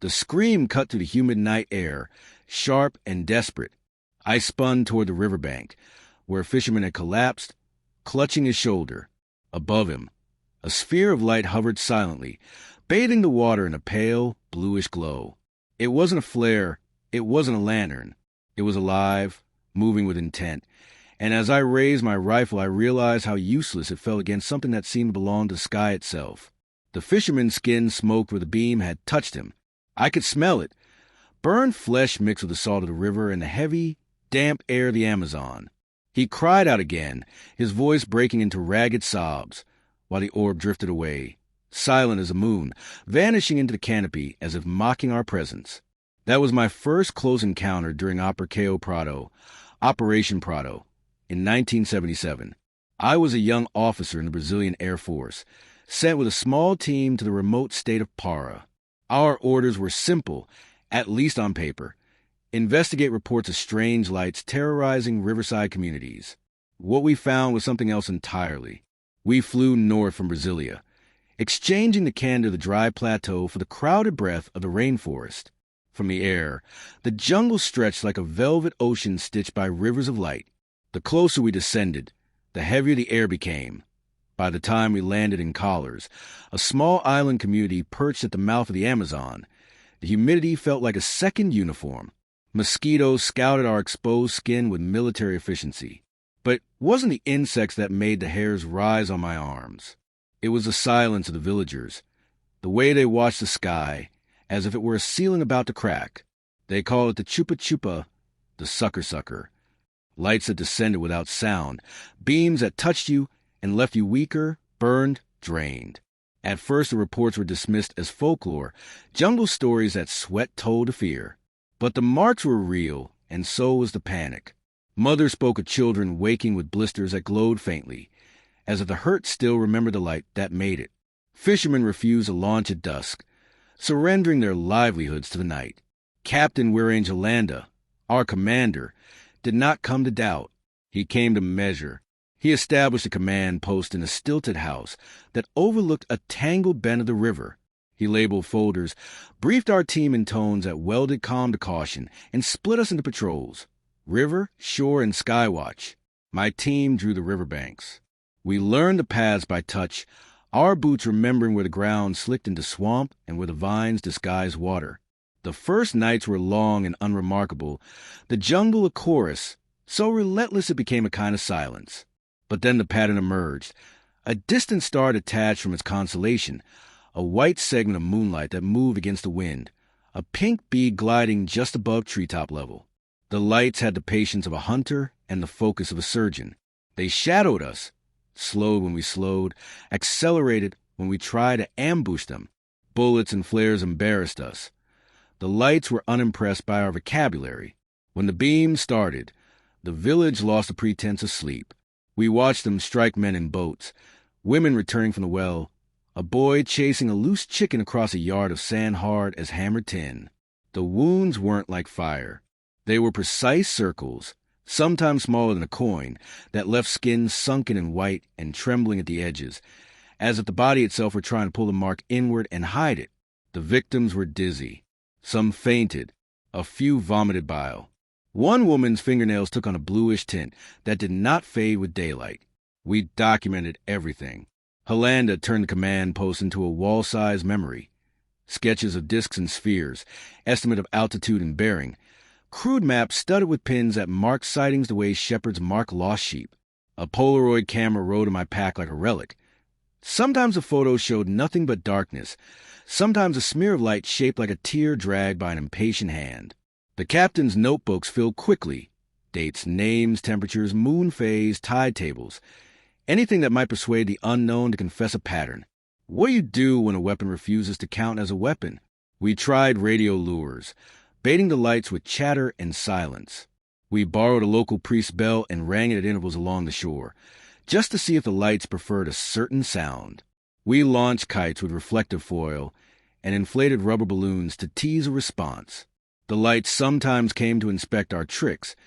The scream cut through the humid night air, sharp and desperate. I spun toward the riverbank, where a fisherman had collapsed, clutching his shoulder. Above him, a sphere of light hovered silently, bathing the water in a pale, bluish glow. It wasn't a flare, it wasn't a lantern. It was alive, moving with intent, and as I raised my rifle, I realized how useless it felt against something that seemed to belong to the sky itself. The fisherman's skin smoked where the beam had touched him. I could smell it. Burned flesh mixed with the salt of the river and the heavy, damp air of the Amazon. He cried out again, his voice breaking into ragged sobs, while the orb drifted away, silent as a moon, vanishing into the canopy as if mocking our presence. That was my first close encounter during Operation Prato, in 1977. I was a young officer in the Brazilian Air Force, sent with a small team to the remote state of Para. Our orders were simple, at least on paper. Investigate reports of strange lights terrorizing riverside communities. What we found was something else entirely. We flew north from Brasilia, exchanging the candor of the dry plateau for the crowded breath of the rainforest. From the air, the jungle stretched like a velvet ocean stitched by rivers of light. The closer we descended, the heavier the air became. By the time we landed in Collars, a small island community perched at the mouth of the Amazon, the humidity felt like a second uniform. Mosquitoes scouted our exposed skin with military efficiency. But it wasn't the insects that made the hairs rise on my arms. It was the silence of the villagers, the way they watched the sky, as if it were a ceiling about to crack. They call it the chupa-chupa, the sucker-sucker. Lights that descended without sound, beams that touched you and left you weaker, burned, drained. At first the reports were dismissed as folklore, jungle stories that sweat told of fear. But the marks were real, and so was the panic. Mothers spoke of children waking with blisters that glowed faintly, as if the hurt still remembered the light that made it. Fishermen refused to launch at dusk, surrendering their livelihoods to the night. Captain Wirangelanda, our commander, did not come to doubt. He came to measure. He established a command post in a stilted house that overlooked a tangled bend of the river. He labeled folders, briefed our team in tones that welded calm to caution, and split us into patrols. River, shore, and skywatch. My team drew the riverbanks. We learned the paths by touch, our boots remembering where the ground slicked into swamp and where the vines disguised water. The first nights were long and unremarkable, the jungle a chorus, so relentless it became a kind of silence. But then the pattern emerged, a distant star detached from its constellation, a white segment of moonlight that moved against the wind, a pink bead gliding just above treetop level. The lights had the patience of a hunter and the focus of a surgeon. They shadowed us, slowed when we slowed, accelerated when we tried to ambush them. Bullets and flares embarrassed us. The lights were unimpressed by our vocabulary. When the beam started, the village lost the pretense of sleep. We watched them strike men in boats, women returning from the well, a boy chasing a loose chicken across a yard of sand hard as hammered tin. The wounds weren't like fire. They were precise circles, sometimes smaller than a coin, that left skin sunken and white and trembling at the edges, as if the body itself were trying to pull the mark inward and hide it. The victims were dizzy. Some fainted. A few vomited bile. One woman's fingernails took on a bluish tint that did not fade with daylight. We documented everything. Holanda turned the command post into a wall-sized memory. Sketches of disks and spheres, estimate of altitude and bearing, crude maps studded with pins that marked sightings the way shepherds mark lost sheep. A Polaroid camera rode in my pack like a relic. Sometimes the photos showed nothing but darkness, sometimes a smear of light shaped like a tear dragged by an impatient hand. The captain's notebooks filled quickly. Dates, names, temperatures, moon phase, tide tables. Anything that might persuade the unknown to confess a pattern. What do you do when a weapon refuses to count as a weapon? We tried radio lures, baiting the lights with chatter and silence. We borrowed a local priest's bell and rang it at intervals along the shore, just to see if the lights preferred a certain sound. We launched kites with reflective foil and inflated rubber balloons to tease a response. The lights sometimes came to inspect our tricks,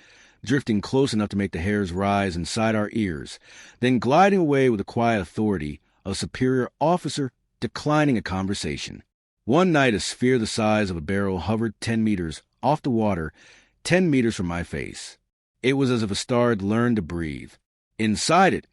drifting close enough to make the hairs rise inside our ears, then gliding away with the quiet authority of a superior officer declining a conversation. One night, a sphere the size of a barrel hovered 10 meters off the water, 10 meters from my face. It was as if a star had learned to breathe. Inside it,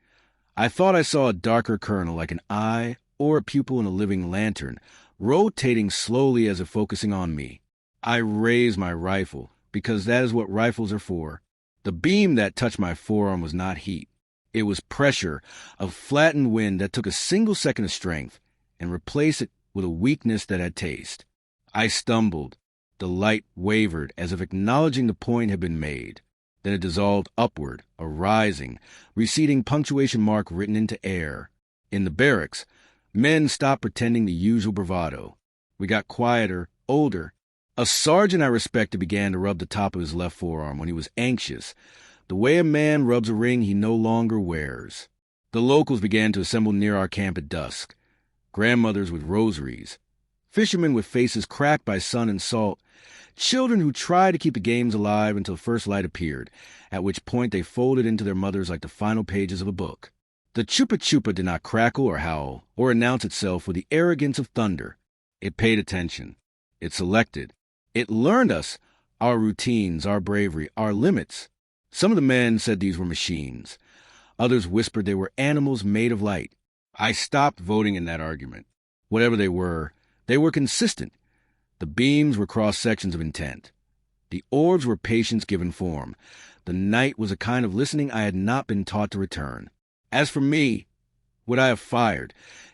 I thought I saw a darker kernel like an eye or a pupil in a living lantern, rotating slowly as if focusing on me. I raised my rifle, because that is what rifles are for. The beam that touched my forearm was not heat. It was pressure, a flattened wind that took a single second of strength and replaced it with a weakness that had taste. I stumbled. The light wavered as if acknowledging the point had been made. Then it dissolved upward, a rising, receding punctuation mark written into air. In the barracks, men stopped pretending the usual bravado. We got quieter, older. A sergeant I respected began to rub the top of his left forearm when he was anxious, the way a man rubs a ring he no longer wears. The locals began to assemble near our camp at dusk. Grandmothers with rosaries, fishermen with faces cracked by sun and salt, children who tried to keep the games alive until first light appeared, at which point they folded into their mothers like the final pages of a book. The chupa-chupa did not crackle or howl or announce itself with the arrogance of thunder. It paid attention. It selected. It learned us, our routines, our bravery, our limits. Some of the men said these were machines. Others whispered they were animals made of light. I stopped voting in that argument. Whatever they were consistent. The beams were cross-sections of intent. The orbs were patience given form. The night was a kind of listening I had not been taught to return. As for me, would I have fired,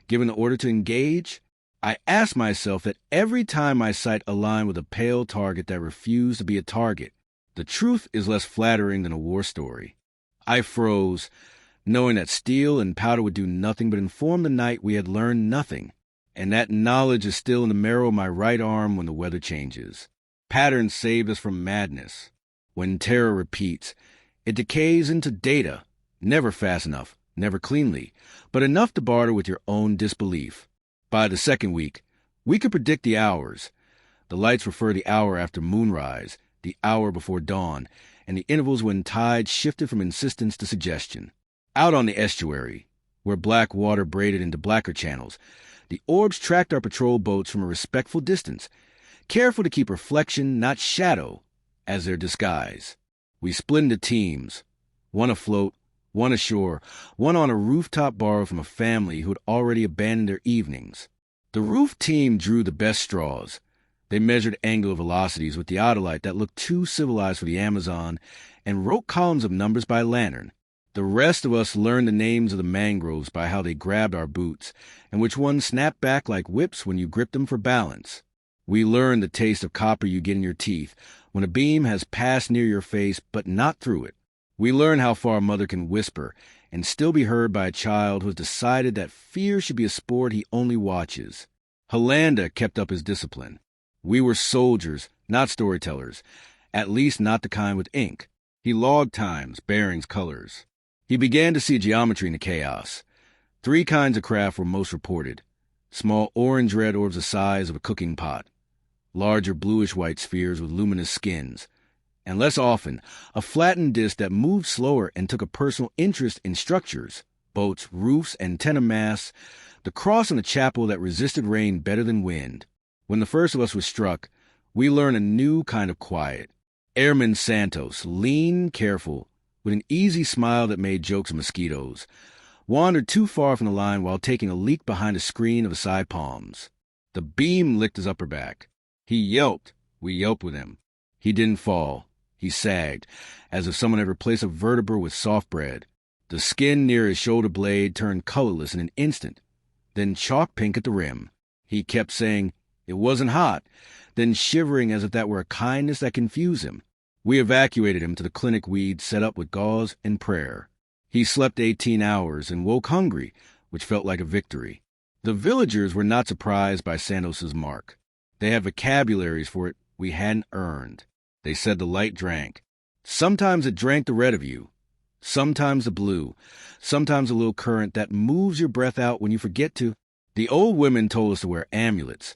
given the order to engage? I asked myself that every time my sight aligned with a pale target that refused to be a target. The truth is less flattering than a war story. I froze, knowing that steel and powder would do nothing but inform the night we had learned nothing. And that knowledge is still in the marrow of my right arm when the weather changes. Patterns saved us from madness. When terror repeats, it decays into data, never fast enough, never cleanly, but enough to barter with your own disbelief. By the second week, we could predict the hours. The lights refer the hour after moonrise, the hour before dawn, and the intervals when tides shifted from insistence to suggestion. Out on the estuary, where black water braided into blacker channels, the orbs tracked our patrol boats from a respectful distance, careful to keep reflection, not shadow, as their disguise. We split into teams, one afloat, one ashore, one on a rooftop borrowed from a family who had already abandoned their evenings. The roof team drew the best straws. They measured angular velocities with the theodolite that looked too civilized for the Amazon and wrote columns of numbers by lantern. The rest of us learned the names of the mangroves by how they grabbed our boots, and which ones snapped back like whips when you gripped them for balance. We learned the taste of copper you get in your teeth when a beam has passed near your face but not through it. We learn how far a mother can whisper and still be heard by a child who has decided that fear should be a sport he only watches. Hollanda kept up his discipline. We were soldiers, not storytellers, at least not the kind with ink. He logged times, bearings, colors. He began to see geometry in the chaos. 3 kinds of craft were most reported. Small orange-red orbs the size of a cooking pot. Larger bluish-white spheres with luminous skins. And less often, a flattened disk that moved slower and took a personal interest in structures, boats, roofs, antenna masts, the cross and the chapel that resisted rain better than wind. When the first of us was struck, we learned a new kind of quiet. Airman Santos, lean, careful, with an easy smile that made jokes of mosquitoes, wandered too far from the line while taking a leak behind a screen of acai palms. The beam licked his upper back. He yelped. We yelped with him. He didn't fall. He sagged, as if someone had replaced a vertebra with soft bread. The skin near his shoulder blade turned colorless in an instant, then chalk pink at the rim. He kept saying, "It wasn't hot," then shivering as if that were a kindness that confused him. We evacuated him to the clinic we'd set up with gauze and prayer. He slept 18 hours and woke hungry, which felt like a victory. The villagers were not surprised by Santos's mark. They had vocabularies for it we hadn't earned. They said the light drank. Sometimes it drank the red of you. Sometimes the blue. Sometimes a little current that moves your breath out when you forget to. The old women told us to wear amulets.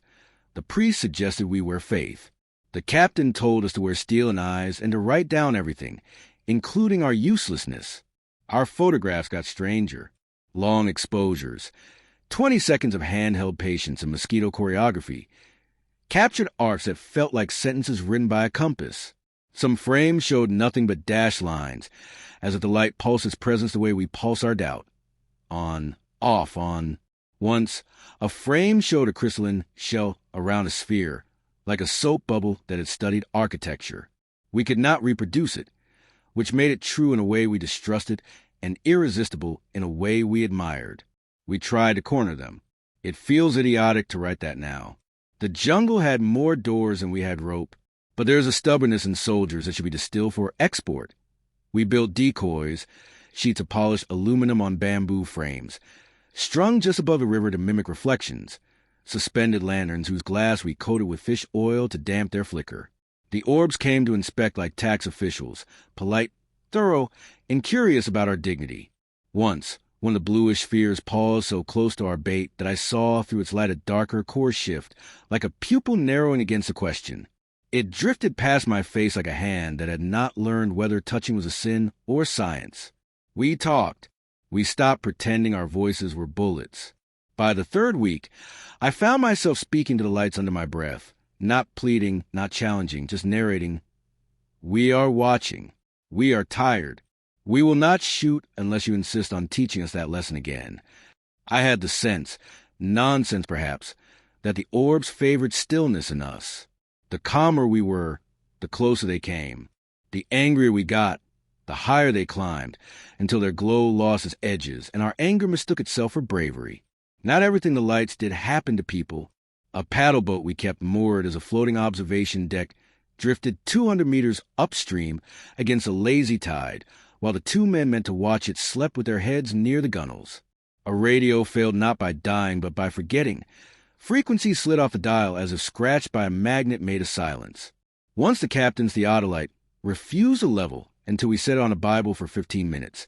The priest suggested we wear faith. The captain told us to wear steel and eyes and to write down everything, including our uselessness. Our photographs got stranger. Long exposures. 20 seconds of handheld patience and mosquito choreography. captured arcs that felt like sentences written by a compass. Some frames showed nothing but dashed lines, as if the light pulsed its presence the way we pulse our doubt. On, off, on. Once, a frame showed a crystalline shell around a sphere, like a soap bubble that had studied architecture. We could not reproduce it, which made it true in a way we distrusted and irresistible in a way we admired. We tried to corner them. It feels idiotic to write that now. The jungle had more doors than we had rope, but there is a stubbornness in soldiers that should be distilled for export. We built decoys, sheets of polished aluminum on bamboo frames, strung just above the river to mimic reflections, suspended lanterns whose glass we coated with fish oil to damp their flicker. The orbs came to inspect like tax officials, polite, thorough, and curious about our dignity. Once, one of the bluish spheres paused so close to our bait that I saw through its light a darker course shift, like a pupil narrowing against a question. It drifted past my face like a hand that had not learned whether touching was a sin or science. We talked. We stopped pretending our voices were bullets. By the third week, I found myself speaking to the lights under my breath, not pleading, not challenging, just narrating. We are watching. We are tired. We will not shoot unless you insist on teaching us that lesson again. I had the sense, nonsense perhaps, that the orbs favored stillness in us. The calmer we were, the closer they came. The angrier we got, the higher they climbed, until their glow lost its edges, and our anger mistook itself for bravery. Not everything the lights did happened to people. A paddle boat we kept moored as a floating observation deck drifted 200 meters upstream against a lazy tide, while the two men meant to watch it slept with their heads near the gunnels. A radio failed not by dying, but by forgetting. Frequencies slid off the dial as if scratched by a magnet made of silence. Once the captain's theodolite refused to level until we set it on a Bible for 15 minutes,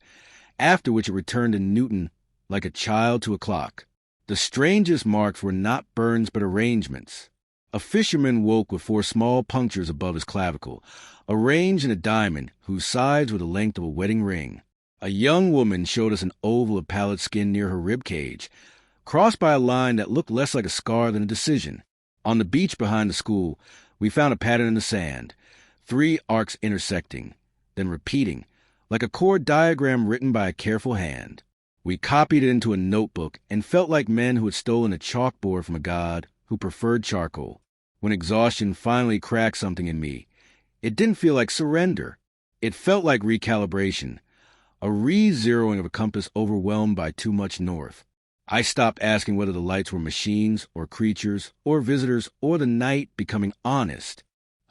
after which it returned in Newton like a child to a clock. The strangest marks were not burns but arrangements. A fisherman woke with 4 small punctures above his clavicle, arranged in a diamond whose sides were the length of a wedding ring. A young woman showed us an oval of pallid skin near her rib cage, crossed by a line that looked less like a scar than a decision. On the beach behind the school, we found a pattern in the sand, 3 arcs intersecting, then repeating, like a chord diagram written by a careful hand. We copied it into a notebook and felt like men who had stolen a chalkboard from a god who preferred charcoal. When exhaustion finally cracked something in me, it didn't feel like surrender. It felt like recalibration, a re-zeroing of a compass overwhelmed by too much north. I stopped asking whether the lights were machines or creatures or visitors or the night becoming honest.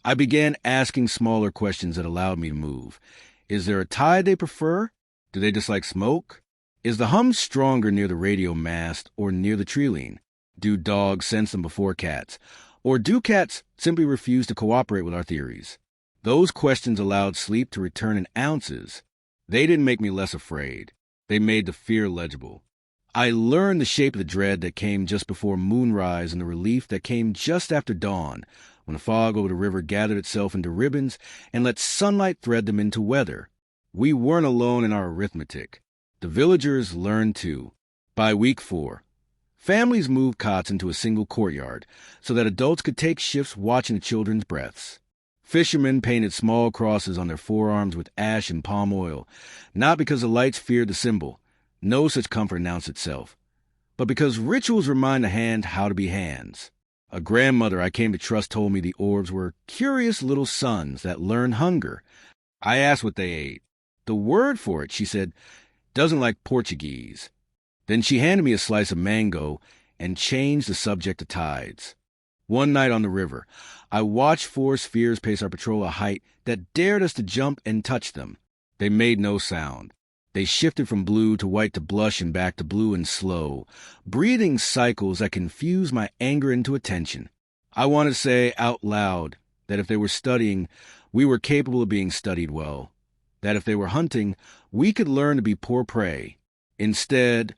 I began asking smaller questions that allowed me to move. Is there a tide they prefer? Do they dislike smoke? Is the hum stronger near the radio mast or near the trilene? Do dogs sense them before cats? Or do cats simply refuse to cooperate with our theories? Those questions allowed sleep to return in ounces. They didn't make me less afraid. They made the fear legible. I learned the shape of the dread that came just before moonrise and the relief that came just after dawn, when the fog over the river gathered itself into ribbons and let sunlight thread them into weather. We weren't alone in our arithmetic. The villagers learned too. By week 4, families moved cots into a single courtyard so that adults could take shifts watching the children's breaths. Fishermen painted small crosses on their forearms with ash and palm oil, not because the lights feared the symbol. No such comfort announced itself, but because rituals remind the hand how to be hands. A grandmother I came to trust told me the orbs were curious little sons that learned hunger. I asked what they ate. The word for it, she said, doesn't like Portuguese. Then she handed me a slice of mango and changed the subject to tides. One night on the river, I watched 4 spheres pace our patrol a height that dared us to jump and touch them. They made no sound. They shifted from blue to white to blush and back to blue and slow, breathing cycles that confused my anger into attention. I wanted to say out loud that if they were studying, we were capable of being studied well. That if they were hunting, we could learn to be poor prey. Instead,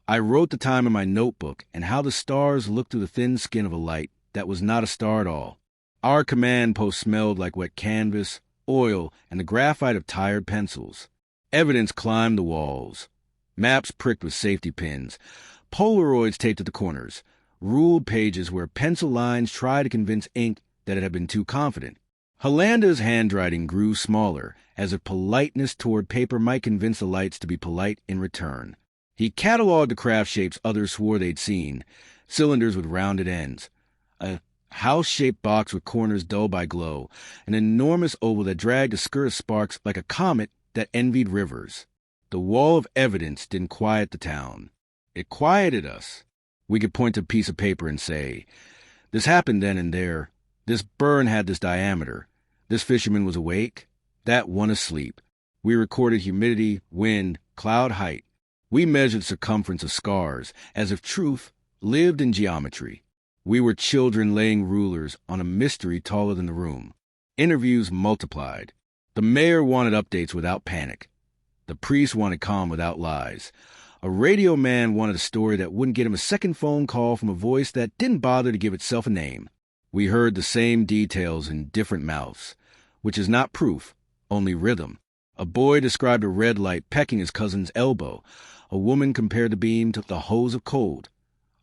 I wrote the time in my notebook and how the stars looked through the thin skin of a light that was not a star at all. Our command post smelled like wet canvas, oil, and the graphite of tired pencils. Evidence climbed the walls. Maps pricked with safety pins. Polaroids taped at the corners. ruled pages where pencil lines tried to convince ink that it had been too confident. Holanda's handwriting grew smaller, as if politeness toward paper might convince the lights to be polite in return. He cataloged the craft shapes others swore they'd seen, cylinders with rounded ends, a house-shaped box with corners dulled by glow, an enormous oval that dragged a skirt of sparks like a comet that envied rivers. The wall of evidence didn't quiet the town. It quieted us. We could point to a piece of paper and say, "This happened then and there. This burn had this diameter. This fisherman was awake. That one asleep." We recorded humidity, wind, cloud height. We measured circumference of scars, as if truth lived in geometry. We were children laying rulers on a mystery taller than the room. Interviews multiplied. The mayor wanted updates without panic. The priest wanted calm without lies. A radio man wanted a story that wouldn't get him a second phone call from a voice that didn't bother to give itself a name. We heard the same details in different mouths, which is not proof, only rhythm. A boy described a red light pecking his cousin's elbow. A woman compared the beam to the hose of cold.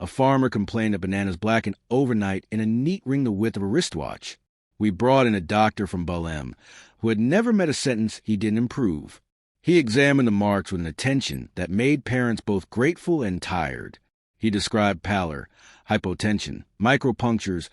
A farmer complained that bananas blackened overnight in a neat ring the width of a wristwatch. We brought in a doctor from Belém, who had never met a sentence he didn't improve. He examined the marks with an attention that made parents both grateful and tired. He described pallor, hypotension, micropunctures,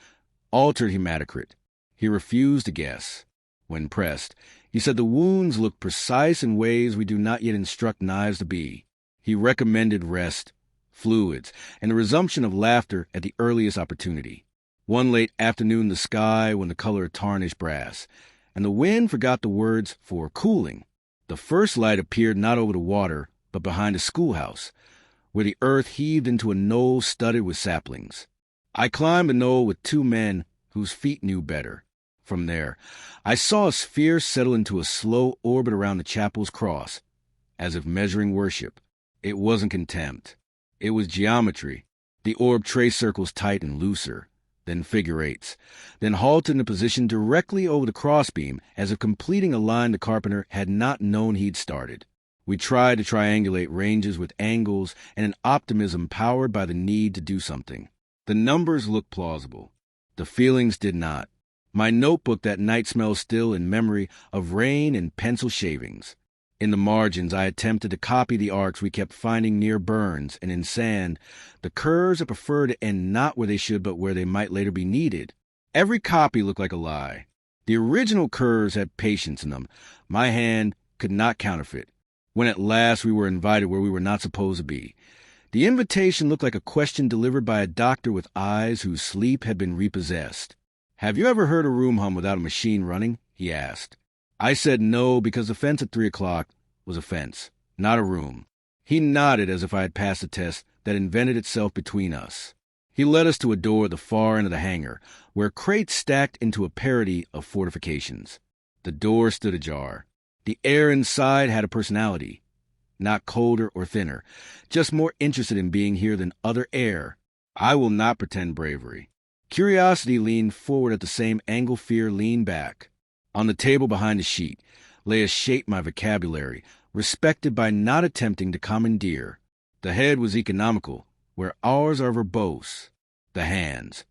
altered hematocrit. He refused to guess. When pressed, he said the wounds looked precise in ways we do not yet instruct knives to be. He recommended rest, fluids, and the resumption of laughter at the earliest opportunity. One late afternoon the sky won the color of tarnished brass, and the wind forgot the words for cooling. The first light appeared not over the water, but behind a schoolhouse, where the earth heaved into a knoll studded with saplings. I climbed the knoll with two men whose feet knew better. From there, I saw a sphere settle into a slow orbit around the chapel's cross, as if measuring worship. It wasn't contempt. It was geometry. The orb traced circles tight and looser, then figure eights, then halted in a position directly over the crossbeam, as if completing a line the carpenter had not known he'd started. We tried to triangulate ranges with angles and an optimism powered by the need to do something. The numbers looked plausible. The feelings did not. My notebook that night smelled still in memory of rain and pencil shavings. In the margins, I attempted to copy the arcs we kept finding near burns, and in sand, the curves that preferred to end not where they should but where they might later be needed. Every copy looked like a lie. The original curves had patience in them. My hand could not counterfeit. When at last we were invited where we were not supposed to be, the invitation looked like a question delivered by a doctor with eyes whose sleep had been repossessed. "Have you ever heard a room hum without a machine running?" he asked. I said no, because the fence at 3 o'clock was a fence, not a room. He nodded as if I had passed a test that invented itself between us. He led us to a door at the far end of the hangar, where crates stacked into a parody of fortifications. The door stood ajar. The air inside had a personality, not colder or thinner, just more interested in being here than other air. I will not pretend bravery. Curiosity leaned forward at the same angle fear leaned back. On the table behind the sheet lay a shape my vocabulary, respected by not attempting to commandeer. The head was economical, where ours are verbose. The hands,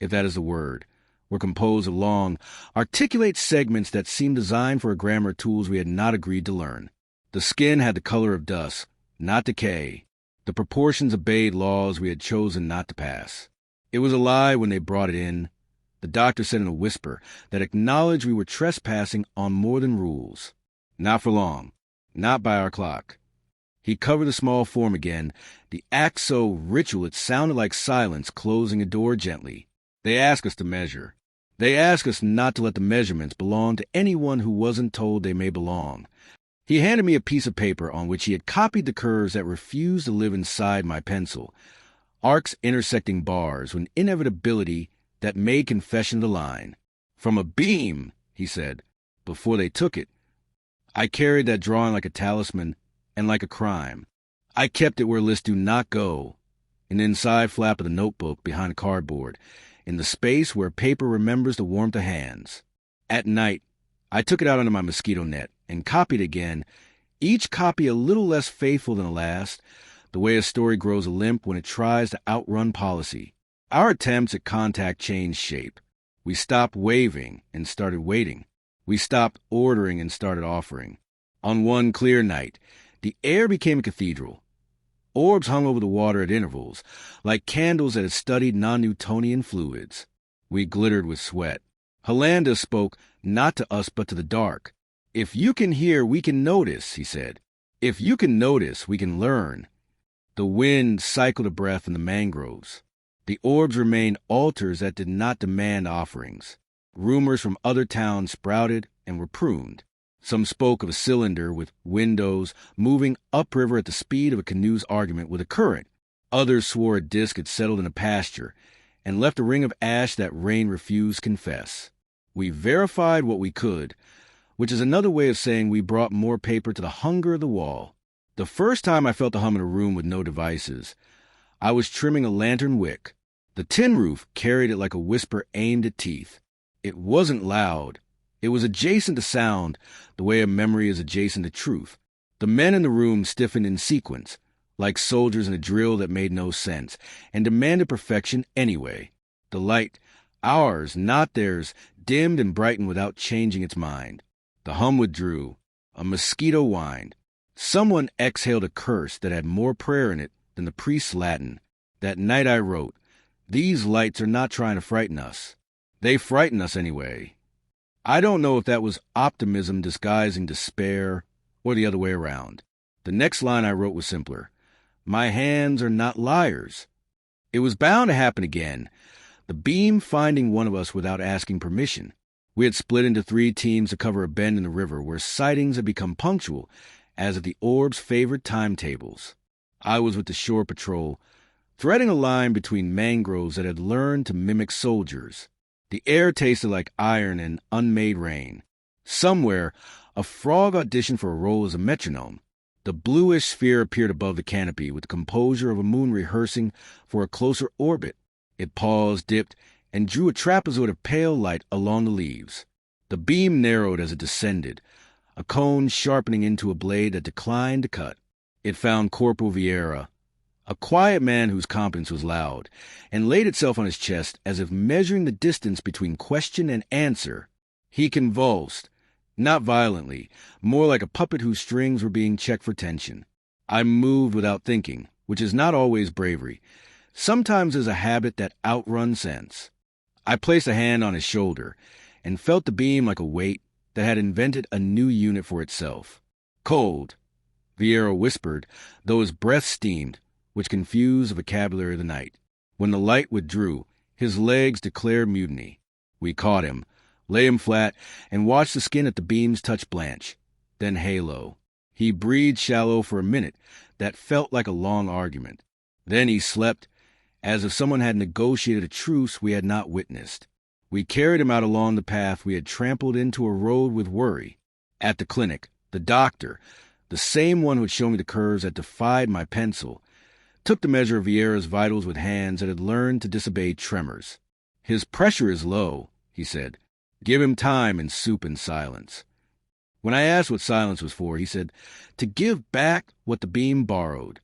if that is the word, were composed of long, articulate segments that seemed designed for a grammar of tools we had not agreed to learn. The skin had the color of dust, not decay. The proportions obeyed laws we had chosen not to pass. It was a lie when they brought it in. The doctor said in a whisper that acknowledged we were trespassing on more than rules. Not for long. Not by our clock. He covered the small form again, the act so ritual it sounded like silence closing a door gently. They asked us to measure. They asked us not to let the measurements belong to anyone who wasn't told they may belong. He handed me a piece of paper on which he had copied the curves that refused to live inside my pencil. Arcs intersecting bars with an inevitability that made confession of the line. "From a beam," he said, before they took it. I carried that drawing like a talisman and like a crime. I kept it where lists do not go, in the inside flap of the notebook behind the cardboard, in the space where paper remembers the warmth of hands. At night, I took it out under my mosquito net and copied again, each copy a little less faithful than the last, the way a story grows limp when it tries to outrun policy. Our attempts at contact changed shape. We stopped waving and started waiting. We stopped ordering and started offering. On one clear night, the air became a cathedral. Orbs hung over the water at intervals, like candles that had studied non-Newtonian fluids. We glittered with sweat. Helanda spoke not to us but to the dark. "If you can hear, we can notice," he said. "If you can notice, we can learn." The wind cycled a breath in the mangroves. The orbs remained altars that did not demand offerings. Rumors from other towns sprouted and were pruned. Some spoke of a cylinder with windows moving upriver at the speed of a canoe's argument with a current. Others swore a disk had settled in a pasture and left a ring of ash that rain refused confess. We verified what we could, which is another way of saying we brought more paper to the hunger of the wall. The first time I felt the hum in a room with no devices, I was trimming a lantern wick. The tin roof carried it like a whisper aimed at teeth. It wasn't loud. It was adjacent to sound, the way a memory is adjacent to truth. The men in the room stiffened in sequence, like soldiers in a drill that made no sense, and demanded perfection anyway. The light, ours, not theirs, dimmed and brightened without changing its mind. The hum withdrew. A mosquito whined. Someone exhaled a curse that had more prayer in it than the priest's Latin. That night I wrote, "These lights are not trying to frighten us. They frighten us anyway." I don't know if that was optimism disguising despair or the other way around. The next line I wrote was simpler. "My hands are not liars." It was bound to happen again. The beam finding one of us without asking permission. We had split into 3 teams to cover a bend in the river where sightings had become punctual, as if the orbs favored timetables. I was with the shore patrol, threading a line between mangroves that had learned to mimic soldiers. The air tasted like iron and unmade rain. Somewhere, a frog auditioned for a role as a metronome. The bluish sphere appeared above the canopy with the composure of a moon rehearsing for a closer orbit. It paused, dipped, and drew a trapezoid of pale light along the leaves. The beam narrowed as it descended, a cone sharpening into a blade that declined to cut. It found Corporal Vieira, a quiet man whose competence was loud, and laid itself on his chest as if measuring the distance between question and answer. He convulsed, not violently, more like a puppet whose strings were being checked for tension. I moved without thinking, which is not always bravery. Sometimes is a habit that outruns sense. I placed a hand on his shoulder and felt the beam like a weight that had invented a new unit for itself. "Cold," Vieira whispered, though his breath steamed, which confused the vocabulary of the night. When the light withdrew, his legs declared mutiny. We caught him, lay him flat, and watched the skin at the beams touch blanch. Then halo. He breathed shallow for a minute that felt like a long argument. Then he slept, as if someone had negotiated a truce we had not witnessed. We carried him out along the path we had trampled into a road with worry. At the clinic, the doctor, the same one who had shown me the curves that defied my pencil, took the measure of Vieira's vitals with hands that had learned to disobey tremors. "His pressure is low," he said. "Give him time and soup and silence." When I asked what silence was for, he said, "To give back what the beam borrowed."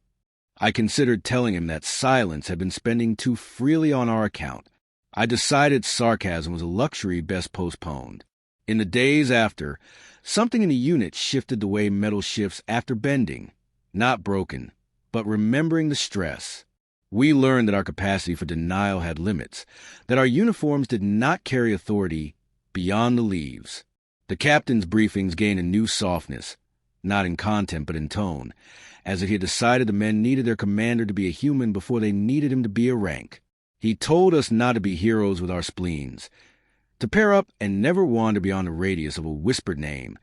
I considered telling him that silence had been spending too freely on our account. I decided sarcasm was a luxury best postponed. In the days after, something in the unit shifted the way metal shifts after bending, not broken, but remembering the stress. We learned that our capacity for denial had limits, that our uniforms did not carry authority beyond the leaves. The captain's briefings gained a new softness, not in content but in tone, as if he had decided the men needed their commander to be a human before they needed him to be a rank. He told us not to be heroes with our spleens, to pair up and never wander beyond the radius of a whispered name,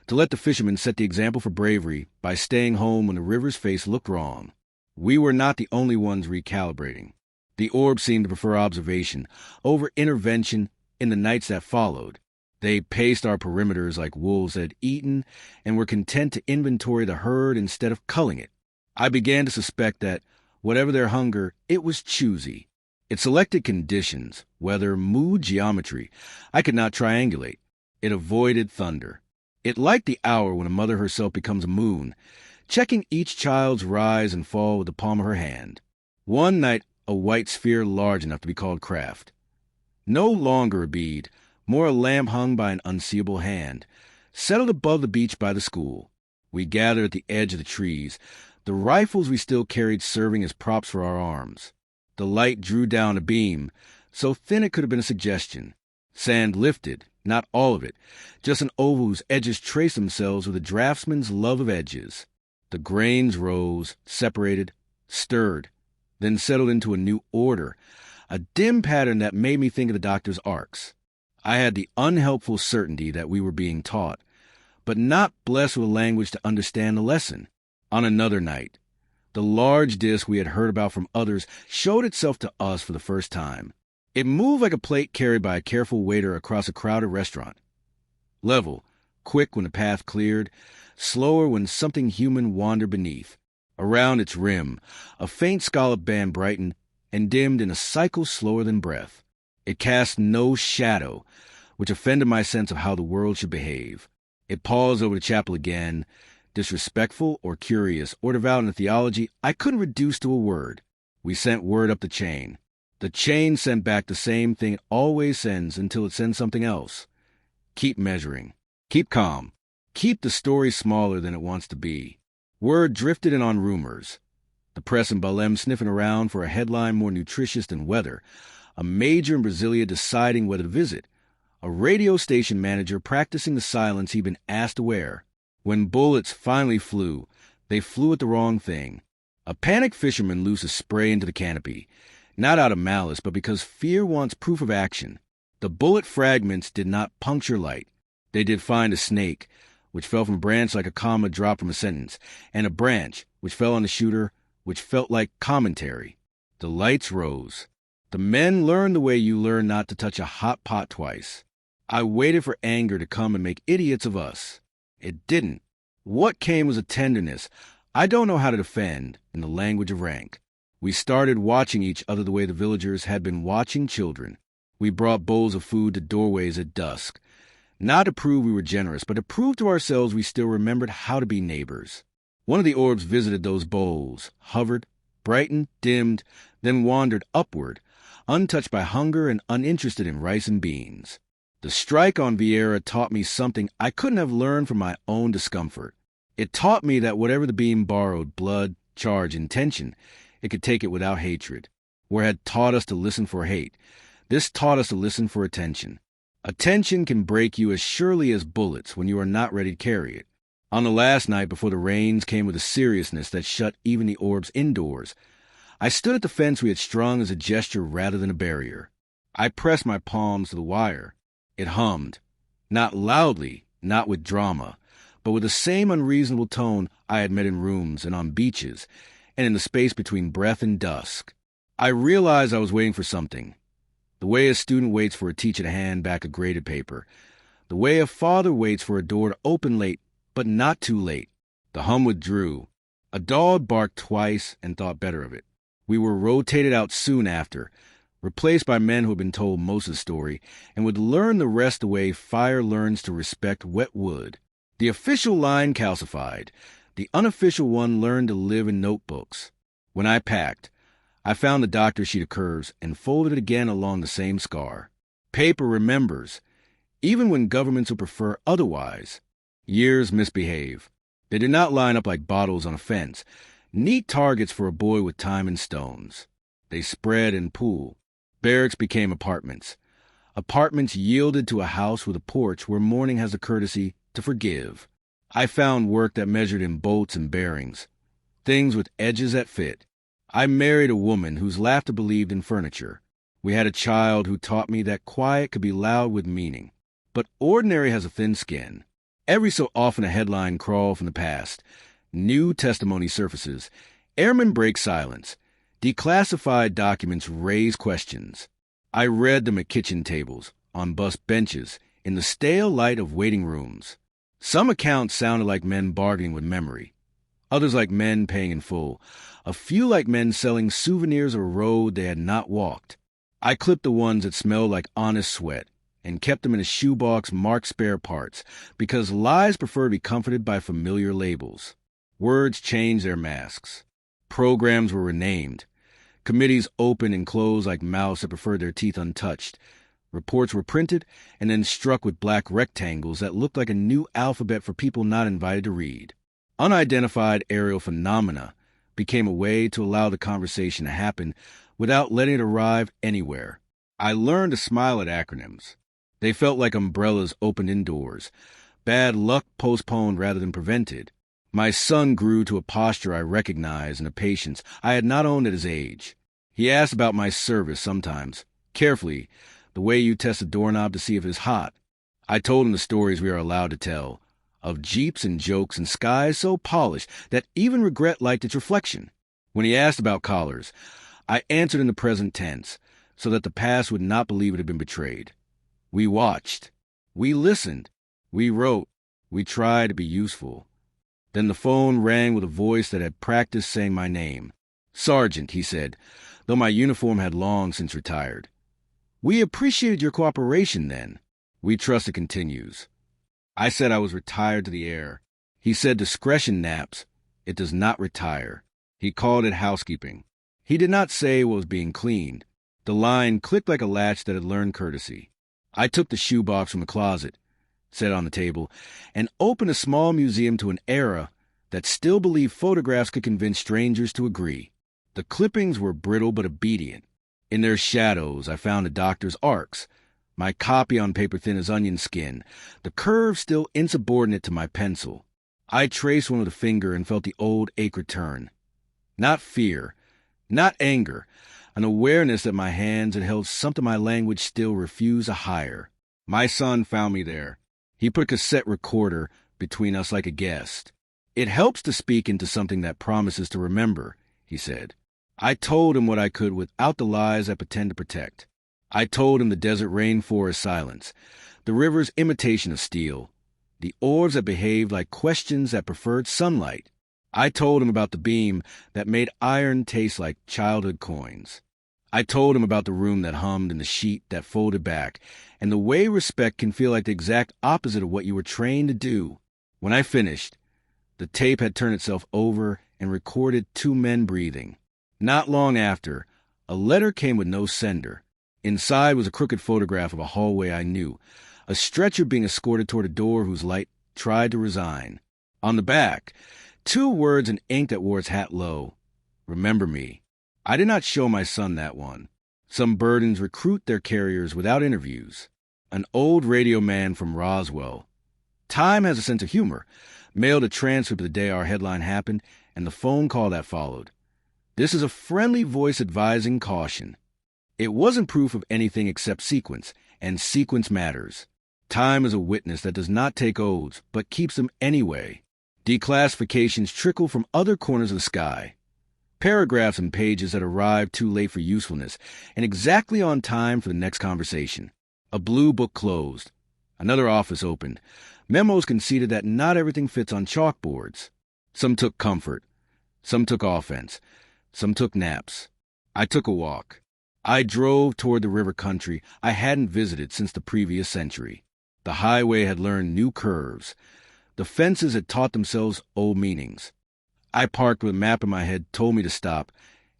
to let the fishermen set the example for bravery by staying home when the river's face looked wrong. We were not the only ones recalibrating. The orb seemed to prefer observation over intervention in the nights that followed. They paced our perimeters like wolves that had eaten and were content to inventory the herd instead of culling it. I began to suspect that, whatever their hunger, it was choosy. It selected conditions, weather, mood, geometry. I could not triangulate. It avoided thunder. It liked the hour when a mother herself becomes a moon, checking each child's rise and fall with the palm of her hand. One night a white sphere large enough to be called craft. No longer a bead, more a lamp hung by an unseeable hand, settled above the beach by the school. We gathered at the edge of the trees, the rifles we still carried serving as props for our arms. The light drew down a beam, so thin it could have been a suggestion. Sand lifted, not all of it, just an oval whose edges traced themselves with a draftsman's love of edges. The grains rose, separated, stirred, then settled into a new order, a dim pattern that made me think of the doctor's arcs. I had the unhelpful certainty that we were being taught, but not blessed with language to understand the lesson. On another night, the large disk we had heard about from others showed itself to us for the first time. It moved like a plate carried by a careful waiter across a crowded restaurant. Level, quick when the path cleared, slower when something human wandered beneath. Around its rim, a faint scallop band brightened and dimmed in a cycle slower than breath. It cast no shadow, which offended my sense of how the world should behave. It paused over the chapel again, disrespectful or curious or devout in theology I couldn't reduce to a word. We sent word up the chain. The chain sent back the same thing it always sends until it sends something else. Keep measuring. Keep calm. Keep the story smaller than it wants to be. Word drifted in on rumors. The press in Belém sniffing around for a headline more nutritious than weather. A major in Brasilia deciding whether to visit. A radio station manager practicing the silence he'd been asked to wear. When bullets finally flew, they flew at the wrong thing. A panicked fisherman loosed a spray into the canopy, not out of malice, but because fear wants proof of action. The bullet fragments did not puncture light. They did find a snake, which fell from a branch like a comma dropped from a sentence, and a branch, which fell on the shooter, which felt like commentary. The lights rose. The men learned the way you learn not to touch a hot pot twice. I waited for anger to come and make idiots of us. It didn't. What came was a tenderness I don't know how to defend in the language of rank. We started watching each other the way the villagers had been watching children. We brought bowls of food to doorways at dusk, not to prove we were generous, but to prove to ourselves we still remembered how to be neighbors. One of the orbs visited those bowls, hovered, brightened, dimmed, then wandered upward, untouched by hunger and uninterested in rice and beans. The strike on Vieira taught me something I couldn't have learned from my own discomfort. It taught me that whatever the beam borrowed, blood, charge, intention, it could take it without hatred. Where it had taught us to listen for hate, this taught us to listen for attention. Attention can break you as surely as bullets when you are not ready to carry it. On the last night before the rains came with a seriousness that shut even the orbs indoors, I stood at the fence we had strung as a gesture rather than a barrier. I pressed my palms to the wire. It hummed, not loudly, not with drama, but with the same unreasonable tone I had met in rooms and on beaches, and in the space between breath and dusk. I realized I was waiting for something. The way a student waits for a teacher to hand back a graded paper. The way a father waits for a door to open late, but not too late. The hum withdrew. A dog barked twice and thought better of it. We were rotated out soon after, replaced by men who had been told most of the story, and would learn the rest the way fire learns to respect wet wood. The official line calcified. The unofficial one learned to live in notebooks. When I packed, I found the doctor's sheet of curves and folded it again along the same scar. Paper remembers, even when governments would prefer otherwise. Years misbehave. They do not line up like bottles on a fence, neat targets for a boy with time and stones. They spread and pool. Barracks became apartments. Apartments yielded to a house with a porch where morning has the courtesy to forgive. I found work that measured in bolts and bearings, things with edges that fit. I married a woman whose laughter believed in furniture. We had a child who taught me that quiet could be loud with meaning. But ordinary has a thin skin. Every so often a headline crawled from the past. New testimony surfaces. Airmen break silence. Declassified documents raise questions. I read them at kitchen tables, on bus benches, in the stale light of waiting rooms. Some accounts sounded like men bargaining with memory. Others like men paying in full. A few like men selling souvenirs of a road they had not walked. I clipped the ones that smelled like honest sweat and kept them in a shoebox marked spare parts because lies prefer to be comforted by familiar labels. Words changed their masks. Programs were renamed. Committees opened and closed like mouths that preferred their teeth untouched. Reports were printed and then struck with black rectangles that looked like a new alphabet for people not invited to read. Unidentified aerial phenomena became a way to allow the conversation to happen without letting it arrive anywhere. I learned to smile at acronyms. They felt like umbrellas opened indoors. Bad luck postponed rather than prevented. My son grew to a posture I recognized and a patience I had not owned at his age. He asked about my service sometimes, carefully, the way you test a doorknob to see if it's hot. I told him the stories we are allowed to tell, of jeeps and jokes and skies so polished that even regret liked its reflection. When he asked about collars, I answered in the present tense, so that the past would not believe it had been betrayed. We watched. We listened. We wrote. We tried to be useful. Then the phone rang with a voice that had practiced saying my name. "Sergeant," he said, though my uniform had long since retired. "We appreciated your cooperation then." "We trust it continues." I said I was retired to the air. He said discretion naps. It does not retire. He called it housekeeping. He did not say what was being cleaned. The line clicked like a latch that had learned courtesy. I took the shoebox from the closet, set it on the table, and opened a small museum to an era that still believed photographs could convince strangers to agree. The clippings were brittle but obedient. In their shadows, I found the doctor's arcs, my copy on paper thin as onion skin, the curve still insubordinate to my pencil. I traced one with a finger and felt the old ache return. Not fear, not anger, an awareness that my hands had held something my language still refused to hire. My son found me there. He put a cassette recorder between us like a guest. "It helps to speak into something that promises to remember," he said. I told him what I could without the lies I pretend to protect. I told him the desert rainforest silence, the river's imitation of steel, the orbs that behaved like questions that preferred sunlight. I told him about the beam that made iron taste like childhood coins. I told him about the room that hummed and the sheet that folded back, and the way respect can feel like the exact opposite of what you were trained to do. When I finished, the tape had turned itself over and recorded two men breathing. Not long after, a letter came with no sender. Inside was a crooked photograph of a hallway I knew, a stretcher being escorted toward a door whose light tried to resign. On the back, two words in ink that wore its hat low: "Remember me." I did not show my son that one. Some burdens recruit their carriers without interviews. An old radio man from Roswell. Time has a sense of humor. Mailed a transcript the day our headline happened, and the phone call that followed. This is a friendly voice advising caution. It wasn't proof of anything except sequence, and sequence matters. Time is a witness that does not take oaths, but keeps them anyway. Declassifications trickle from other corners of the sky. Paragraphs and pages that arrive too late for usefulness, and exactly on time for the next conversation. A blue book closed. Another office opened. Memos conceded that not everything fits on chalkboards. Some took comfort. Some took offense. Some took naps. I took a walk. I drove toward the river country I hadn't visited since the previous century. The highway had learned new curves. The fences had taught themselves old meanings. I parked with a map in my head told me to stop,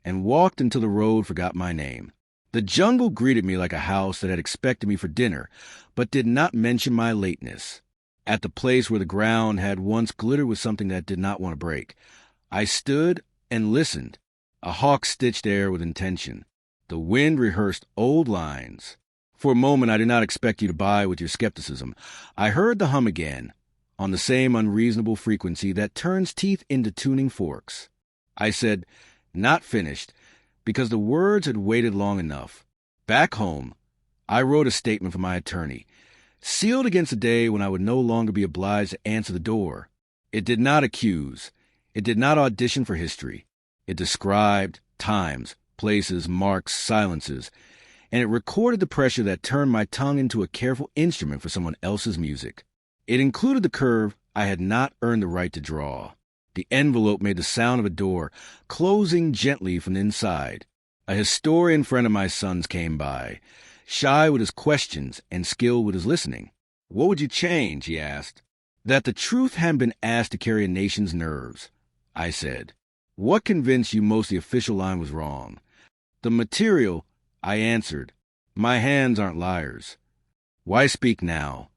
and walked until the road forgot my name. The jungle greeted me like a house that had expected me for dinner, but did not mention my lateness. At the place where the ground had once glittered with something that did not want to break, I stood and listened. A hawk stitched air with intention. The wind rehearsed old lines. For a moment I did not expect you to buy with your skepticism. I heard the hum again, on the same unreasonable frequency that turns teeth into tuning forks. I said, "Not finished," because the words had waited long enough. Back home, I wrote a statement for my attorney, sealed against the day when I would no longer be obliged to answer the door. It did not accuse. It did not audition for history. It described times, places, marks, silences, and it recorded the pressure that turned my tongue into a careful instrument for someone else's music. It included the curve I had not earned the right to draw. The envelope made the sound of a door closing gently from the inside. A historian friend of my son's came by, shy with his questions and skilled with his listening. "What would you change?" he asked. "That the truth hadn't been asked to carry a nation's nerves," I said. "What convinced you most the official line was wrong?" The material, I answered. My hands aren't liars. Why speak now?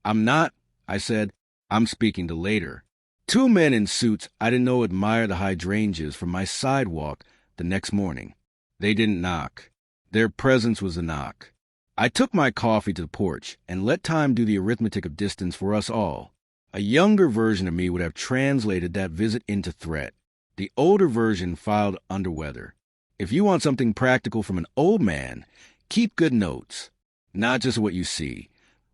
I'm not, I said. I'm speaking to later. Two men in suits I didn't know admired the hydrangeas from my sidewalk the next morning. They didn't knock. Their presence was a knock. I took my coffee to the porch and let time do the arithmetic of distance for us all. A younger version of me would have translated that visit into threat. The older version filed under weather. If you want something practical from an old man, keep good notes. Not just what you see,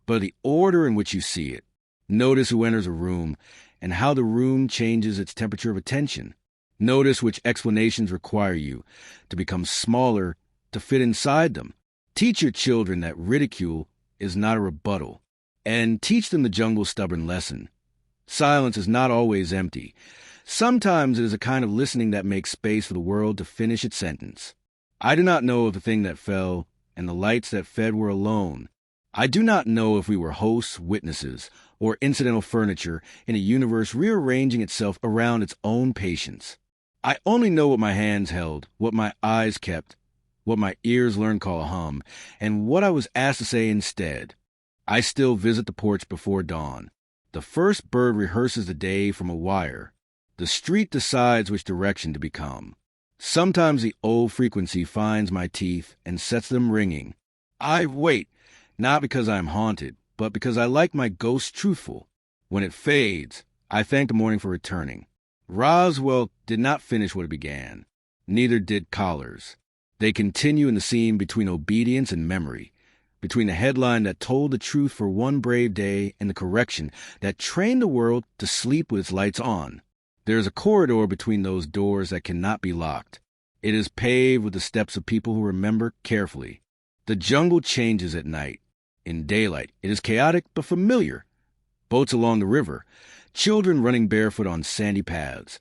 but the order in which you see it. Notice who enters a room and how the room changes its temperature of attention. Notice which explanations require you to become smaller to fit inside them. Teach your children that ridicule is not a rebuttal, and teach them the jungle's stubborn lesson. Silence is not always empty. Sometimes it is a kind of listening that makes space for the world to finish its sentence. I do not know if the thing that fell and the lights that fed were alone. I do not know if we were hosts, witnesses, or incidental furniture in a universe rearranging itself around its own patience. I only know what my hands held, what my eyes kept, what my ears learned call a hum, and what I was asked to say instead. I still visit the porch before dawn. The first bird rehearses the day from a wire. The street decides which direction to become. Sometimes the old frequency finds my teeth and sets them ringing. I wait, not because I am haunted, but because I like my ghost truthful. When it fades, I thank the morning for returning. Roswell did not finish what it began. Neither did Collars. They continue in the scene between obedience and memory, between the headline that told the truth for one brave day and the correction that trained the world to sleep with its lights on. There is a corridor between those doors that cannot be locked. It is paved with the steps of people who remember carefully. The jungle changes at night. In daylight, it is chaotic but familiar. Boats along the river, children running barefoot on sandy paths,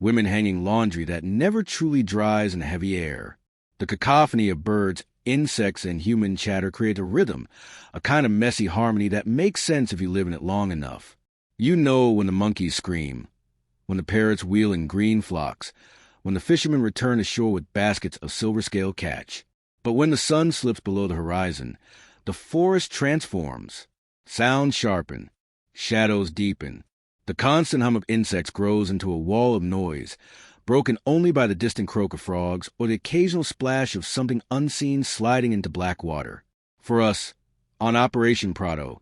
women hanging laundry that never truly dries in heavy air. The cacophony of birds, insects, and human chatter creates a rhythm, a kind of messy harmony that makes sense if you live in it long enough. You know when the monkeys scream, when the parrots wheel in green flocks, when the fishermen return ashore with baskets of silver-scale catch. But when the sun slips below the horizon, the forest transforms. Sounds sharpen, shadows deepen. The constant hum of insects grows into a wall of noise, broken only by the distant croak of frogs or the occasional splash of something unseen sliding into black water. For us, on Operation Prato,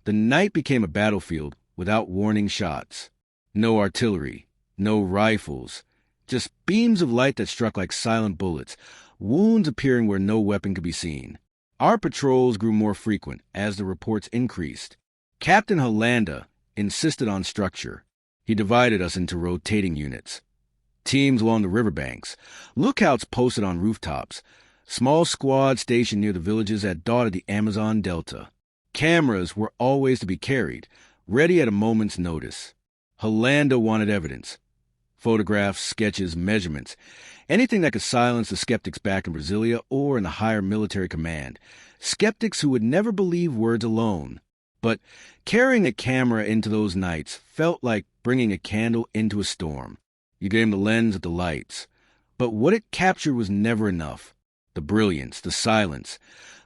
the night became a battlefield without warning shots. No artillery, no rifles, just beams of light that struck like silent bullets, wounds appearing where no weapon could be seen. Our patrols grew more frequent as the reports increased. Captain Hollanda insisted on structure. He divided us into rotating units. Teams along the riverbanks, lookouts posted on rooftops, small squads stationed near the villages that dotted the Amazon Delta. Cameras were always to be carried, ready at a moment's notice. Hollanda wanted evidence. Photographs, sketches, measurements, anything that could silence the skeptics back in Brasilia or in the higher military command, skeptics who would never believe words alone. But carrying a camera into those nights felt like bringing a candle into a storm. You gave him the lens of the lights. But what it captured was never enough. The brilliance, the silence,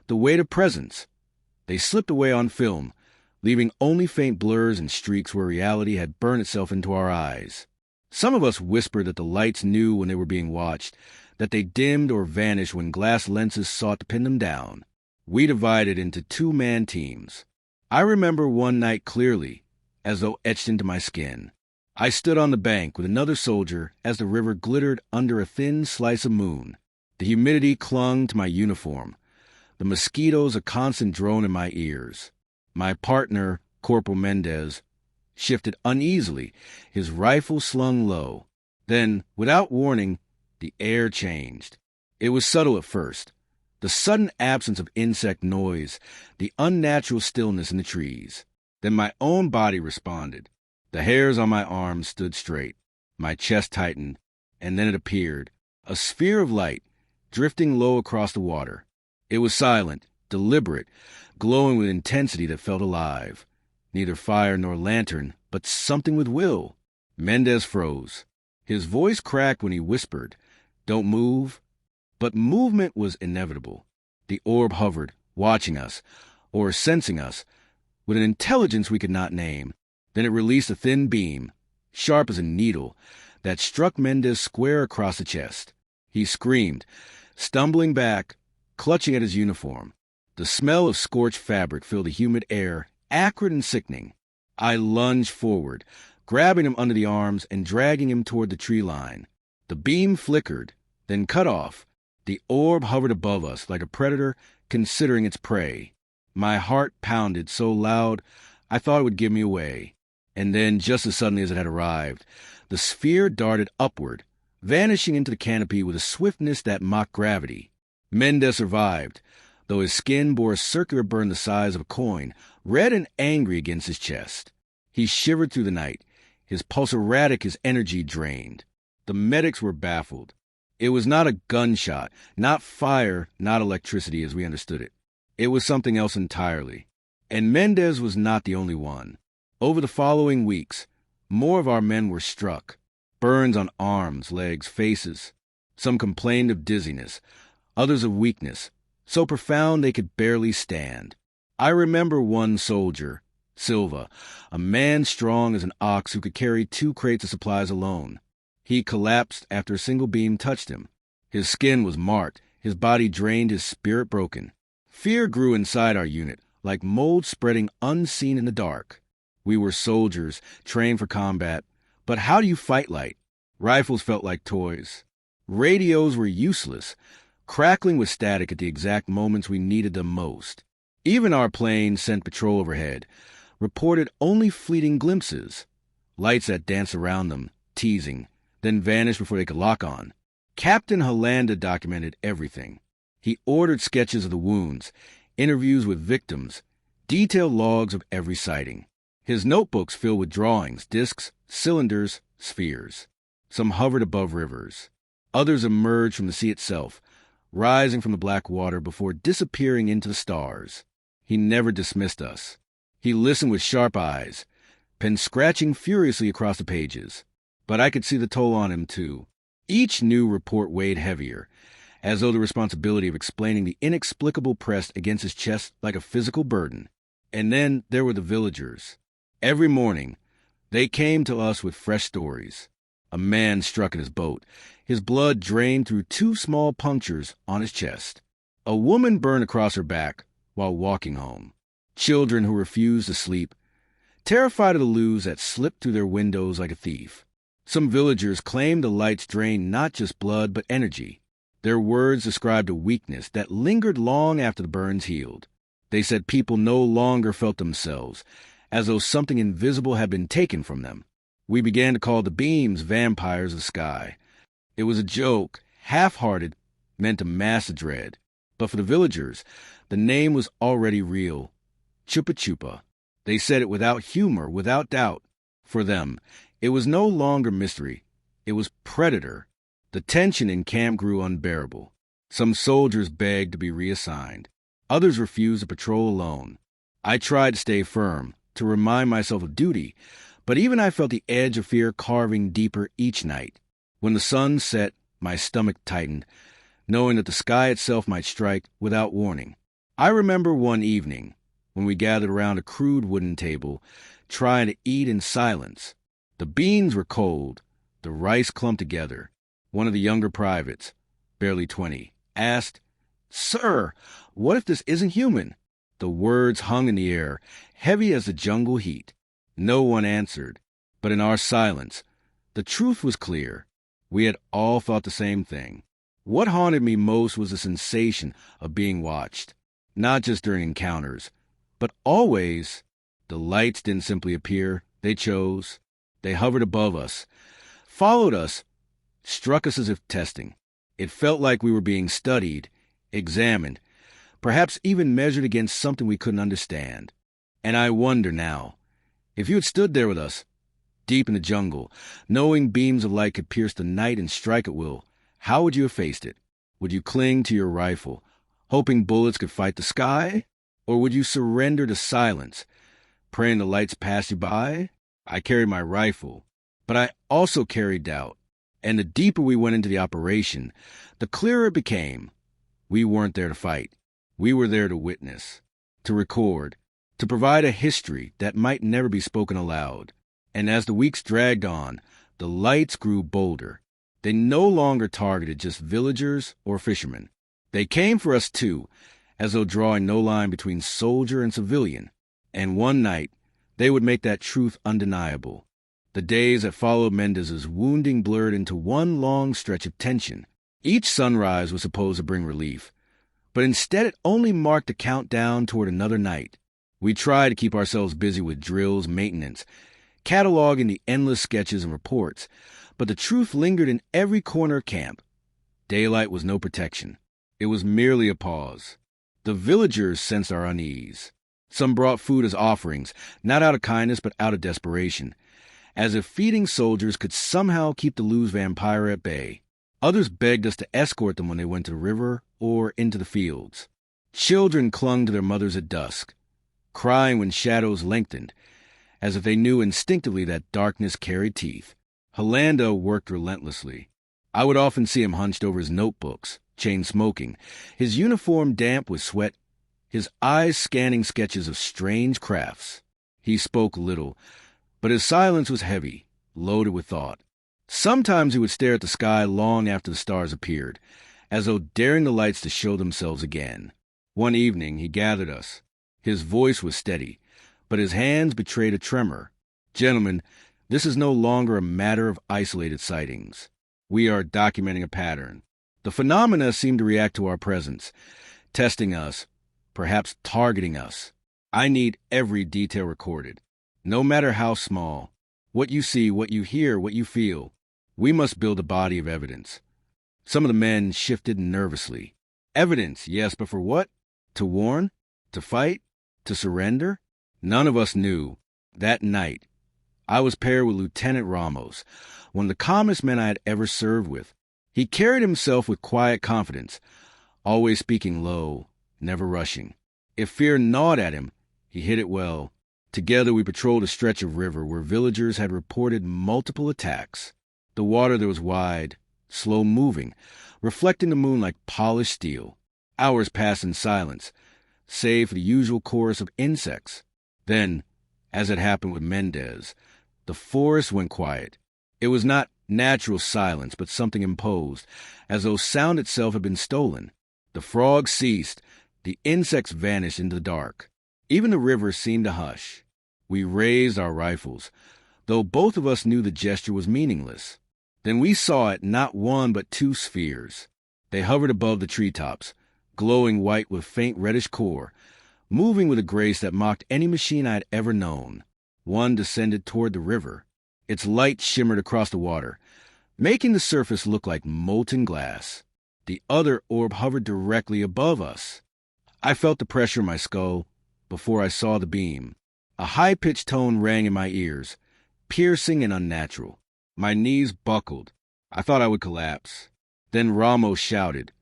the weight of presence. They slipped away on film, leaving only faint blurs and streaks where reality had burned itself into our eyes. Some of us whispered that the lights knew when they were being watched, that they dimmed or vanished when glass lenses sought to pin them down. We divided into two-man teams. I remember one night clearly, as though etched into my skin. I stood on the bank with another soldier as the river glittered under a thin slice of moon. The humidity clung to my uniform, the mosquitoes a constant drone in my ears. My partner, Corporal Mendez, shifted uneasily, his rifle slung low. Then, without warning, the air changed. It was subtle at first. The sudden absence of insect noise, the unnatural stillness in the trees. Then my own body responded. The hairs on my arms stood straight. My chest tightened, and then it appeared, a sphere of light, drifting low across the water. It was silent, deliberate, glowing with intensity that felt alive. Neither fire nor lantern, but something with will. Mendez froze. His voice cracked when he whispered, "Don't move. But movement was inevitable. The orb hovered, watching us, or sensing us, with an intelligence we could not name. Then it released a thin beam, sharp as a needle, that struck Mendez square across the chest. He screamed, stumbling back, clutching at his uniform. The smell of scorched fabric filled the humid air, acrid and sickening. I lunged forward, grabbing him under the arms and dragging him toward the tree line. The beam flickered, then cut off. The orb hovered above us like a predator considering its prey. My heart pounded so loud I thought it would give me away. And then, just as suddenly as it had arrived, the sphere darted upward, vanishing into the canopy with a swiftness that mocked gravity. Mendez survived, though his skin bore a circular burn the size of a coin, red and angry against his chest. He shivered through the night, his pulse erratic, his energy drained. The medics were baffled. It was not a gunshot, not fire, not electricity as we understood it. It was something else entirely. And Mendez was not the only one. Over the following weeks, more of our men were struck. Burns on arms, legs, faces. Some complained of dizziness, others of weakness, so profound they could barely stand. I remember one soldier, Silva, a man strong as an ox who could carry 2 crates of supplies alone. He collapsed after a single beam touched him. His skin was marked, his body drained, his spirit broken. Fear grew inside our unit, like mold spreading unseen in the dark. We were soldiers, trained for combat, but how do you fight light? Rifles felt like toys. Radios were useless, crackling with static at the exact moments we needed them most. Even our planes sent patrol overhead reported only fleeting glimpses, lights that danced around them, teasing, then vanished before they could lock on. Captain Hollanda documented everything. He ordered sketches of the wounds, interviews with victims, detailed logs of every sighting. His notebooks filled with drawings, discs, cylinders, spheres. Some hovered above rivers. Others emerged from the sea itself, rising from the black water before disappearing into the stars. He never dismissed us. He listened with sharp eyes, pen scratching furiously across the pages. But I could see the toll on him, too. Each new report weighed heavier, as though the responsibility of explaining the inexplicable pressed against his chest like a physical burden. And then there were the villagers. Every morning, they came to us with fresh stories. A man struck at his boat. His blood drained through 2 small punctures on his chest. A woman burned across her back while walking home. Children who refused to sleep, terrified of the luz that slipped through their windows like a thief. Some villagers claimed the lights drained not just blood but energy. Their words described a weakness that lingered long after the burns healed. They said people no longer felt themselves, as though something invisible had been taken from them. We began to call the beams vampires of the sky. It was a joke, half-hearted, meant to mask the dread. But for the villagers, the name was already real. Chupa Chupa. They said it without humor, without doubt. For them, it was no longer mystery. It was predator. The tension in camp grew unbearable. Some soldiers begged to be reassigned. Others refused to patrol alone. I tried to stay firm, to remind myself of duty, but even I felt the edge of fear carving deeper each night. When the sun set, my stomach tightened, knowing that the sky itself might strike without warning. I remember one evening, when we gathered around a crude wooden table, trying to eat in silence. The beans were cold, the rice clumped together. One of the younger privates, barely 20, asked, "Sir, what if this isn't human?" The words hung in the air, heavy as the jungle heat. No one answered, but in our silence, the truth was clear. We had all thought the same thing. What haunted me most was the sensation of being watched, not just during encounters, but always. The lights didn't simply appear, they chose. They hovered above us, followed us, struck us as if testing. It felt like we were being studied, examined, perhaps even measured against something we couldn't understand. And I wonder now, if you had stood there with us, deep in the jungle, knowing beams of light could pierce the night and strike at will, how would you have faced it? Would you cling to your rifle, hoping bullets could fight the sky? Or would you surrender to silence, praying the lights pass you by? I carried my rifle, but I also carried doubt. And the deeper we went into the operation, the clearer it became. We weren't there to fight. We were there to witness, to record, to provide a history that might never be spoken aloud. And as the weeks dragged on, the lights grew bolder. They no longer targeted just villagers or fishermen. They came for us too, as though drawing no line between soldier and civilian. And one night, they would make that truth undeniable. The days that followed Mendez's wounding blurred into one long stretch of tension. Each sunrise was supposed to bring relief, but instead it only marked a countdown toward another night. We tried to keep ourselves busy with drills, maintenance, cataloging the endless sketches and reports, but the truth lingered in every corner of camp. Daylight was no protection. It was merely a pause. The villagers sensed our unease. Some brought food as offerings, not out of kindness but out of desperation, as if feeding soldiers could somehow keep the Luz vampire at bay. Others begged us to escort them when they went to the river or into the fields. Children clung to their mothers at dusk, crying when shadows lengthened, as if they knew instinctively that darkness carried teeth. Helando worked relentlessly. I would often see him hunched over his notebooks, chain smoking, his uniform damp with sweat, his eyes scanning sketches of strange crafts. He spoke little, but his silence was heavy, loaded with thought. Sometimes he would stare at the sky long after the stars appeared, as though daring the lights to show themselves again. One evening he gathered us. His voice was steady, but his hands betrayed a tremor. "Gentlemen, this is no longer a matter of isolated sightings. We are documenting a pattern. The phenomena seem to react to our presence, testing us, perhaps targeting us. I need every detail recorded, no matter how small. What you see, what you hear, what you feel. We must build a body of evidence." Some of the men shifted nervously. Evidence, yes, but for what? To warn? To fight? To surrender? None of us knew. That night, I was paired with Lieutenant Ramos, one of the calmest men I had ever served with. He carried himself with quiet confidence, always speaking low, never rushing. If fear gnawed at him, he hid it well. Together we patrolled a stretch of river where villagers had reported multiple attacks. The water there was wide, slow-moving, reflecting the moon like polished steel. Hours passed in silence, save for the usual chorus of insects. Then, as had happened with Mendez, the forest went quiet. It was not natural silence, but something imposed, as though sound itself had been stolen. The frogs ceased, the insects vanished into the dark. Even the river seemed to hush. We raised our rifles, though both of us knew the gesture was meaningless. Then we saw it, not one but two spheres. They hovered above the treetops, glowing white with faint reddish core, moving with a grace that mocked any machine I had ever known. One descended toward the river. Its light shimmered across the water, making the surface look like molten glass. The other orb hovered directly above us. I felt the pressure in my skull before I saw the beam. A high-pitched tone rang in my ears, piercing and unnatural. My knees buckled. I thought I would collapse. Then Ramos shouted,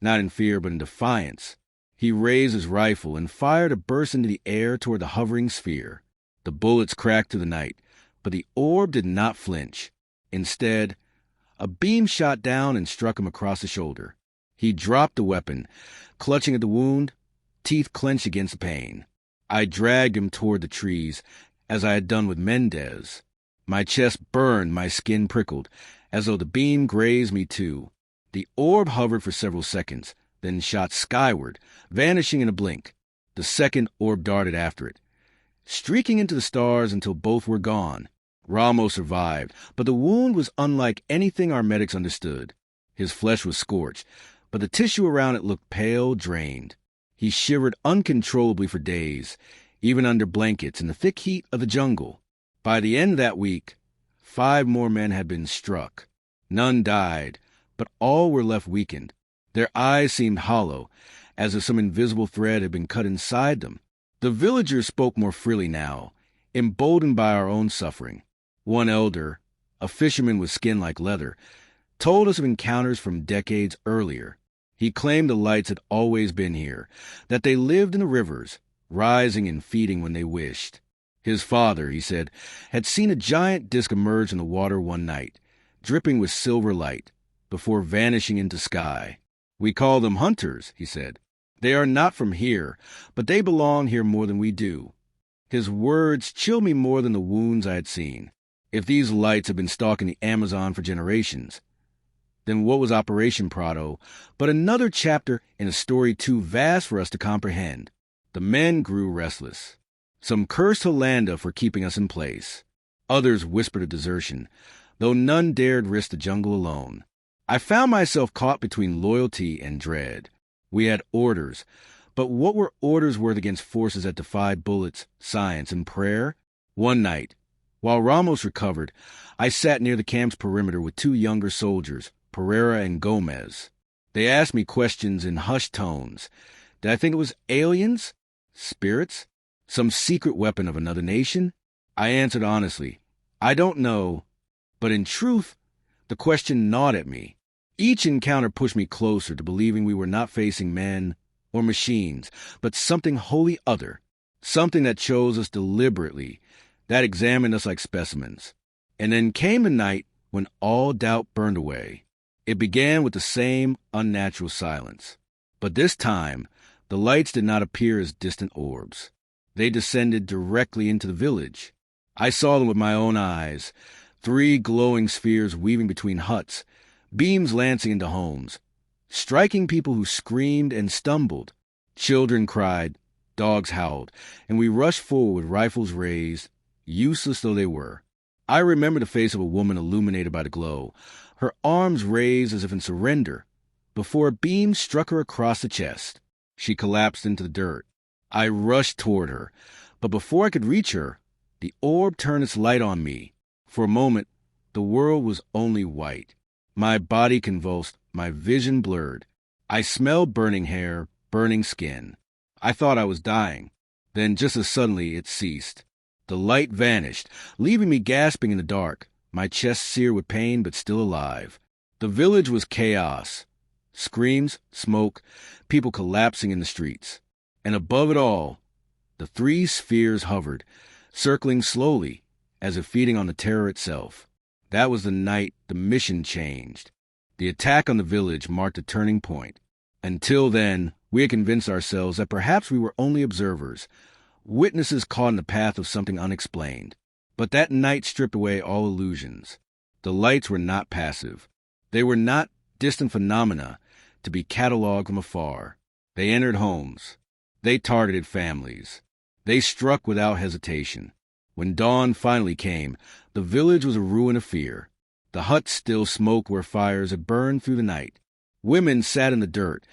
not in fear but in defiance. He raised his rifle and fired a burst into the air toward the hovering sphere. The bullets cracked through the night, but the orb did not flinch. Instead, a beam shot down and struck him across the shoulder. He dropped the weapon, clutching at the wound, teeth clenched against the pain. I dragged him toward the trees, as I had done with Mendez. My chest burned, my skin prickled, as though the beam grazed me too. The orb hovered for several seconds, then shot skyward, vanishing in a blink. The second orb darted after it, streaking into the stars until both were gone. Ramos survived, but the wound was unlike anything our medics understood. His flesh was scorched, but the tissue around it looked pale, drained. He shivered uncontrollably for days, even under blankets in the thick heat of the jungle. By the end of that week, 5 more men had been struck. None died, but all were left weakened. Their eyes seemed hollow, as if some invisible thread had been cut inside them. The villagers spoke more freely now, emboldened by our own suffering. One elder, a fisherman with skin like leather, told us of encounters from decades earlier. He claimed the lights had always been here, that they lived in the rivers, rising and feeding when they wished. His father, he said, had seen a giant disk emerge in the water one night, dripping with silver light, before vanishing into sky. "We call them hunters," he said. "They are not from here, but they belong here more than we do." His words chilled me more than the wounds I had seen. If these lights had been stalking the Amazon for generations, then what was Operation Prato but another chapter in a story too vast for us to comprehend? The men grew restless. Some cursed Hollanda for keeping us in place. Others whispered of desertion, though none dared risk the jungle alone. I found myself caught between loyalty and dread. We had orders, but what were orders worth against forces that defied bullets, science, and prayer? One night, while Ramos recovered, I sat near the camp's perimeter with two younger soldiers, Pereira and Gomez. They asked me questions in hushed tones. Did I think it was aliens? Spirits? Some secret weapon of another nation? I answered honestly, I don't know, but in truth, the question gnawed at me. Each encounter pushed me closer to believing we were not facing men or machines, but something wholly other, something that chose us deliberately, that examined us like specimens. And then came the night when all doubt burned away. It began with the same unnatural silence. But this time, the lights did not appear as distant orbs. They descended directly into the village. I saw them with my own eyes, 3 glowing spheres weaving between huts, beams lancing into homes, striking people who screamed and stumbled. Children cried, dogs howled, and we rushed forward with rifles raised, useless though they were. I remember the face of a woman illuminated by the glow, her arms raised as if in surrender, before a beam struck her across the chest. She collapsed into the dirt. I rushed toward her, but before I could reach her, the orb turned its light on me. For a moment, the world was only white. My body convulsed, my vision blurred. I smelled burning hair, burning skin. I thought I was dying. Then just as suddenly it ceased. The light vanished, leaving me gasping in the dark, my chest seared with pain but still alive. The village was chaos. Screams, smoke, people collapsing in the streets. And above it all, the 3 spheres hovered, circling slowly, as if feeding on the terror itself. That was the night the mission changed. The attack on the village marked a turning point. Until then, we had convinced ourselves that perhaps we were only observers, witnesses caught in the path of something unexplained. But that night stripped away all illusions. The lights were not passive. They were not distant phenomena to be catalogued from afar. They entered homes. They targeted families. They struck without hesitation. When dawn finally came, the village was a ruin of fear. The huts still smoked where fires had burned through the night. Women sat in the dirt,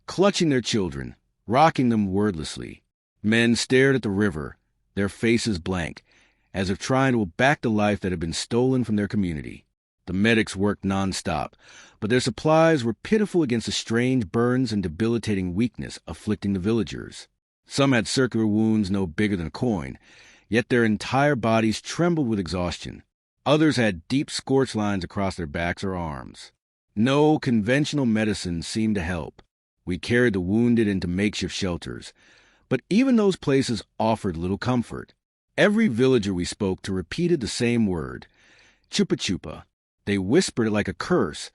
clutching their children, rocking them wordlessly. Men stared at the river, their faces blank, as if trying to back the life that had been stolen from their community. The medics worked nonstop, but their supplies were pitiful against the strange burns and debilitating weakness afflicting the villagers. Some had circular wounds no bigger than a coin, yet their entire bodies trembled with exhaustion. Others had deep scorch lines across their backs or arms. No conventional medicine seemed to help. We carried the wounded into makeshift shelters, but even those places offered little comfort. Every villager we spoke to repeated the same word, chupa chupa. They whispered it like a curse,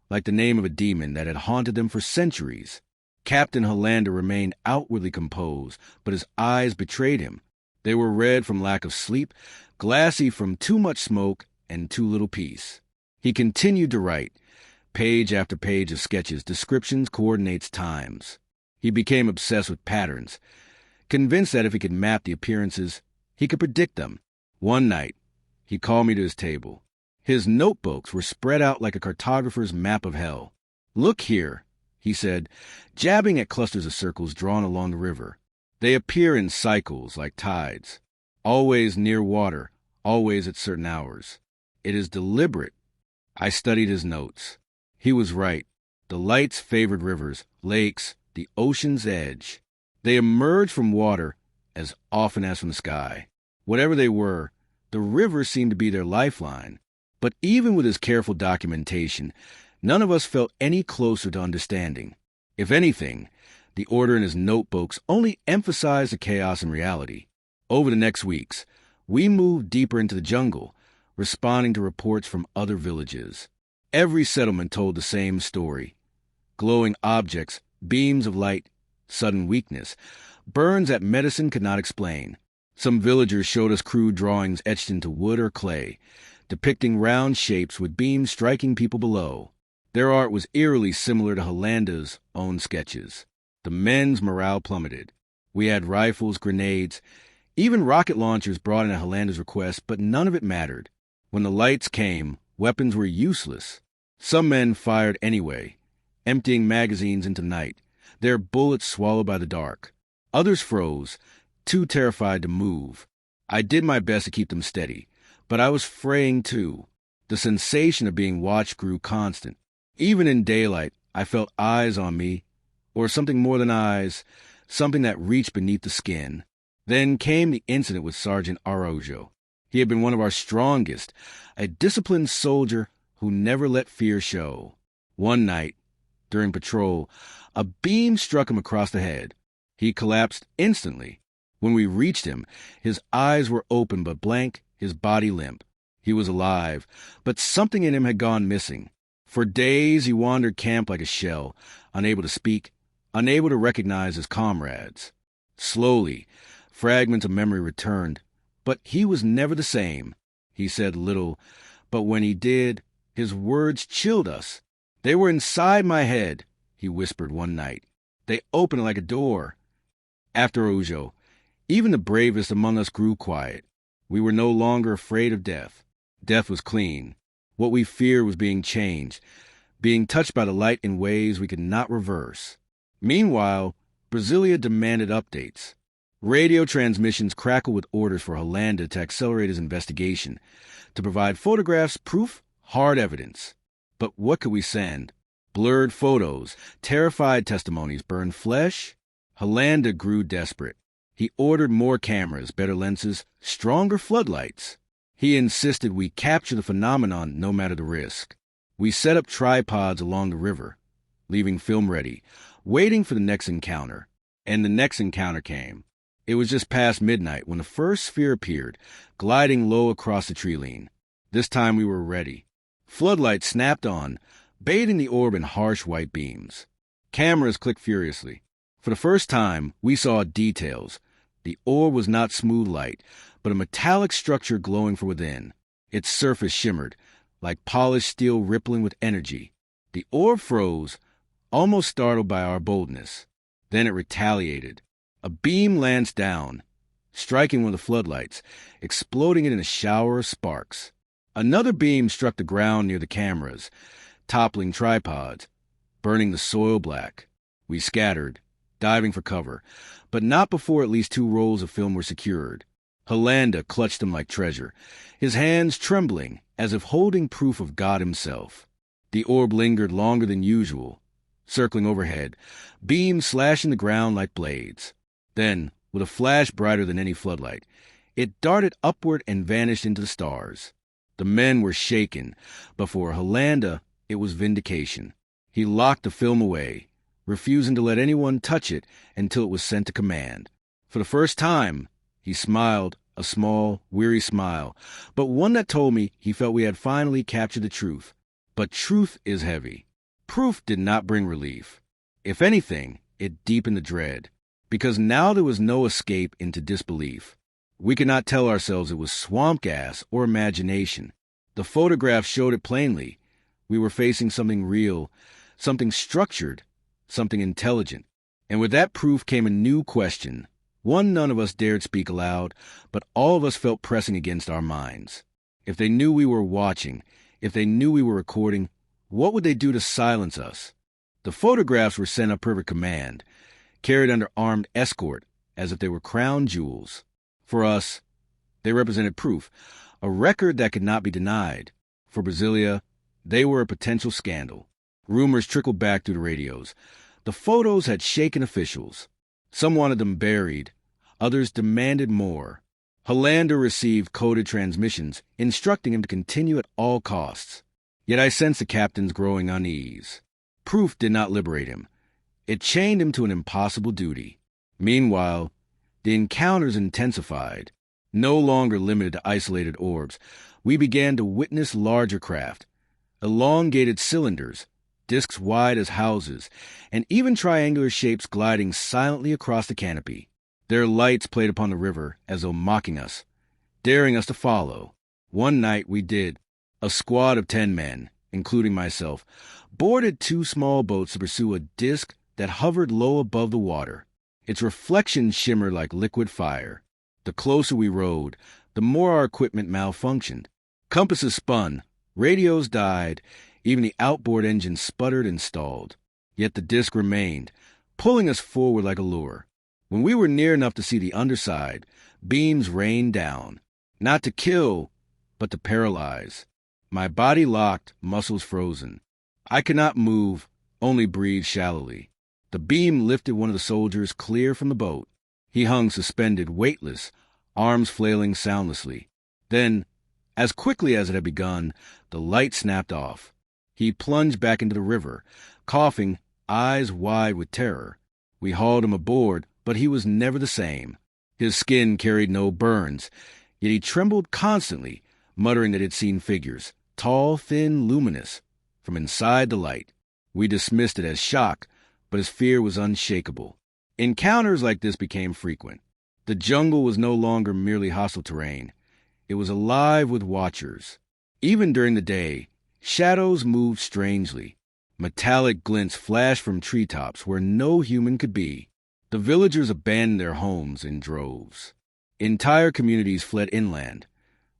like the name of a demon that had haunted them for centuries. Captain Hollander remained outwardly composed, but his eyes betrayed him. They were red from lack of sleep, glassy from too much smoke and too little peace. He continued to write, page after page of sketches, descriptions, coordinates, times. He became obsessed with patterns, convinced that if he could map the appearances, he could predict them. One night, he called me to his table. His notebooks were spread out like a cartographer's map of hell. "Look here," he said, jabbing at clusters of circles drawn along the river. "They appear in cycles like tides, always near water, always at certain hours. It is deliberate." I studied his notes. He was right. The lights favored rivers, lakes, the ocean's edge. They emerged from water as often as from the sky. Whatever they were, the river seemed to be their lifeline. But even with his careful documentation, none of us felt any closer to understanding. If anything, the order in his notebooks only emphasized the chaos in reality. Over the next weeks, we moved deeper into the jungle, responding to reports from other villages. Every settlement told the same story. Glowing objects, beams of light, sudden weakness, burns that medicine could not explain. Some villagers showed us crude drawings etched into wood or clay, depicting round shapes with beams striking people below. Their art was eerily similar to Holanda's own sketches. The men's morale plummeted. We had rifles, grenades, even rocket launchers brought in at Holanda's request, but none of it mattered. When the lights came, weapons were useless. Some men fired anyway, emptying magazines into night, their bullets swallowed by the dark. Others froze, too terrified to move. I did my best to keep them steady, but I was fraying too. The sensation of being watched grew constant. Even in daylight, I felt eyes on me, or something more than eyes, something that reached beneath the skin. Then came the incident with Sergeant Araujo. He had been one of our strongest, a disciplined soldier who never let fear show. One night, during patrol, a beam struck him across the head. He collapsed instantly. When we reached him, his eyes were open but blank, his body limp. He was alive, but something in him had gone missing. For days he wandered camp like a shell, unable to speak, unable to recognize his comrades. Slowly, fragments of memory returned, but he was never the same. He said little, but when he did, his words chilled us. "They were inside my head," he whispered one night. "They opened like a door." After Araujo, even the bravest among us grew quiet. We were no longer afraid of death. Death was clean. What we feared was being changed, being touched by the light in ways we could not reverse. Meanwhile, Brasilia demanded updates. Radio transmissions crackled with orders for Hollanda to accelerate his investigation, to provide photographs, proof, hard evidence. But what could we send? Blurred photos, terrified testimonies, burned flesh? Hollanda grew desperate. He ordered more cameras, better lenses, stronger floodlights. He insisted we capture the phenomenon no matter the risk. We set up tripods along the river, leaving film ready, waiting for the next encounter. And the next encounter came. It was just past midnight when the first sphere appeared, gliding low across the tree line. This time we were ready. Floodlights snapped on, bathing the orb in harsh white beams. Cameras clicked furiously. For the first time, we saw details. The orb was not smooth light, but a metallic structure glowing from within. Its surface shimmered, like polished steel rippling with energy. The orb froze, almost startled by our boldness. Then it retaliated. A beam lanced down, striking one of the floodlights, exploding it in a shower of sparks. Another beam struck the ground near the cameras, toppling tripods, burning the soil black. We scattered, diving for cover, but not before at least 2 rolls of film were secured. Hollanda clutched them like treasure, his hands trembling as if holding proof of God himself. The orb lingered longer than usual, circling overhead, beams slashing the ground like blades. Then, with a flash brighter than any floodlight, it darted upward and vanished into the stars. The men were shaken, but for Hollanda, it was vindication. He locked the film away, refusing to let anyone touch it until it was sent to command. For the first time, he smiled, a small, weary smile, but one that told me he felt we had finally captured the truth. But truth is heavy. Proof did not bring relief. If anything, it deepened the dread, because now there was no escape into disbelief. We could not tell ourselves it was swamp gas or imagination. The photographs showed it plainly. We were facing something real, something structured, something intelligent. And with that proof came a new question, one none of us dared speak aloud, but all of us felt pressing against our minds. If they knew we were watching, if they knew we were recording, what would they do to silence us? The photographs were sent up per command, carried under armed escort, as if they were crown jewels. For us, they represented proof, a record that could not be denied. For Brasilia, they were a potential scandal. Rumors trickled back through the radios. The photos had shaken officials. Some wanted them buried. Others demanded more. Hollanda received coded transmissions, instructing him to continue at all costs. Yet I sensed the captain's growing unease. Proof did not liberate him. It chained him to an impossible duty. Meanwhile, the encounters intensified. No longer limited to isolated orbs, we began to witness larger craft, elongated cylinders, discs wide as houses, and even triangular shapes gliding silently across the canopy. Their lights played upon the river as though mocking us, daring us to follow. One night we did. A squad of 10 men, including myself, boarded 2 small boats to pursue a disc that hovered low above the water. Its reflection shimmered like liquid fire. The closer we rowed, the more our equipment malfunctioned. Compasses spun, radios died, even the outboard engine sputtered and stalled. Yet the disc remained, pulling us forward like a lure. When we were near enough to see the underside, beams rained down, not to kill, but to paralyze. My body locked, muscles frozen. I could not move, only breathe shallowly. The beam lifted one of the soldiers clear from the boat. He hung suspended, weightless, arms flailing soundlessly. Then, as quickly as it had begun, the light snapped off. He plunged back into the river, coughing, eyes wide with terror. We hauled him aboard, but he was never the same. His skin carried no burns, yet he trembled constantly, muttering that he'd seen figures, tall, thin, luminous, from inside the light. We dismissed it as shock, but his fear was unshakable. Encounters like this became frequent. The jungle was no longer merely hostile terrain. It was alive with watchers. Even during the day, shadows moved strangely. Metallic glints flashed from treetops where no human could be. The villagers abandoned their homes in droves. Entire communities fled inland,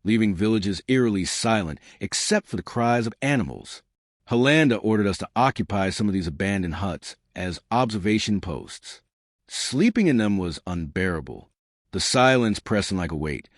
leaving villages eerily silent except for the cries of animals. Halanda ordered us to occupy some of these abandoned huts as observation posts. Sleeping in them was unbearable, the silence pressing like a weight,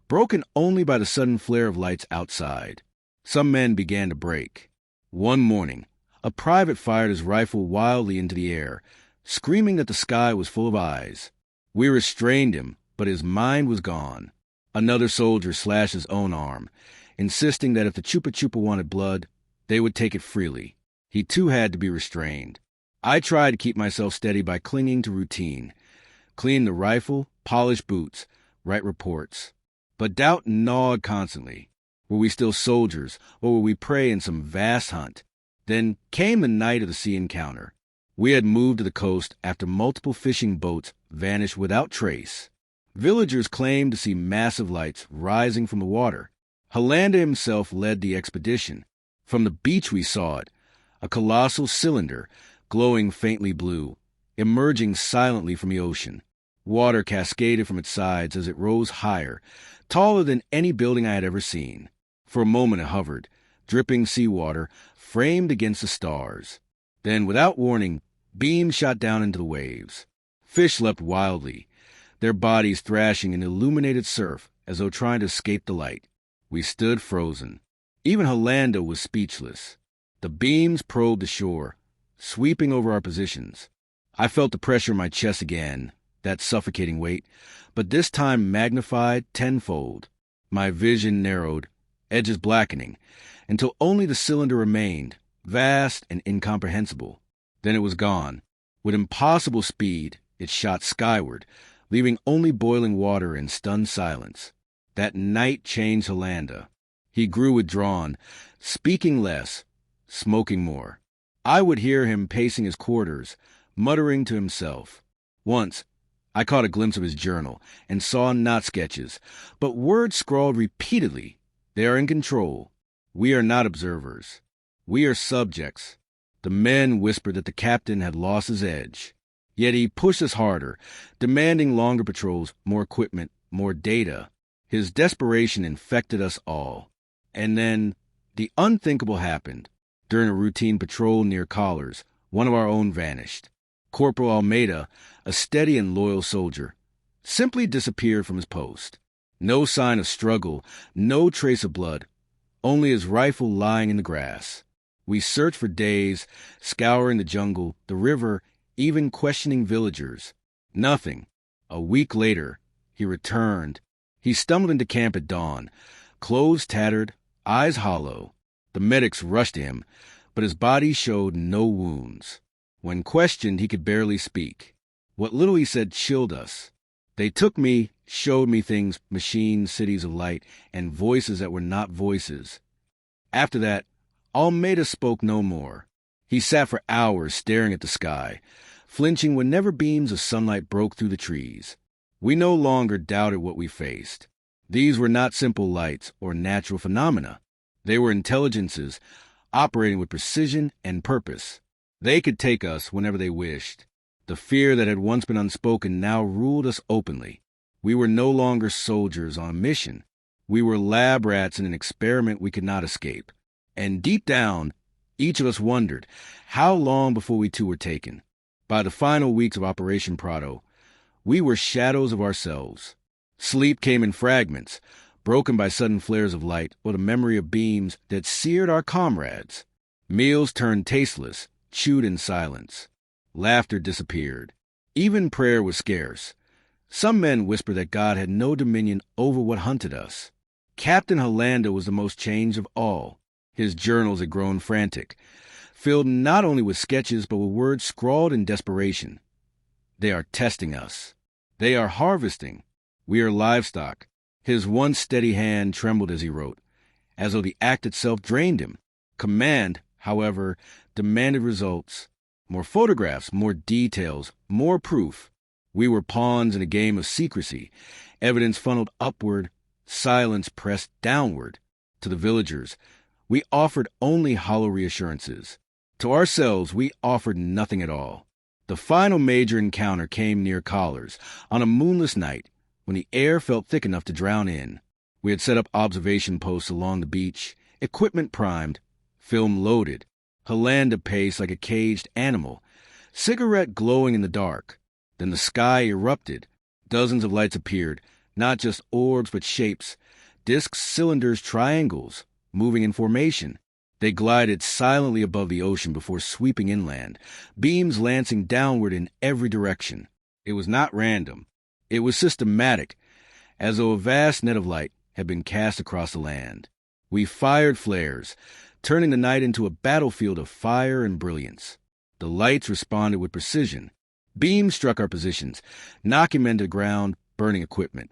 broken only by the sudden flare of lights outside. Some men began to break. One morning, a private fired his rifle wildly into the air, screaming that the sky was full of eyes. We restrained him, but his mind was gone. Another soldier slashed his own arm, insisting that if the Chupa Chupa wanted blood, they would take it freely. He too had to be restrained. I tried to keep myself steady by clinging to routine. Clean the rifle, polish boots, write reports. But doubt gnawed constantly. Were we still soldiers, or were we prey in some vast hunt? Then came the night of the sea encounter. We had moved to the coast after multiple fishing boats vanished without trace. Villagers claimed to see massive lights rising from the water. Halanda himself led the expedition. From the beach we saw it, a colossal cylinder, glowing faintly blue, emerging silently from the ocean. Water cascaded from its sides as it rose higher, taller than any building I had ever seen. For a moment it hovered, dripping seawater, framed against the stars. Then, without warning, beams shot down into the waves. Fish leapt wildly, their bodies thrashing in illuminated surf as though trying to escape the light. We stood frozen. Even Halanda was speechless. The beams probed the shore, sweeping over our positions. I felt the pressure in my chest again, that suffocating weight, but this time magnified tenfold. My vision narrowed, edges blackening, until only the cylinder remained, vast and incomprehensible. Then it was gone. With impossible speed, it shot skyward, leaving only boiling water and stunned silence. That night changed Halanda. He grew withdrawn, speaking less, smoking more. I would hear him pacing his quarters, muttering to himself. Once, I caught a glimpse of his journal and saw not sketches, but words scrawled repeatedly. They are in control. We are not observers. We are subjects. The men whispered that the captain had lost his edge. Yet he pushed us harder, demanding longer patrols, more equipment, more data. His desperation infected us all. And then, the unthinkable happened. During a routine patrol near Collars, one of our own vanished. Corporal Almeida, a steady and loyal soldier, simply disappeared from his post. No sign of struggle, no trace of blood, only his rifle lying in the grass. We searched for days, scouring the jungle, the river, even questioning villagers. Nothing. A week later, he returned. He stumbled into camp at dawn, clothes tattered, eyes hollow. The medics rushed to him, but his body showed no wounds. When questioned, he could barely speak. What little he said chilled us. They took me, showed me things, machines, cities of light, and voices that were not voices. After that, Almeida spoke no more. He sat for hours staring at the sky, flinching whenever beams of sunlight broke through the trees. We no longer doubted what we faced. These were not simple lights or natural phenomena. They were intelligences operating with precision and purpose. They could take us whenever they wished. The fear that had once been unspoken now ruled us openly. We were no longer soldiers on a mission. We were lab rats in an experiment we could not escape. And deep down, each of us wondered, how long before we too were taken? By the final weeks of Operation Prato, we were shadows of ourselves. Sleep came in fragments, broken by sudden flares of light or the memory of beams that seared our comrades. Meals turned tasteless, chewed in silence. Laughter disappeared. Even prayer was scarce. Some men whispered that God had no dominion over what hunted us. Captain Hollanda was the most changed of all. His journals had grown frantic, filled not only with sketches but with words scrawled in desperation. They are testing us. They are harvesting. We are livestock. His once steady hand trembled as he wrote, as though the act itself drained him. Command, however, demanded results. More photographs, more details, more proof. We were pawns in a game of secrecy. Evidence funneled upward, silence pressed downward. To the villagers, we offered only hollow reassurances. To ourselves, we offered nothing at all. The final major encounter came near Collars, on a moonless night, when the air felt thick enough to drown in. We had set up observation posts along the beach, equipment primed, film loaded, Hollanda paced like a caged animal, cigarette glowing in the dark. Then the sky erupted. Dozens of lights appeared, not just orbs but shapes, discs, cylinders, triangles, moving in formation. They glided silently above the ocean before sweeping inland, beams lancing downward in every direction. It was not random. It was systematic, as though a vast net of light had been cast across the land. We fired flares, turning the night into a battlefield of fire and brilliance. The lights responded with precision. Beams struck our positions, knocking men to the ground, burning equipment,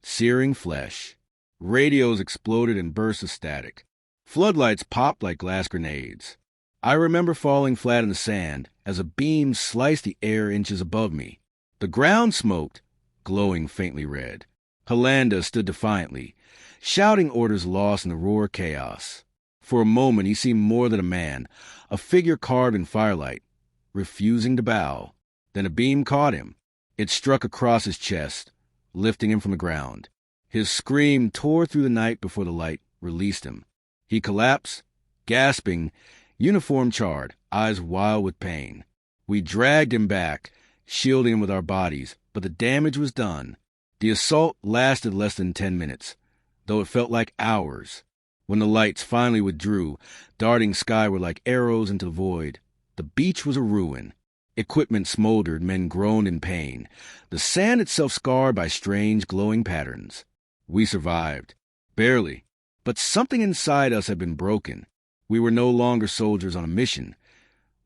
searing flesh. Radios exploded in bursts of static. Floodlights popped like glass grenades. I remember falling flat in the sand as a beam sliced the air inches above me. The ground smoked, glowing faintly red. Hollanda stood defiantly, shouting orders lost in the roar chaos. For a moment he seemed more than a man, a figure carved in firelight, refusing to bow. Then a beam caught him. It struck across his chest, lifting him from the ground. His scream tore through the night before the light released him. He collapsed, gasping, uniform charred, eyes wild with pain. We dragged him back, shielding him with our bodies, but the damage was done. The assault lasted less than 10 minutes, though it felt like hours. When the lights finally withdrew, darting skyward like arrows into the void, the beach was a ruin. Equipment smoldered, men groaned in pain, the sand itself scarred by strange glowing patterns. We survived. Barely. But something inside us had been broken. We were no longer soldiers on a mission.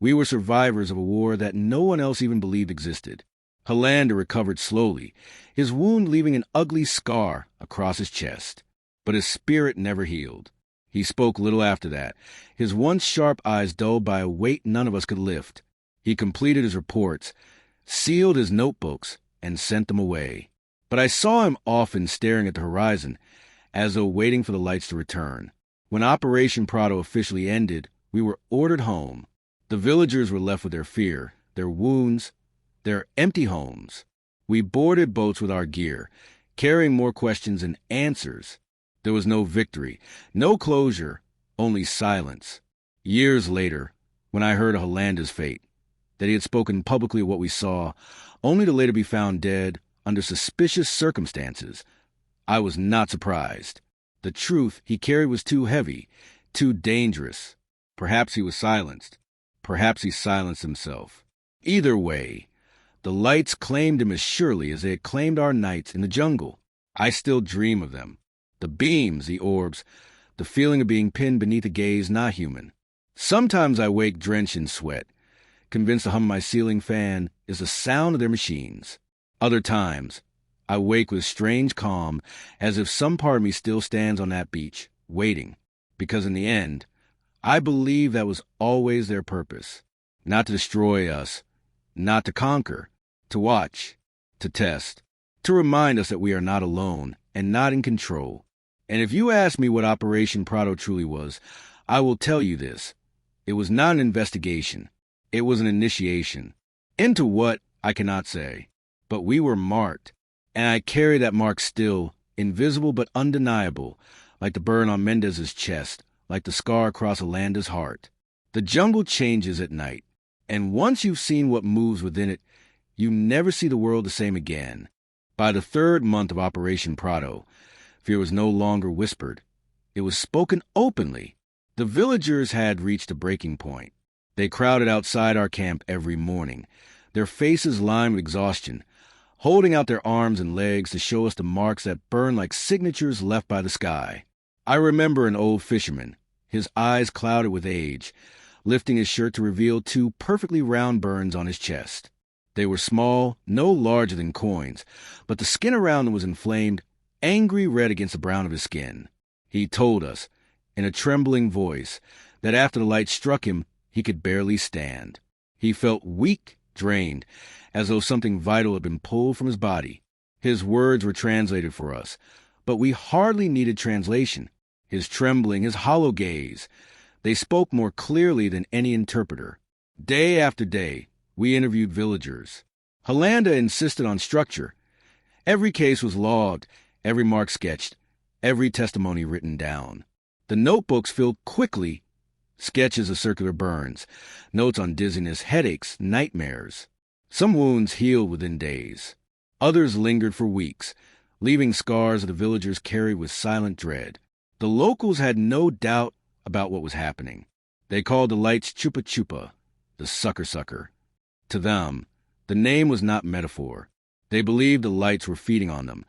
We were survivors of a war that no one else even believed existed. Hollanda recovered slowly, his wound leaving an ugly scar across his chest. But his spirit never healed. He spoke little after that, his once sharp eyes dulled by a weight none of us could lift. He completed his reports, sealed his notebooks, and sent them away. But I saw him often staring at the horizon, as though waiting for the lights to return. When Operation Prato officially ended, we were ordered home. The villagers were left with their fear, their wounds, their empty homes. We boarded boats with our gear, carrying more questions than answers. There was no victory, no closure, only silence. Years later, when I heard of Hollanda's fate, that he had spoken publicly of what we saw, only to later be found dead under suspicious circumstances, I was not surprised. The truth he carried was too heavy, too dangerous. Perhaps he was silenced. Perhaps he silenced himself. Either way, the lights claimed him as surely as they had claimed our nights in the jungle. I still dream of them. The beams, the orbs, the feeling of being pinned beneath a gaze not human. Sometimes I wake drenched in sweat, convinced the hum of my ceiling fan is the sound of their machines. Other times, I wake with strange calm, as if some part of me still stands on that beach, waiting, because in the end, I believe that was always their purpose. Not to destroy us, not to conquer, to watch, to test, to remind us that we are not alone and not in control. And if you ask me what Operation Prato truly was, I will tell you this. It was not an investigation. It was an initiation. Into what, I cannot say. But we were marked, and I carry that mark still, invisible but undeniable, like the burn on Mendez's chest, like the scar across Alanda's heart. The jungle changes at night, and once you've seen what moves within it, you never see the world the same again. By the third month of Operation Prato, fear was no longer whispered. It was spoken openly. The villagers had reached a breaking point. They crowded outside our camp every morning, their faces lined with exhaustion, holding out their arms and legs to show us the marks that burned like signatures left by the sky. I remember an old fisherman, his eyes clouded with age, lifting his shirt to reveal two perfectly round burns on his chest. They were small, no larger than coins, but the skin around them was inflamed, angry red against the brown of his skin. He told us, in a trembling voice, that after the light struck him, he could barely stand. He felt weak, drained, as though something vital had been pulled from his body. His words were translated for us, but we hardly needed translation. His trembling, his hollow gaze, they spoke more clearly than any interpreter. Day after day, we interviewed villagers. Halanda insisted on structure. Every case was logged, every mark sketched, every testimony written down. The notebooks filled quickly, sketches of circular burns, notes on dizziness, headaches, nightmares. Some wounds healed within days. Others lingered for weeks, leaving scars that the villagers carried with silent dread. The locals had no doubt about what was happening. They called the lights Chupa Chupa, the sucker. To them, the name was not metaphor. They believed the lights were feeding on them,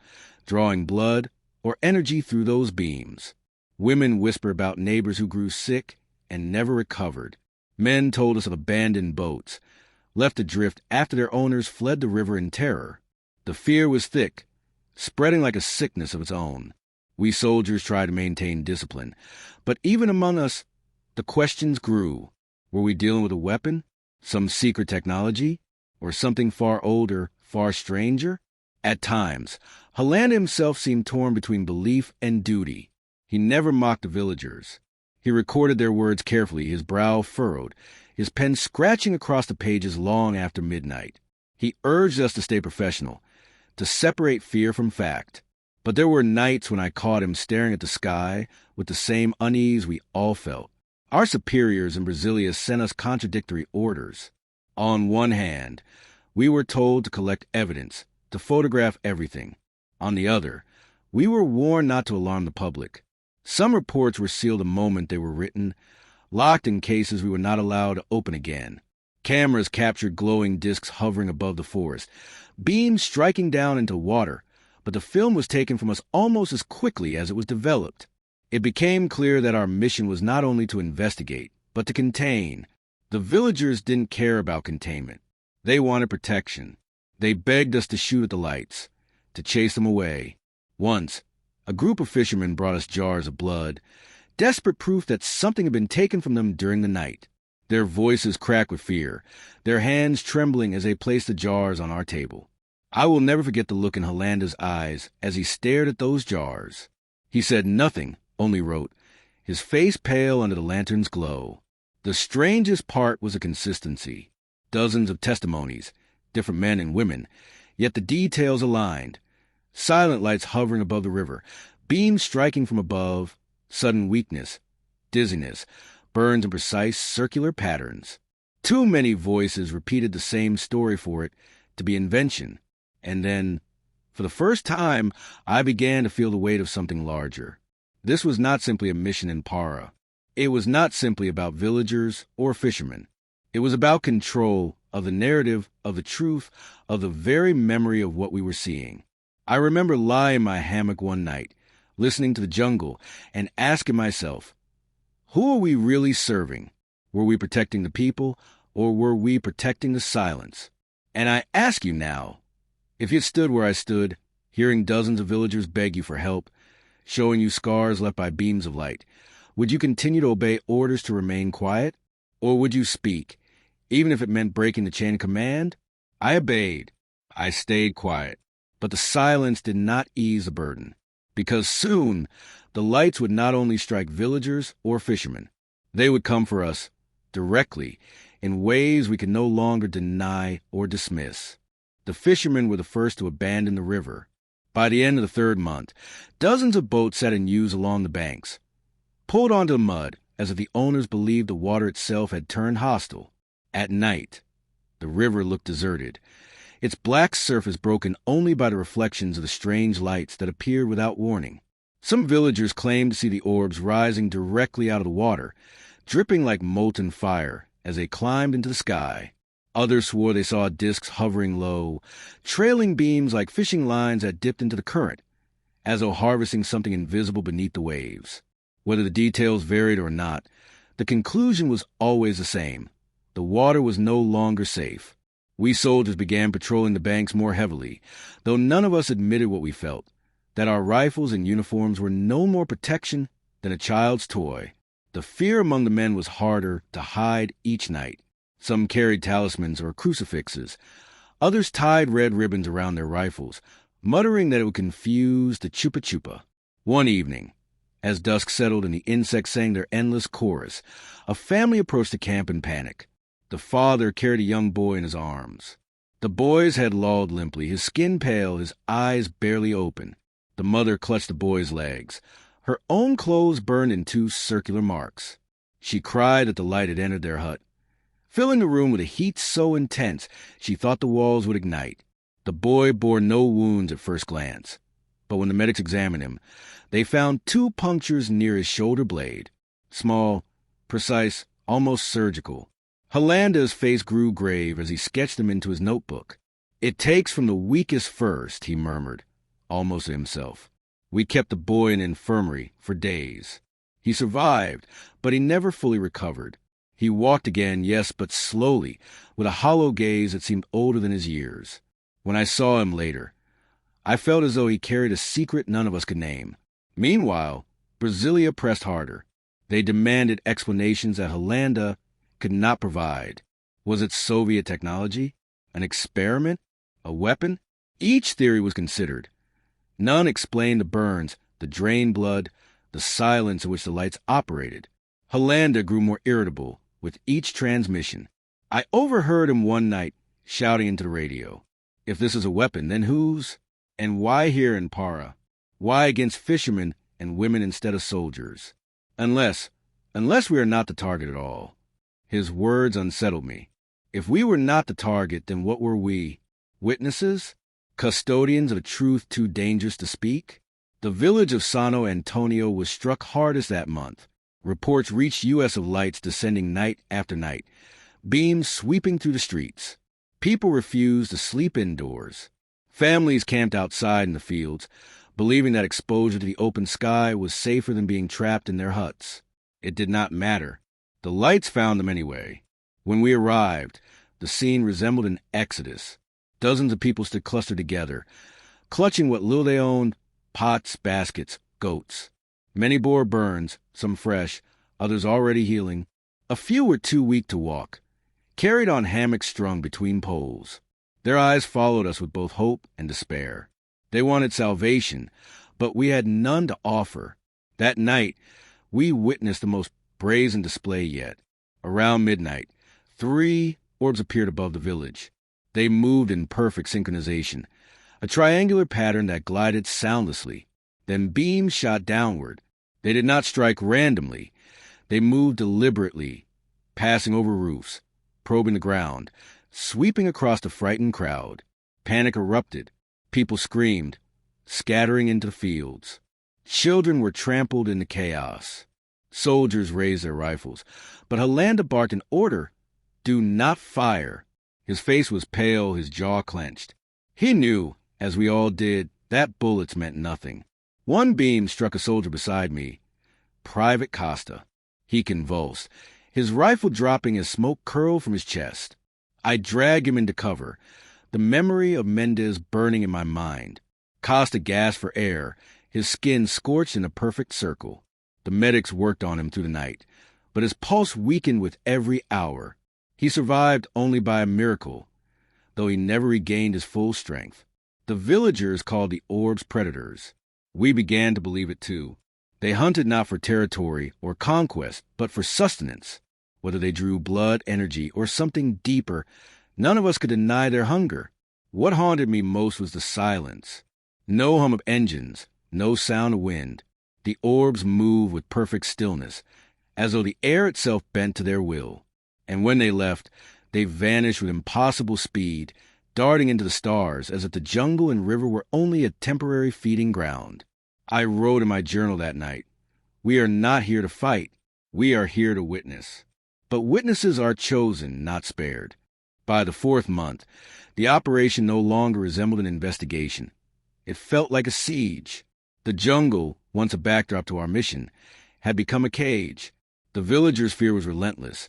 drawing blood or energy through those beams. Women whispered about neighbors who grew sick and never recovered. Men told us of abandoned boats, left adrift after their owners fled the river in terror. The fear was thick, spreading like a sickness of its own. We soldiers tried to maintain discipline, but even among us, the questions grew. Were we dealing with a weapon, some secret technology, or something far older, far stranger? At times, Halanda himself seemed torn between belief and duty. He never mocked the villagers. He recorded their words carefully, his brow furrowed, his pen scratching across the pages long after midnight. He urged us to stay professional, to separate fear from fact. But there were nights when I caught him staring at the sky with the same unease we all felt. Our superiors in Brasilia sent us contradictory orders. On one hand, we were told to collect evidence, to photograph everything. On the other, we were warned not to alarm the public. Some reports were sealed the moment they were written, locked in cases we were not allowed to open again. Cameras captured glowing discs hovering above the forest, beams striking down into water, but the film was taken from us almost as quickly as it was developed. It became clear that our mission was not only to investigate, but to contain. The villagers didn't care about containment. They wanted protection. They begged us to shoot at the lights, to chase them away. Once, a group of fishermen brought us jars of blood, desperate proof that something had been taken from them during the night. Their voices cracked with fear, their hands trembling as they placed the jars on our table. I will never forget the look in Halanda's eyes as he stared at those jars. He said nothing, only wrote, his face pale under the lantern's glow. The strangest part was the consistency. Dozens of testimonies, different men and women, yet the details aligned. Silent lights hovering above the river, beams striking from above, sudden weakness, dizziness, burns in precise circular patterns. Too many voices repeated the same story for it to be invention. And then, for the first time, I began to feel the weight of something larger. This was not simply a mission in Para. It was not simply about villagers or fishermen. It was about control of the narrative, of the truth, of the very memory of what we were seeing. I remember lying in my hammock one night, listening to the jungle, and asking myself, who are we really serving? Were we protecting the people, or were we protecting the silence? And I ask you now, if you stood where I stood, hearing dozens of villagers beg you for help, showing you scars left by beams of light. Would you continue to obey orders to remain quiet? Or would you speak, even if it meant breaking the chain of command? I obeyed. I stayed quiet. But the silence did not ease the burden, because soon the lights would not only strike villagers or fishermen. They would come for us, directly, in ways we could no longer deny or dismiss. The fishermen were the first to abandon the river. By the end of the third month, dozens of boats sat in ewes along the banks, pulled onto the mud as if the owners believed the water itself had turned hostile. At night, the river looked deserted, its black surface broken only by the reflections of the strange lights that appeared without warning. Some villagers claimed to see the orbs rising directly out of the water, dripping like molten fire as they climbed into the sky. Others swore they saw discs hovering low, trailing beams like fishing lines that dipped into the current, as though harvesting something invisible beneath the waves. Whether the details varied or not, the conclusion was always the same. The water was no longer safe. We soldiers began patrolling the banks more heavily, though none of us admitted what we felt, that our rifles and uniforms were no more protection than a child's toy. The fear among the men was harder to hide each night. Some carried talismans or crucifixes. Others tied red ribbons around their rifles, muttering that it would confuse the chupa-chupa. One evening, as dusk settled and the insects sang their endless chorus, a family approached the camp in panic. The father carried a young boy in his arms. The boy's head lolled limply, his skin pale, his eyes barely open. The mother clutched the boy's legs. Her own clothes burned in two circular marks. She cried that the light had entered their hut, filling the room with a heat so intense she thought the walls would ignite. The boy bore no wounds at first glance, but when the medics examined him, they found 2 punctures near his shoulder blade. Small, precise, almost surgical. Holanda's face grew grave as he sketched them into his notebook. "It takes from the weakest first," he murmured, almost to himself. "We kept the boy in an infirmary for days. He survived, but he never fully recovered. He walked again, yes, but slowly, with a hollow gaze that seemed older than his years. When I saw him later, I felt as though he carried a secret none of us could name." Meanwhile, Brasilia pressed harder. They demanded explanations that Holanda could not provide. Was it Soviet technology? An experiment? A weapon? Each theory was considered. None explained the burns, the drained blood, the silence in which the lights operated. Holanda grew more irritable with each transmission. I overheard him one night shouting into the radio, "If this is a weapon, then whose? And why here in Para? Why against fishermen and women instead of soldiers? Unless we are not the target at all." His words unsettled me. If we were not the target, then what were we? Witnesses? Custodians of a truth too dangerous to speak? The village of Sano Antonio was struck hardest that month. Reports reached U.S. of lights descending night after night, beams sweeping through the streets. People refused to sleep indoors. Families camped outside in the fields, believing that exposure to the open sky was safer than being trapped in their huts. It did not matter. The lights found them anyway. When we arrived, the scene resembled an exodus. Dozens of people stood clustered together, clutching what little they owned: pots, baskets, goats. Many bore burns, some fresh, others already healing. A few were too weak to walk, carried on hammocks strung between poles. Their eyes followed us with both hope and despair. They wanted salvation, but we had none to offer. That night, we witnessed the most brazen display yet. Around midnight, 3 orbs appeared above the village. They moved in perfect synchronization, a triangular pattern that glided soundlessly. Then beams shot downward. They did not strike randomly. They moved deliberately, passing over roofs, probing the ground, sweeping across the frightened crowd. Panic erupted. People screamed, scattering into the fields. Children were trampled into chaos. Soldiers raised their rifles, but Holanda barked an order: "Do not fire." His face was pale, his jaw clenched. He knew, as we all did, that bullets meant nothing. One beam struck a soldier beside me, Private Costa. He convulsed, his rifle dropping as smoke curled from his chest. I dragged him into cover, the memory of Mendez burning in my mind. Costa gasped for air, his skin scorched in a perfect circle. The medics worked on him through the night, but his pulse weakened with every hour. He survived only by a miracle, though he never regained his full strength. The villagers called the orbs predators. We began to believe it too. They hunted not for territory or conquest, but for sustenance. Whether they drew blood, energy, or something deeper, none of us could deny their hunger. What haunted me most was the silence. No hum of engines, no sound of wind. The orbs moved with perfect stillness, as though the air itself bent to their will. And when they left, they vanished with impossible speed, darting into the stars as if the jungle and river were only a temporary feeding ground. I wrote in my journal that night, "We are not here to fight. We are here to witness." But witnesses are chosen, not spared. By the 4th month, the operation no longer resembled an investigation. It felt like a siege. The jungle, once a backdrop to our mission, had become a cage. The villagers' fear was relentless,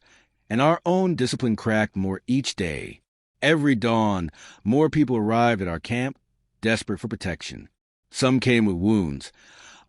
and our own discipline cracked more each day. Every dawn, more people arrived at our camp, desperate for protection. Some came with wounds.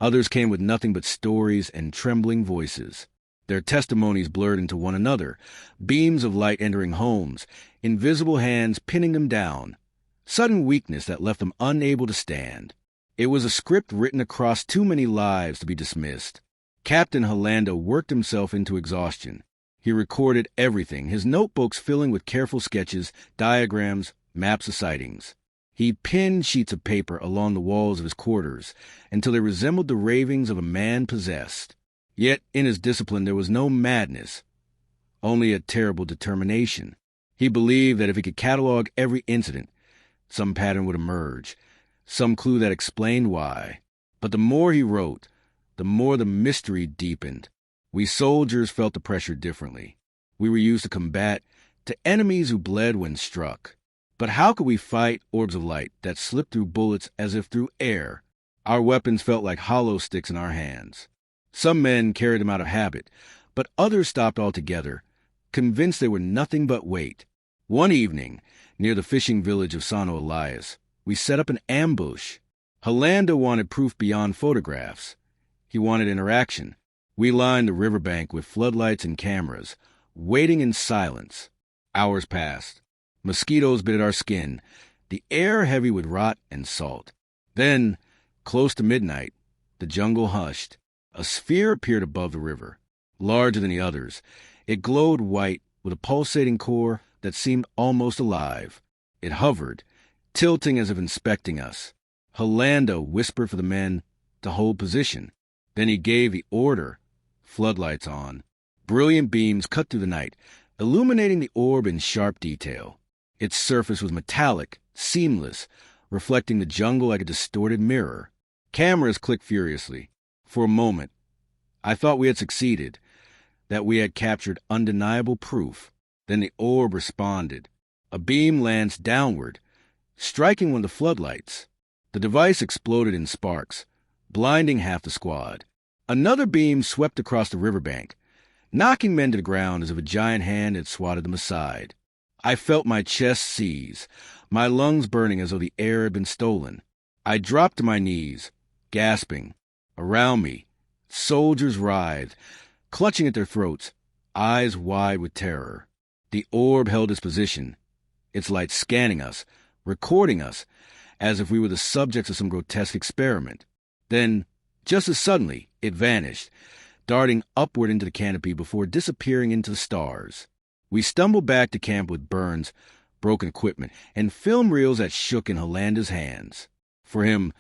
Others came with nothing but stories and trembling voices. Their testimonies blurred into one another, beams of light entering homes, invisible hands pinning them down, sudden weakness that left them unable to stand. It was a script written across too many lives to be dismissed. Captain Holanda worked himself into exhaustion. He recorded everything, his notebooks filling with careful sketches, diagrams, maps of sightings. He pinned sheets of paper along the walls of his quarters until they resembled the ravings of a man possessed. Yet in his discipline there was no madness, only a terrible determination. He believed that if he could catalog every incident, some pattern would emerge, some clue that explained why. But the more he wrote, the more the mystery deepened. We soldiers felt the pressure differently. We were used to combat, to enemies who bled when struck. But how could we fight orbs of light that slipped through bullets as if through air? Our weapons felt like hollow sticks in our hands. Some men carried them out of habit, but others stopped altogether, convinced they were nothing but weight. One evening, near the fishing village of Sano Elias, we set up an ambush. Holanda wanted proof beyond photographs. He wanted interaction. We lined the riverbank with floodlights and cameras, waiting in silence. Hours passed. Mosquitoes bit at our skin, the air heavy with rot and salt. Then, close to midnight, the jungle hushed. A sphere appeared above the river, larger than the others. It glowed white with a pulsating core that seemed almost alive. It hovered, tilting as if inspecting us. Holanda whispered for the men to hold position. Then he gave the order, floodlights on. Brilliant beams cut through the night, illuminating the orb in sharp detail. Its surface was metallic, seamless, reflecting the jungle like a distorted mirror. Cameras clicked furiously. For a moment, I thought we had succeeded, that we had captured undeniable proof. Then the orb responded. A beam lanced downward, striking one of the floodlights. The device exploded in sparks, blinding half the squad. Another beam swept across the riverbank, knocking men to the ground as if a giant hand had swatted them aside. I felt my chest seize, my lungs burning as though the air had been stolen. I dropped to my knees, gasping. Around me, soldiers writhed, clutching at their throats, eyes wide with terror. The orb held its position, its light scanning us, recording us, as if we were the subjects of some grotesque experiment. Then, just as suddenly, it vanished, darting upward into the canopy before disappearing into the stars. We stumbled back to camp with burns, broken equipment, and film reels that shook in Holanda's hands. For him,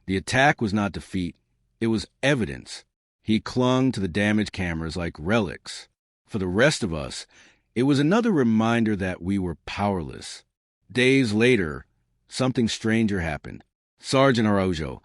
the attack was not defeat. It was evidence. He clung to the damaged cameras like relics. For the rest of us, it was another reminder that we were powerless. Days later, something stranger happened. Sergeant Araujo,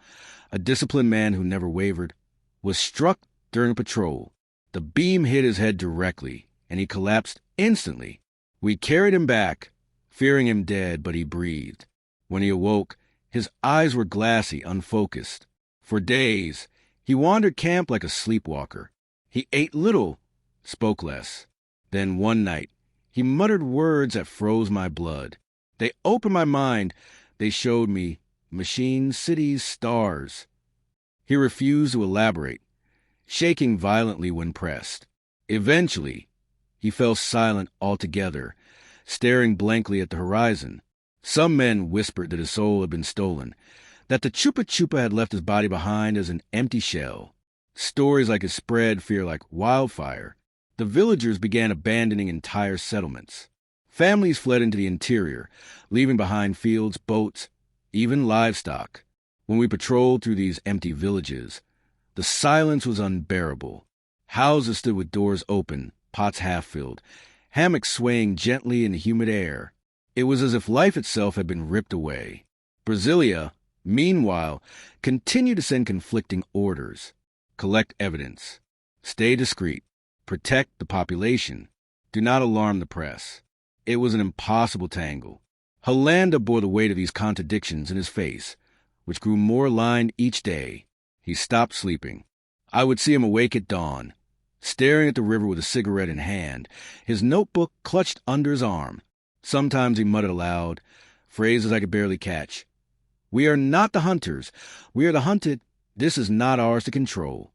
a disciplined man who never wavered, was struck during a patrol. The beam hit his head directly, and he collapsed instantly. We carried him back, fearing him dead, but he breathed. When he awoke, his eyes were glassy, unfocused. For days, he wandered camp like a sleepwalker. He ate little, spoke less. Then one night, he muttered words that froze my blood. They opened my mind. They showed me machines, cities, stars. He refused to elaborate, shaking violently when pressed. Eventually, he fell silent altogether, staring blankly at the horizon. Some men whispered that his soul had been stolen, that the Chupa Chupa had left his body behind as an empty shell. Stories like his spread fear like wildfire. The villagers began abandoning entire settlements. Families fled into the interior, leaving behind fields, boats, even livestock. When we patrolled through these empty villages, the silence was unbearable. Houses stood with doors open, pots half-filled, hammocks swaying gently in the humid air. It was as if life itself had been ripped away. Brasilia, meanwhile, continued to send conflicting orders. Collect evidence. Stay discreet. Protect the population. Do not alarm the press. It was an impossible tangle. Holanda bore the weight of these contradictions in his face, which grew more lined each day. He stopped sleeping. I would see him awake at dawn, staring at the river with a cigarette in hand, his notebook clutched under his arm. Sometimes he muttered aloud, phrases I could barely catch. "We are not the hunters. We are the hunted. This is not ours to control."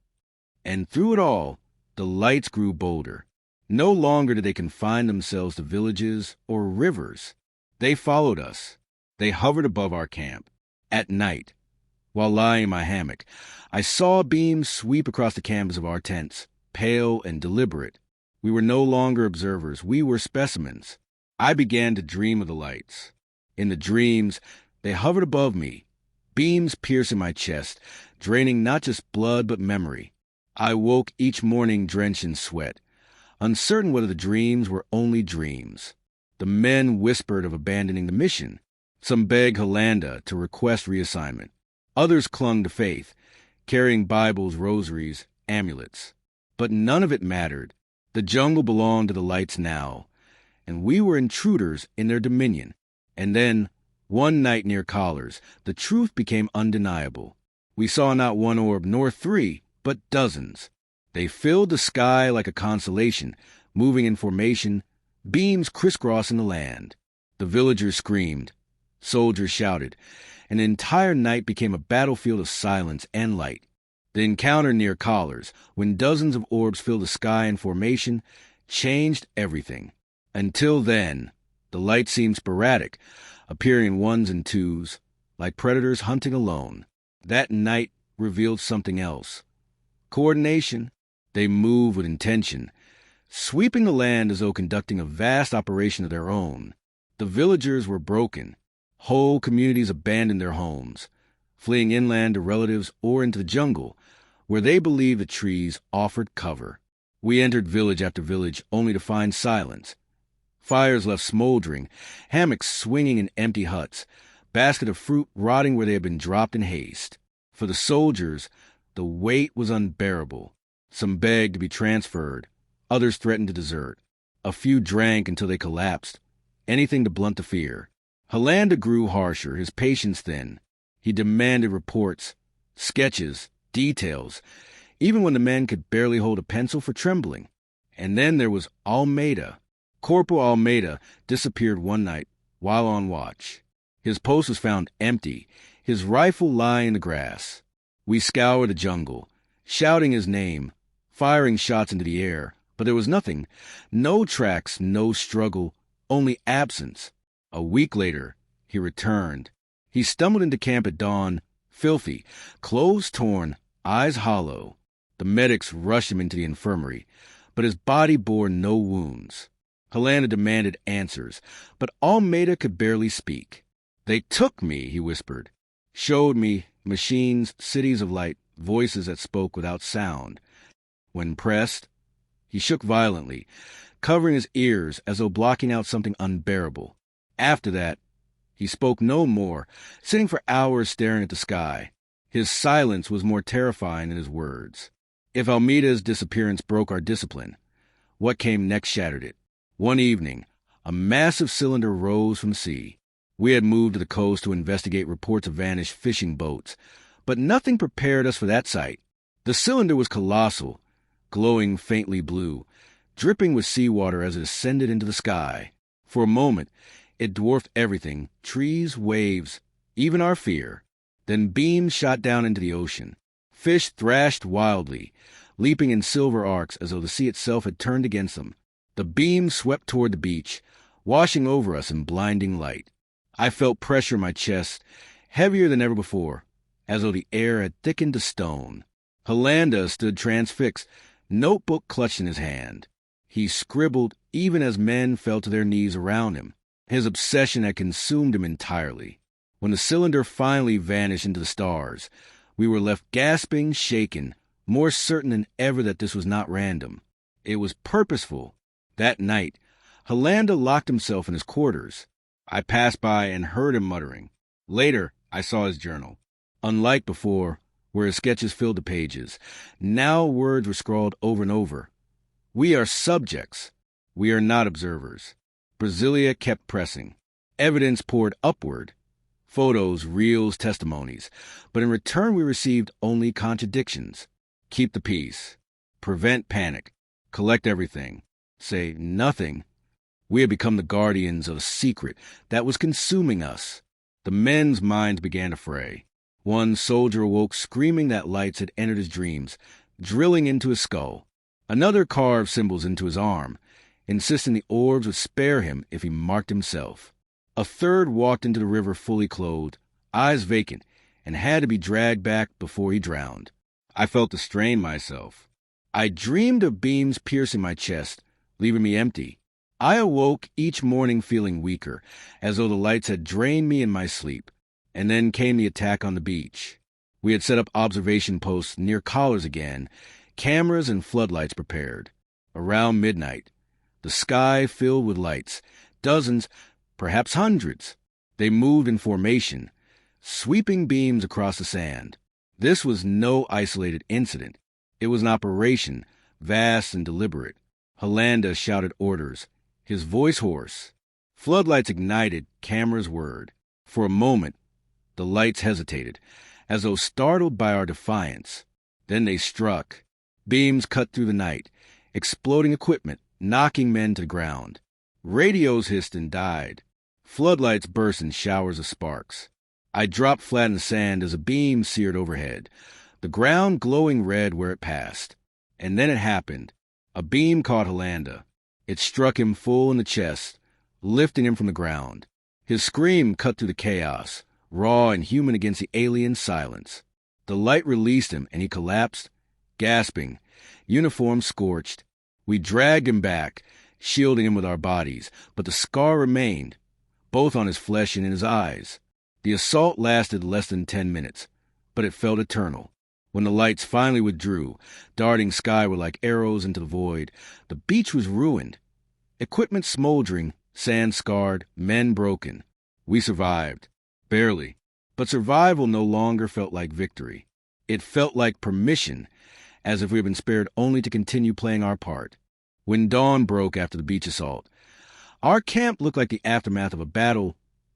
And through it all, the lights grew bolder. No longer did they confine themselves to villages or rivers. They followed us. They hovered above our camp. At night, while lying in my hammock, I saw a beam sweep across the canvas of our tents, pale and deliberate. We were no longer observers. We were specimens. I began to dream of the lights. In the dreams, they hovered above me, beams piercing my chest, draining not just blood but memory. I woke each morning drenched in sweat, uncertain whether the dreams were only dreams. The men whispered of abandoning the mission. Some begged Holanda to request reassignment. Others clung to faith, carrying Bibles, rosaries, amulets. But none of it mattered. The jungle belonged to the lights now, and we were intruders in their dominion. And then, one night near Collars, the truth became undeniable. We saw not one orb nor three, but dozens. They filled the sky like a constellation, moving in formation, beams crisscrossing the land. The villagers screamed. Soldiers shouted. An entire night became a battlefield of silence and light. The encounter near Collars, when dozens of orbs filled the sky in formation, changed everything. Until then, the light seemed sporadic, appearing in ones and twos, like predators hunting alone. That night revealed something else. Coordination. They moved with intention, sweeping the land as though conducting a vast operation of their own. The villagers were broken. Whole communities abandoned their homes, fleeing inland to relatives or into the jungle, where they believed the trees offered cover. We entered village after village only to find silence. Fires left smoldering, hammocks swinging in empty huts, basket of fruit rotting where they had been dropped in haste. For the soldiers, the weight was unbearable. Some begged to be transferred. Others threatened to desert. A few drank until they collapsed. Anything to blunt the fear. Holanda grew harsher, his patience thin. He demanded reports, sketches, details, even when the men could barely hold a pencil for trembling. And then there was Almeida. Corporal Almeida disappeared one night while on watch. His post was found empty, his rifle lying in the grass. We scoured the jungle, shouting his name, firing shots into the air, but there was nothing. No tracks, no struggle, only absence. A week later, he returned. He stumbled into camp at dawn, filthy, clothes torn, eyes hollow. The medics rushed him into the infirmary, but his body bore no wounds. Holanda demanded answers, but Almeida could barely speak. "They took me," he whispered. Showed me machines, cities of light, voices that spoke without sound. When pressed, he shook violently, covering his ears as though blocking out something unbearable. After that, he spoke no more, sitting for hours staring at the sky. His silence was more terrifying than his words. If Almeida's disappearance broke our discipline, what came next shattered it. One evening, a massive cylinder rose from the sea. We had moved to the coast to investigate reports of vanished fishing boats, but nothing prepared us for that sight. The cylinder was colossal, glowing faintly blue, dripping with seawater as it ascended into the sky. For a moment, it dwarfed everything, trees, waves, even our fear. Then beams shot down into the ocean. Fish thrashed wildly, leaping in silver arcs as though the sea itself had turned against them. The beams swept toward the beach, washing over us in blinding light. I felt pressure in my chest, heavier than ever before, as though the air had thickened to stone. Holanda stood transfixed, notebook clutched in his hand. He scribbled even as men fell to their knees around him. His obsession had consumed him entirely. When the cylinder finally vanished into the stars, we were left gasping, shaken, more certain than ever that this was not random. It was purposeful. That night, Holanda locked himself in his quarters. I passed by and heard him muttering. Later, I saw his journal. Unlike before, where his sketches filled the pages, now words were scrawled over and over. We are subjects. We are not observers. Brasilia kept pressing. Evidence poured upward. Photos, reels, testimonies. But in return we received only contradictions. Keep the peace. Prevent panic. Collect everything. Say nothing. We had become the guardians of a secret that was consuming us. The men's minds began to fray. One soldier awoke screaming that lights had entered his dreams, drilling into his skull. Another carved symbols into his arm, insisting the orbs would spare him if he marked himself. A third walked into the river fully clothed, eyes vacant, and had to be dragged back before he drowned. I felt the strain myself. I dreamed of beams piercing my chest, leaving me empty. I awoke each morning feeling weaker, as though the lights had drained me in my sleep. And then came the attack on the beach. We had set up observation posts near collars again, cameras and floodlights prepared. Around midnight, the sky filled with lights, dozens, perhaps hundreds. They moved in formation, sweeping beams across the sand. This was no isolated incident. It was an operation, vast and deliberate. Holanda shouted orders, his voice hoarse. Floodlights ignited, cameras whirred. For a moment, the lights hesitated, as though startled by our defiance. Then they struck. Beams cut through the night, exploding equipment, knocking men to the ground. Radios hissed and died. Floodlights burst in showers of sparks. I dropped flat in the sand as a beam seared overhead, the ground glowing red where it passed. And then it happened. A beam caught Holanda. It struck him full in the chest, lifting him from the ground. His scream cut through the chaos, raw and human against the alien silence. The light released him, and he collapsed, gasping, uniform scorched. We dragged him back, shielding him with our bodies, but the scar remained, both on his flesh and in his eyes. The assault lasted less than 10 minutes, but it felt eternal. When the lights finally withdrew, darting skyward like arrows into the void, the beach was ruined. Equipment smoldering, sand scarred, men broken. We survived. Barely. But survival no longer felt like victory. It felt like permission, as if we had been spared only to continue playing our part. When dawn broke after the beach assault, our camp looked like the aftermath of a battle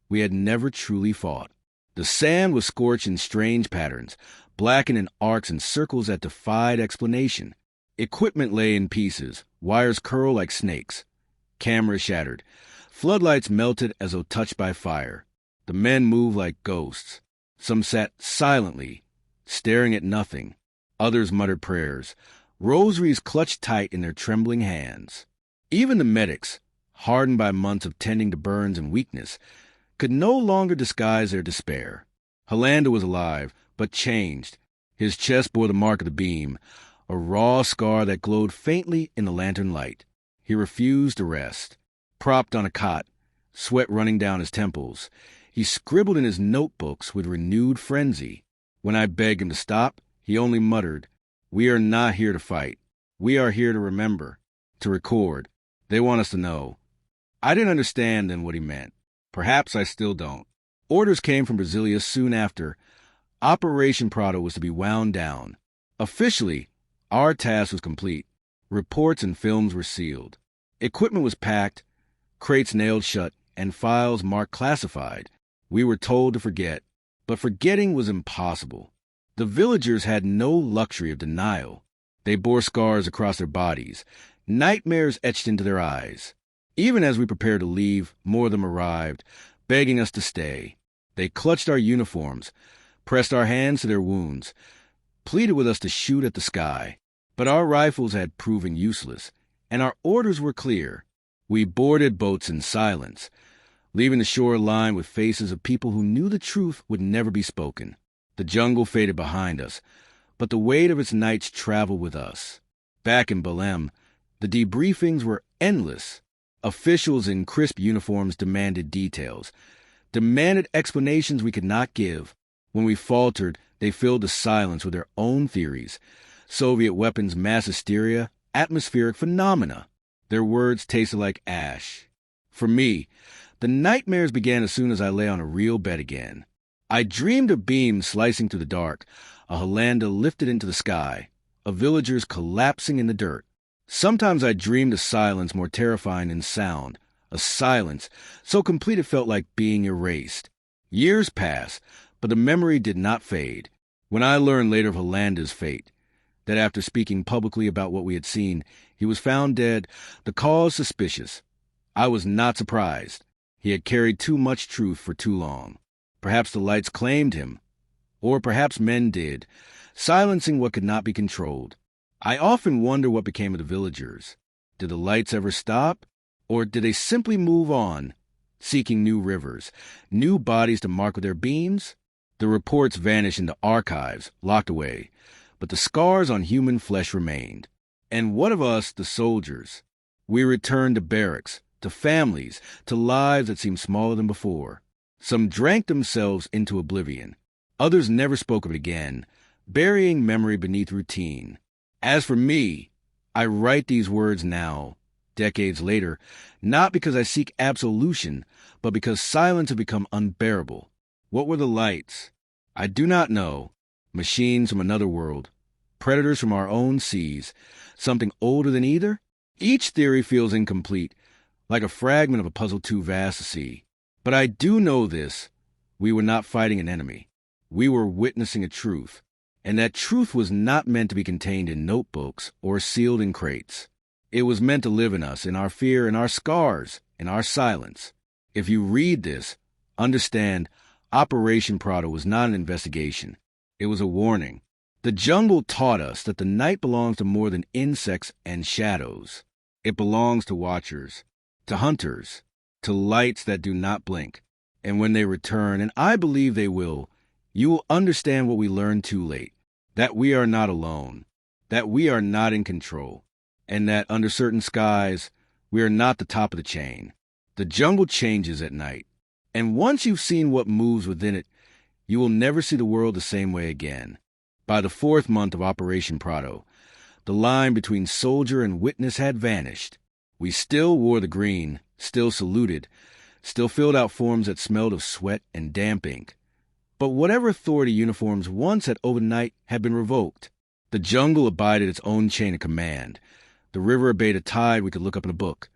we had never truly fought. The sand was scorched in strange patterns, blackened in arcs and circles that defied explanation. Equipment lay in pieces, wires curled like snakes. Cameras shattered. Floodlights melted as though touched by fire. The men moved like ghosts. Some sat silently, staring at nothing. Others muttered prayers, rosaries clutched tight in their trembling hands. Even the medics, hardened by months of tending to burns and weakness, could no longer disguise their despair. Holanda was alive, but changed. His chest bore the mark of the beam, a raw scar that glowed faintly in the lantern light. He refused to rest. Propped on a cot, sweat running down his temples, he scribbled in his notebooks with renewed frenzy. When I begged him to stop, he only muttered, "We are not here to fight. We are here to remember, to record. They want us to know." I didn't understand then what he meant. Perhaps I still don't. Orders came from Brasilia soon after. Operation Prato was to be wound down. Officially, our task was complete. Reports and films were sealed. Equipment was packed, crates nailed shut, and files marked classified. We were told to forget, but forgetting was impossible. The villagers had no luxury of denial. They bore scars across their bodies, nightmares etched into their eyes. Even as we prepared to leave, more of them arrived, begging us to stay. They clutched our uniforms, pressed our hands to their wounds, pleaded with us to shoot at the sky. But our rifles had proven useless, and our orders were clear. We boarded boats in silence, leaving the shore lined with faces of people who knew the truth would never be spoken. The jungle faded behind us, but the weight of its nights traveled with us. Back in Belém, the debriefings were endless. Officials in crisp uniforms demanded details, demanded explanations we could not give. When we faltered, they filled the silence with their own theories. Soviet weapons, mass hysteria, atmospheric phenomena. Their words tasted like ash. For me, the nightmares began as soon as I lay on a real bed again. I dreamed of beams slicing through the dark, a Hollanda lifted into the sky, of villagers collapsing in the dirt. Sometimes I dreamed a silence more terrifying than sound, a silence so complete it felt like being erased. Years passed, but the memory did not fade. When I learned later of Hollanda's fate, that after speaking publicly about what we had seen, he was found dead, the cause suspicious, I was not surprised. He had carried too much truth for too long. Perhaps the lights claimed him, or perhaps men did, silencing what could not be controlled. I often wonder what became of the villagers. Did the lights ever stop, or did they simply move on, seeking new rivers, new bodies to mark with their beams? The reports vanished into archives, locked away, but the scars on human flesh remained. And what of us, the soldiers? We returned to barracks, to families, to lives that seemed smaller than before. Some drank themselves into oblivion. Others never spoke of it again, burying memory beneath routine. As for me, I write these words now, decades later, not because I seek absolution, but because silence had become unbearable. What were the lights? I do not know. Machines from another world, predators from our own seas, something older than either? Each theory feels incomplete, like a fragment of a puzzle too vast to see. But I do know this: we were not fighting an enemy. We were witnessing a truth, and that truth was not meant to be contained in notebooks or sealed in crates. It was meant to live in us, in our fear, in our scars, in our silence. If you read this, understand Operation Prato was not an investigation. It was a warning. The jungle taught us that the night belongs to more than insects and shadows. It belongs to watchers, to hunters, to lights that do not blink. And when they return, and I believe they will, you will understand what we learned too late, that we are not alone, that we are not in control, and that under certain skies, we are not the top of the chain. The jungle changes at night, and once you've seen what moves within it, you will never see the world the same way again. By the 4th month of Operation Prato, the line between soldier and witness had vanished. We still wore the green, still saluted, still filled out forms that smelled of sweat and damp ink. But whatever authority uniforms once had overnight had been revoked. The jungle abided its own chain of command. The river obeyed a tide we could look up in a book.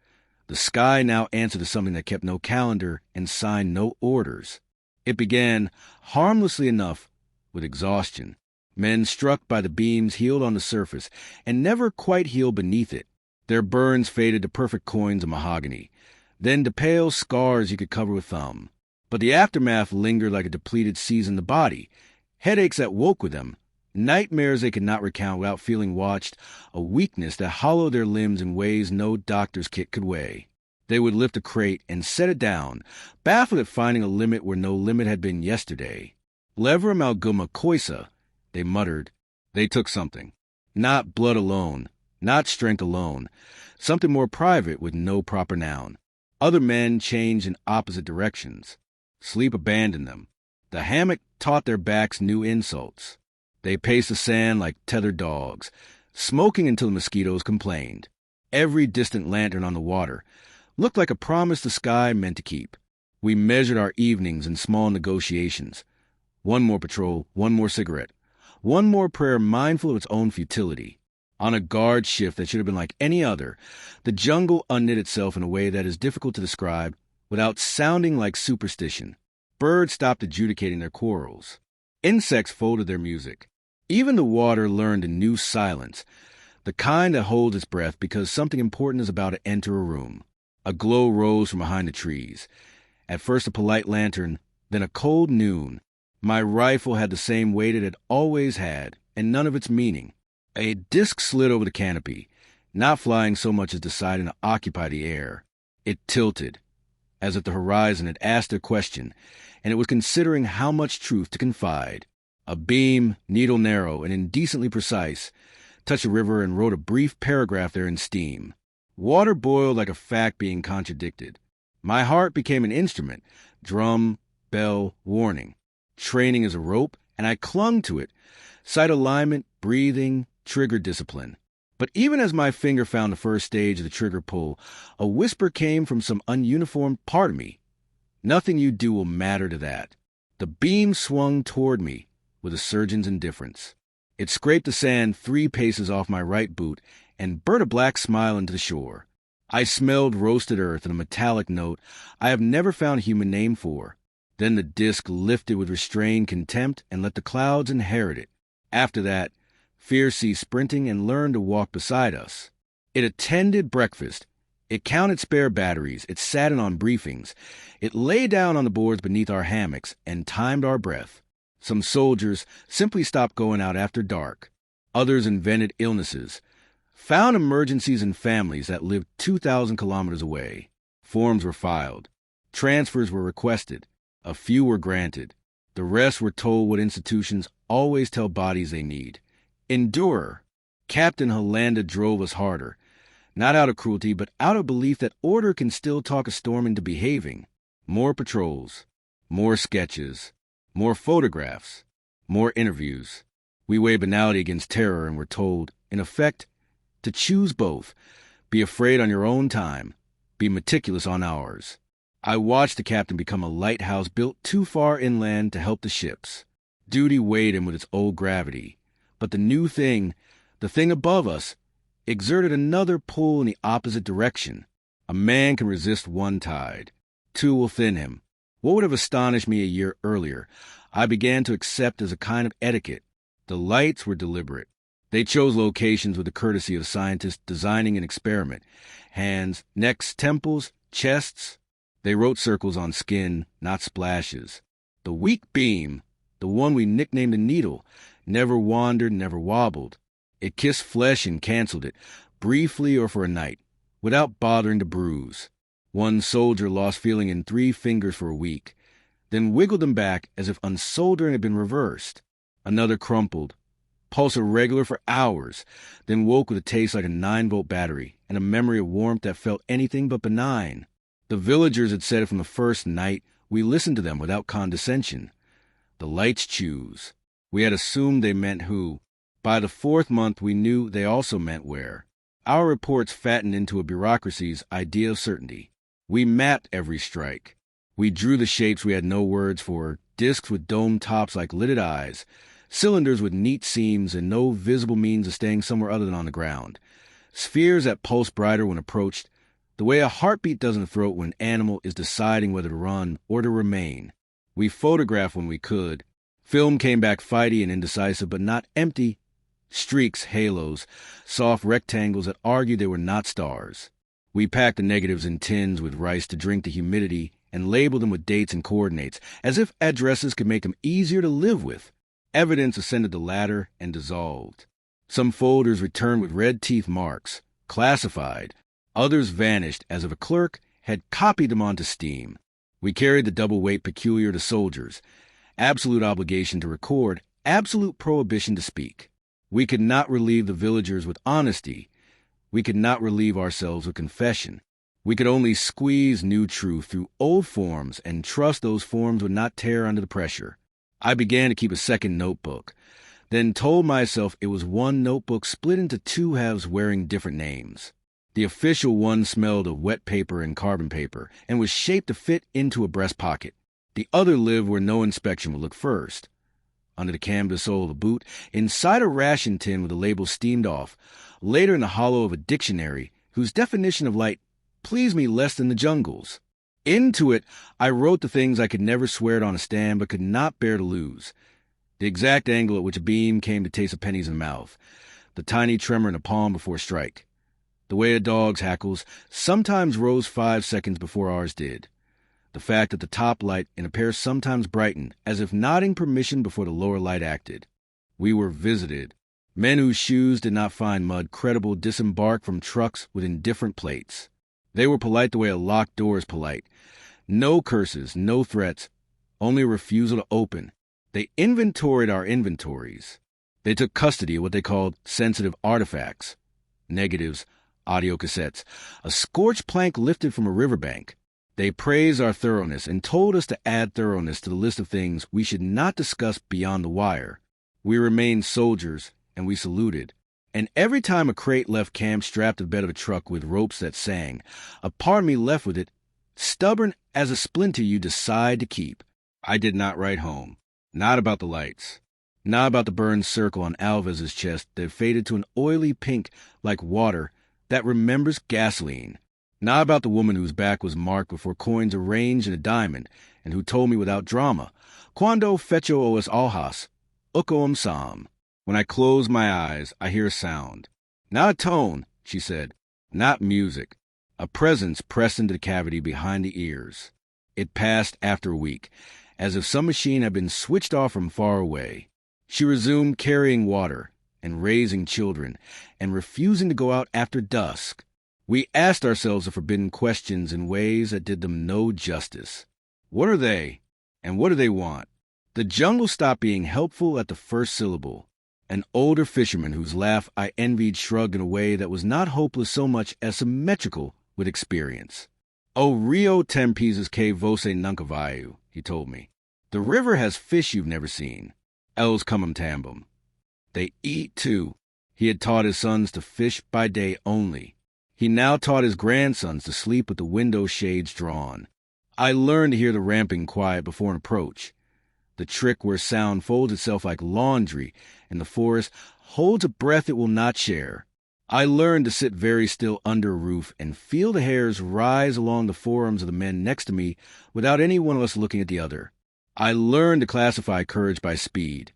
The sky now answered to something that kept no calendar and signed no orders. It began, harmlessly enough, with exhaustion. Men struck by the beams healed on the surface and never quite healed beneath it. Their burns faded to perfect coins of mahogany, then to pale scars you could cover with thumb. But the aftermath lingered like a depleted seasoned the body, headaches that woke with them, nightmares they could not recount without feeling watched, a weakness that hollowed their limbs in ways no doctor's kit could weigh. They would lift a crate and set it down, baffled at finding a limit where no limit had been yesterday. Lever alguma coisa, they muttered. They took something. Not blood alone, not strength alone, something more private with no proper noun. Other men changed in opposite directions. Sleep abandoned them. The hammock taught their backs new insults. They paced the sand like tethered dogs, smoking until the mosquitoes complained. Every distant lantern on the water looked like a promise the sky meant to keep. We measured our evenings in small negotiations. One more patrol, one more cigarette, one more prayer mindful of its own futility. On a guard shift that should have been like any other, the jungle unknit itself in a way that is difficult to describe without sounding like superstition. Birds stopped adjudicating their quarrels. Insects folded their music. Even the water learned a new silence, the kind that holds its breath because something important is about to enter a room. A glow rose from behind the trees. At first a polite lantern, Then a cold noon. My rifle had the same weight it had always had, and none of its meaning. A disc slid over the canopy, not flying so much as deciding to occupy the air. It tilted, as if the horizon had asked a question, and it was considering how much truth to confide. A beam, needle narrow and indecently precise, touched the river and wrote a brief paragraph there in steam. Water boiled like a fact being contradicted. My heart became an instrument, drum, bell, warning. Training as a rope, and I clung to it. Sight alignment, breathing, trigger discipline. But even as my finger found the first stage of the trigger pull, a whisper came from some ununiformed part of me. Nothing you do will matter to that. The beam swung toward me with a surgeon's indifference. It scraped the sand 3 paces off my right boot and burnt a black smile into the shore. I smelled roasted earth and a metallic note I have never found a human name for. Then the disc lifted with restrained contempt and let the clouds inherit it. After that, fear ceased sprinting and learned to walk beside us. It attended breakfast. It counted spare batteries. It sat in on briefings. It lay down on the boards beneath our hammocks and timed our breath. Some soldiers simply stopped going out after dark. Others invented illnesses, found emergencies in families that lived 2,000 kilometers away. Forms were filed. Transfers were requested. A few were granted. The rest were told what institutions always tell bodies they need. Endure. Captain Holanda drove us harder, not out of cruelty, but out of belief that order can still talk a storm into behaving. More patrols, more sketches, more photographs, more interviews. We weigh banality against terror and were told, in effect, to choose both. Be afraid on your own time. Be meticulous on ours. I watched the captain become a lighthouse built too far inland to help the ships. Duty weighed him with its old gravity. But the new thing, the thing above us, exerted another pull in the opposite direction. A man can resist one tide. 2 will thin him. What would have astonished me a year earlier, I began to accept as a kind of etiquette. The lights were deliberate. They chose locations with the courtesy of scientists designing an experiment. Hands, necks, temples, chests. They wrote circles on skin, not splashes. The weak beam, the one we nicknamed the needle, never wandered, never wobbled. It kissed flesh and canceled it, briefly or for a night, without bothering to bruise. One soldier lost feeling in 3 fingers for a week, then wiggled them back as if unsoldering had been reversed. Another crumpled, pulsed irregular for hours, then woke with a taste like a 9-volt battery and a memory of warmth that felt anything but benign. The villagers had said it from the first night. We listened to them without condescension. The lights choose. We had assumed they meant who. By the 4th month, we knew they also meant where. Our reports fattened into a bureaucracy's idea of certainty. We mapped every strike. We drew the shapes we had no words for, discs with domed tops like lidded eyes, cylinders with neat seams and no visible means of staying somewhere other than on the ground, spheres that pulsed brighter when approached, the way a heartbeat does in the throat when an animal is deciding whether to run or to remain. We photographed when we could. Film came back fighty and indecisive, but not empty. Streaks, halos, soft rectangles that argued they were not stars. We packed the negatives in tins with rice to drink the humidity and labeled them with dates and coordinates, as if addresses could make them easier to live with. Evidence ascended the ladder and dissolved. Some folders returned with red teeth marks, classified. Others vanished as if a clerk had copied them onto steam. We carried the double weight peculiar to soldiers, absolute obligation to record, absolute prohibition to speak. We could not relieve the villagers with honesty. We could not relieve ourselves with confession. We could only squeeze new truth through old forms and trust those forms would not tear under the pressure. I began to keep a second notebook, then told myself it was one notebook split into 2 halves wearing different names. The official one smelled of wet paper and carbon paper and was shaped to fit into a breast pocket. The other lived where no inspection would look first. Under the canvas sole of the boot, inside a ration tin with the label steamed off, later in the hollow of a dictionary whose definition of light pleased me less than the jungle's. Into it, I wrote the things I could never swear it on a stand but could not bear to lose. The exact angle at which a beam came to taste of pennies in the mouth. The tiny tremor in the palm before strike. The way a dog's hackles sometimes rose 5 seconds before ours did. The fact that the top light in a pair sometimes brightened, as if nodding permission before the lower light acted. We were visited. Men whose shoes did not find mud credible disembarked from trucks with indifferent plates. They were polite the way a locked door is polite. No curses, no threats, only a refusal to open. They inventoried our inventories. They took custody of what they called sensitive artifacts. Negatives, audio cassettes, a scorched plank lifted from a riverbank. They praised our thoroughness and told us to add thoroughness to the list of things we should not discuss beyond the wire. We remained soldiers, and we saluted. And every time a crate left camp strapped to the bed of a truck with ropes that sang, a part of me left with it, stubborn as a splinter you decide to keep. I did not write home. Not about the lights. Not about the burned circle on Alves's chest that faded to an oily pink like water that remembers gasoline. Not about the woman whose back was marked before coins arranged in a diamond and who told me without drama, "Cuando fecho os ojos, uko sam." When I close my eyes, I hear a sound. Not a tone, she said. Not music. A presence pressed into the cavity behind the ears. It passed after a week, as if some machine had been switched off from far away. She resumed carrying water and raising children and refusing to go out after dusk. We asked ourselves the forbidden questions in ways that did them no justice. What are they? And what do they want? The jungle stopped being helpful at the first syllable. An older fisherman whose laugh I envied shrugged in a way that was not hopeless so much as symmetrical with experience. "O Rio tem pisas que você nunca viu," he told me. "The river has fish you've never seen. Els comem tambum. They eat, too." He had taught his sons to fish by day only. He now taught his grandsons to sleep with the window shades drawn. I learned to hear the ramping quiet before an approach. The trick where sound folds itself like laundry in the forest holds a breath it will not share. I learned to sit very still under a roof and feel the hairs rise along the forearms of the men next to me without any one of us looking at the other. I learned to classify courage by speed.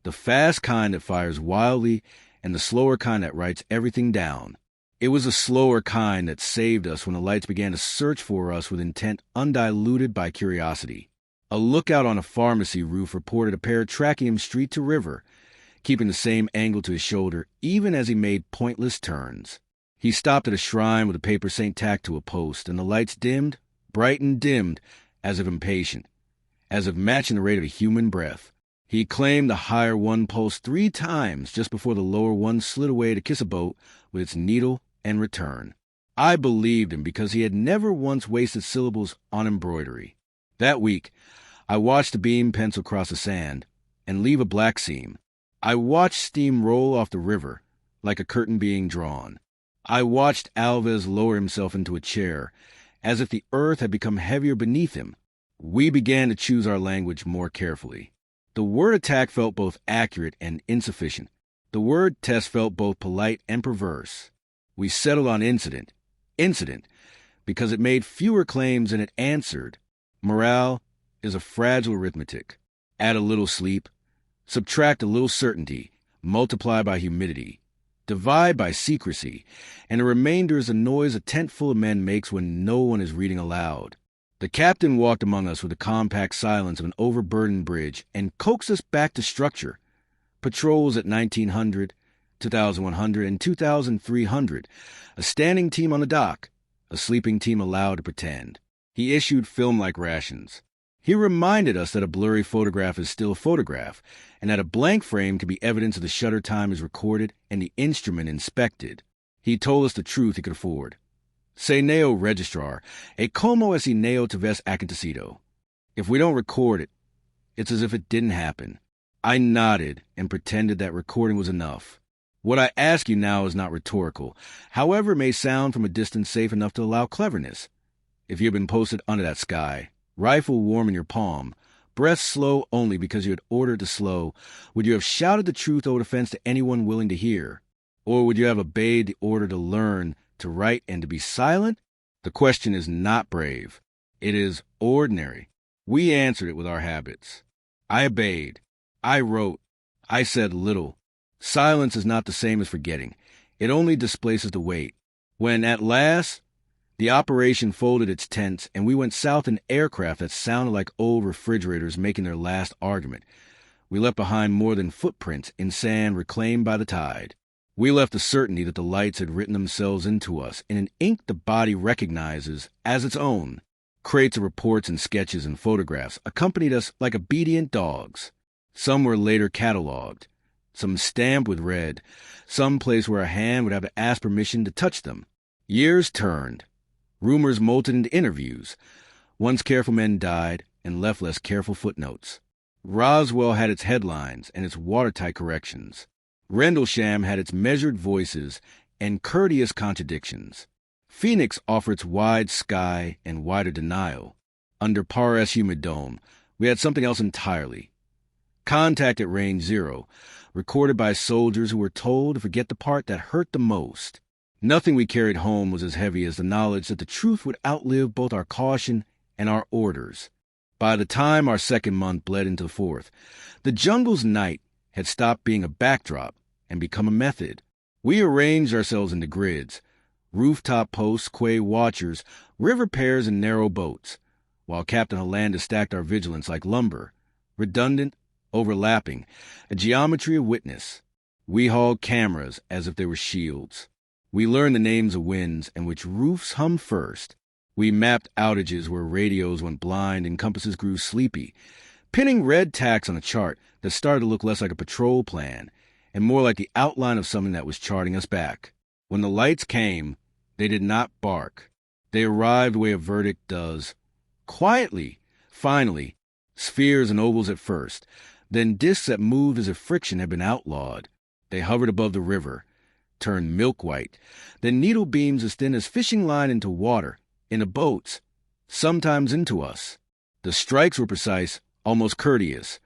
The fast kind that fires wildly and the slower kind that writes everything down. It was the slower kind that saved us when the lights began to search for us with intent undiluted by curiosity. A lookout on a pharmacy roof reported a pair tracking him street to river, keeping the same angle to his shoulder even as he made pointless turns. He stopped at a shrine with a paper saint tacked to a post, and the lights dimmed, brightened, dimmed, as if impatient, as if matching the rate of a human breath. He claimed the higher one pulsed 3 times just before the lower one slid away to kiss a boat with its needle and return. I believed him because he had never once wasted syllables on embroidery. That week, I watched the beam pencil cross the sand and leave a black seam. I watched steam roll off the river like a curtain being drawn. I watched Alves lower himself into a chair as if the earth had become heavier beneath him. We began to choose our language more carefully. The word attack felt both accurate and insufficient. The word test felt both polite and perverse. We settled on incident, because it made fewer claims than it answered. Morale is a fragile arithmetic. Add a little sleep, subtract a little certainty, multiply by humidity, divide by secrecy, and the remainder is the noise a tent full of men makes when no one is reading aloud. The captain walked among us with the compact silence of an overburdened bridge and coaxed us back to structure. Patrols at 1900, 2100, and 2300, a standing team on the dock, a sleeping team allowed to pretend. He issued film-like rations. He reminded us that a blurry photograph is still a photograph, and that a blank frame can be evidence of the shutter time is recorded and the instrument inspected. He told us the truth he could afford. Se neo registrar, e como esse neo tivesse acontecido. If we don't record it, it's as if it didn't happen. I nodded and pretended that recording was enough. What I ask you now is not rhetorical, however it may sound from a distance safe enough to allow cleverness. If you had been posted under that sky, rifle warm in your palm, breath slow only because you had ordered to slow, would you have shouted the truth over the fence to anyone willing to hear? Or would you have obeyed the order to learn, to write, and to be silent? The question is not brave. It is ordinary. We answered it with our habits. I obeyed. I wrote. I said little. Silence is not the same as forgetting. It only displaces the weight. When, at last, The operation folded its tents, and we went south in aircraft that sounded like old refrigerators making their last argument. We left behind more than footprints in sand reclaimed by the tide. We left the certainty that the lights had written themselves into us in an ink the body recognizes as its own. Crates of reports and sketches and photographs accompanied us like obedient dogs. Some were later cataloged, some stamped with red, some place where a hand would have to ask permission to touch them. Years turned. Rumors molted into interviews. Once careful men died and left less careful footnotes. Roswell had its headlines and its watertight corrections. Rendlesham had its measured voices and courteous contradictions. Phoenix offered its wide sky and wider denial. Under Pares Humidome, we had something else entirely. Contact at Range Zero, recorded by soldiers who were told to forget the part that hurt the most. Nothing we carried home was as heavy as the knowledge that the truth would outlive both our caution and our orders. By the time our second month bled into the fourth, the jungle's night had stopped being a backdrop and become a method. We arranged ourselves into grids, rooftop posts, quay watchers, river pairs, and narrow boats, while Captain Hollanda stacked our vigilance like lumber, redundant, overlapping, a geometry of witness. We hauled cameras as if they were shields. We learned the names of winds and which roofs hummed first. We mapped outages where radios went blind and compasses grew sleepy, pinning red tacks on a chart that started to look less like a patrol plan and more like the outline of something that was charting us back. When the lights came, they did not bark. They arrived the way a verdict does. Quietly, finally, spheres and ovals at first, then discs that moved as if friction had been outlawed. They hovered above the river, turned milk-white, then needle beams as thin as fishing line into water, into boats, sometimes into us. The strikes were precise, almost courteous.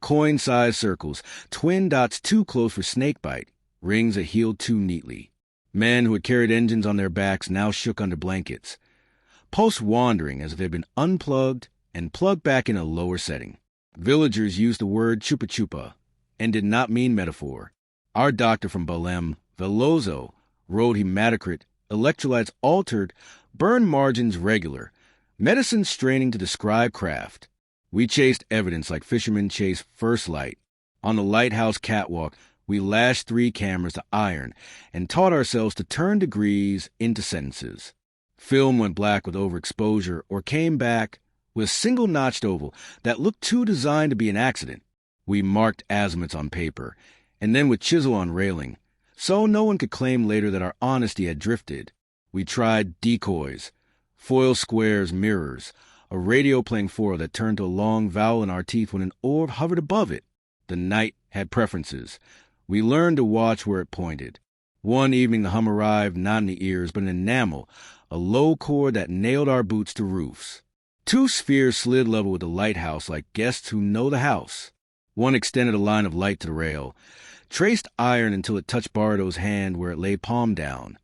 Coin-sized circles, twin dots too close for snakebite, rings that healed too neatly. Men who had carried engines on their backs now shook under blankets, pulse wandering as if they had been unplugged and plugged back in a lower setting. Villagers used the word chupa-chupa and did not mean metaphor. Our doctor from Belém, Veloso, wrote hematocrit, electrolytes altered, burn margins regular, medicine straining to describe craft. We chased evidence like fishermen chase first light. On the lighthouse catwalk, we lashed 3 cameras to iron and taught ourselves to turn degrees into sentences. Film went black with overexposure or came back with a single-notched oval that looked too designed to be an accident. We marked azimuths on paper, and then with chisel on railing, so no one could claim later that our honesty had drifted. We tried decoys, foil squares, mirrors, a radio playing four that turned to a long vowel in our teeth when an orb hovered above it. The night had preferences. We learned to watch where it pointed. One evening the hum arrived, not in the ears, but in enamel, a low chord that nailed our boots to roofs. 2 spheres slid level with the lighthouse like guests who know the house. One extended a line of light to the rail, traced iron until it touched Bardo's hand where it lay palm down.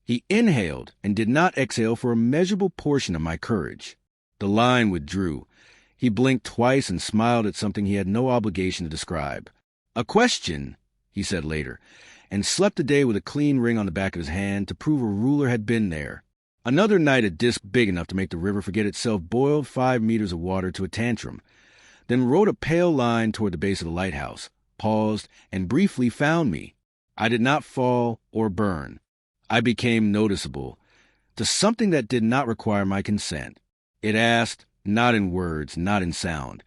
He inhaled and did not exhale for a measurable portion of my courage. The line withdrew. He blinked twice and smiled at something he had no obligation to describe. "A question," he said later, and slept a day with a clean ring on the back of his hand to prove a ruler had been there. Another night a disc big enough to make the river forget itself boiled 5 meters of water to a tantrum, then rode a pale line toward the base of the lighthouse, paused, and briefly found me. I did not fall or burn. I became noticeable to something that did not require my consent. It asked, not in words, not in sound,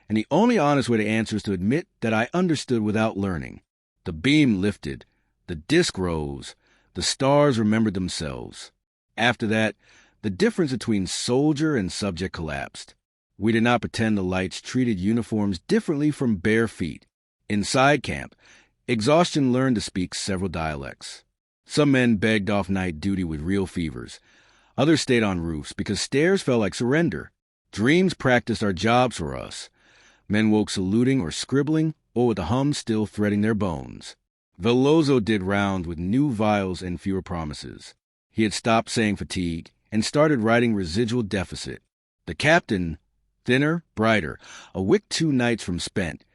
and the only honest way to answer is to admit that I understood without learning. The beam lifted, the disk rose, the stars remembered themselves. After that, the difference between soldier and subject collapsed. We did not pretend the lights treated uniforms differently from bare feet. Inside camp, exhaustion learned to speak several dialects. Some men begged off night duty with real fevers. Others stayed on roofs because stairs felt like surrender. Dreams practiced our jobs for us. Men woke saluting or scribbling, or with the hum still threading their bones. Veloso did rounds with new vials and fewer promises. He had stopped saying fatigue and started writing residual deficit. The captain, thinner, brighter, a wick 2 nights from spent,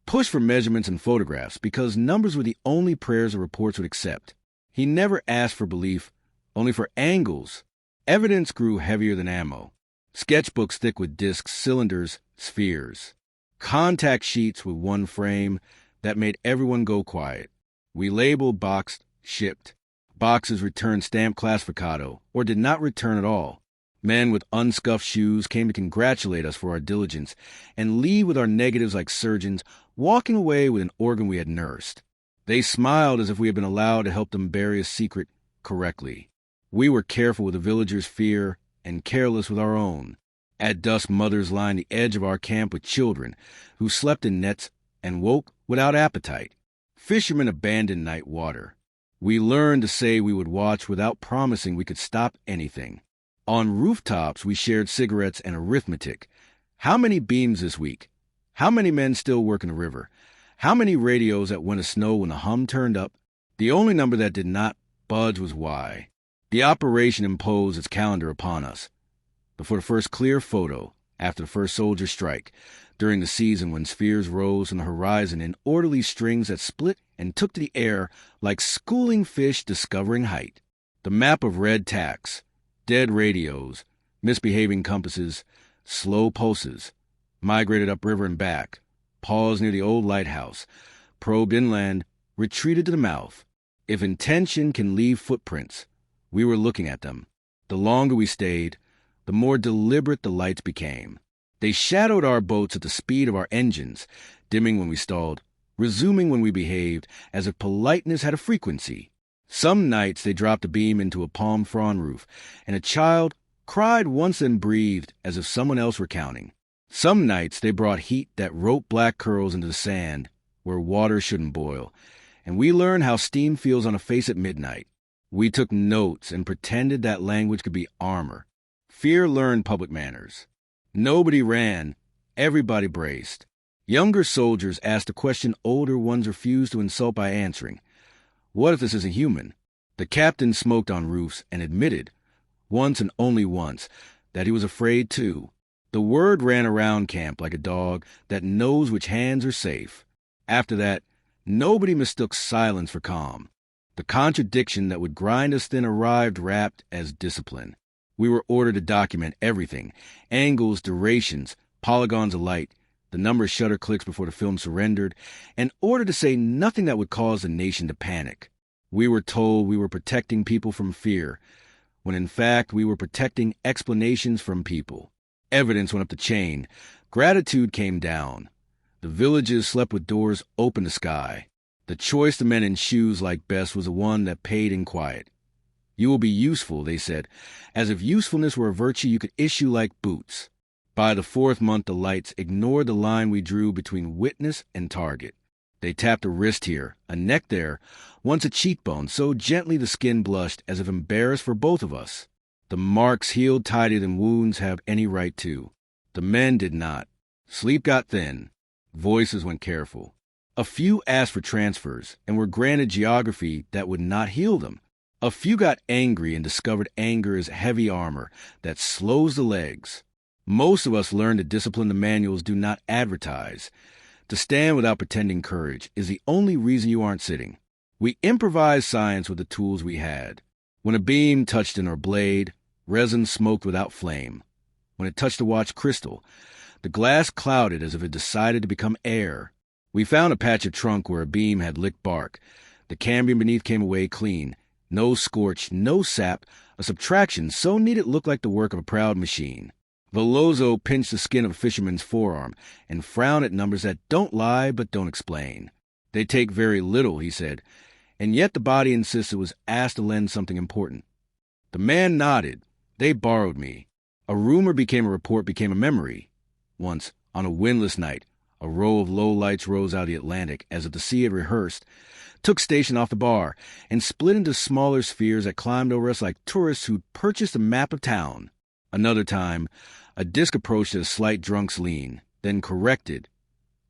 pushed for measurements and photographs because numbers were the only prayers or reports would accept. He never asked for belief, only for angles. Evidence grew heavier than ammo. Sketchbooks thick with discs, cylinders, spheres. Contact sheets with one frame that made everyone go quiet. We labeled, boxed, shipped. Boxes returned stamped classificado, or did not return at all. Men with unscuffed shoes came to congratulate us for our diligence and leave with our negatives like surgeons, walking away with an organ we had nursed. They smiled as if we had been allowed to help them bury a secret correctly. We were careful with the villagers' fear and careless with our own. At dusk, mothers lined the edge of our camp with children who slept in nets and woke without appetite. Fishermen abandoned night water. We learned to say we would watch without promising we could stop anything. On rooftops, we shared cigarettes and arithmetic. How many beams this week? How many men still work in the river? How many radios that went to snow when the hum turned up? The only number that did not budge was Y. The operation imposed its calendar upon us. But for the first clear photo, after the first soldier strike, during the season when spheres rose on the horizon in orderly strings that split and took to the air like schooling fish discovering height. The map of red tacks, dead radios, misbehaving compasses, slow pulses, migrated upriver and back, paused near the old lighthouse, probed inland, retreated to the mouth. If intention can leave footprints, we were looking at them. The longer we stayed, the more deliberate the lights became. They shadowed our boats at the speed of our engines, dimming when we stalled, resuming when we behaved, as if politeness had a frequency. Some nights they dropped a beam into a palm frond roof, and a child cried once and breathed as if someone else were counting. Some nights they brought heat that wrote black curls into the sand, where water shouldn't boil, and we learned how steam feels on a face at midnight. We took notes and pretended that language could be armor. Fear learned public manners. Nobody ran. Everybody braced. Younger soldiers asked a question older ones refused to insult by answering. What if this isn't human? The captain smoked on roofs and admitted, once and only once, that he was afraid too. The word ran around camp like a dog that knows which hands are safe. After that, nobody mistook silence for calm. The contradiction that would grind us thin arrived wrapped as discipline. We were ordered to document everything, angles, durations, polygons of light, the number of shutter clicks before the film surrendered, and ordered to say nothing that would cause the nation to panic. We were told we were protecting people from fear, when in fact we were protecting explanations from people. Evidence went up the chain. Gratitude came down. The villages slept with doors open to sky. The choice of men in shoes like best was the one that paid in quiet. You will be useful, they said, as if usefulness were a virtue you could issue like boots. By the fourth month, the lights ignored the line we drew between witness and target. They tapped a wrist here, a neck there, once a cheekbone, so gently the skin blushed as if embarrassed for both of us. The marks healed tidier than wounds have any right to. The men did not. Sleep got thin. Voices went careful. A few asked for transfers and were granted geography that would not heal them. A few got angry and discovered anger is heavy armor that slows the legs. Most of us learned that discipline the manuals do not advertise. To stand without pretending courage is the only reason you aren't sitting. We improvised science with the tools we had. When a beam touched an or blade, resin smoked without flame. When it touched a watch crystal, the glass clouded as if it decided to become air. We found a patch of trunk where a beam had licked bark. The cambium beneath came away clean. No scorch, no sap, a subtraction so neat it looked like the work of a proud machine. Veloso pinched the skin of a fisherman's forearm and frowned at numbers that don't lie but don't explain. They take very little, he said, and yet the body insists it was asked to lend something important. The man nodded. They borrowed me. A rumor became a report, became a memory. Once, on a windless night, a row of low lights rose out of the Atlantic as if the sea had rehearsed, took station off the bar, and split into smaller spheres that climbed over us like tourists who'd purchased a map of town. Another time, a disc approached at a slight drunk's lean, then corrected,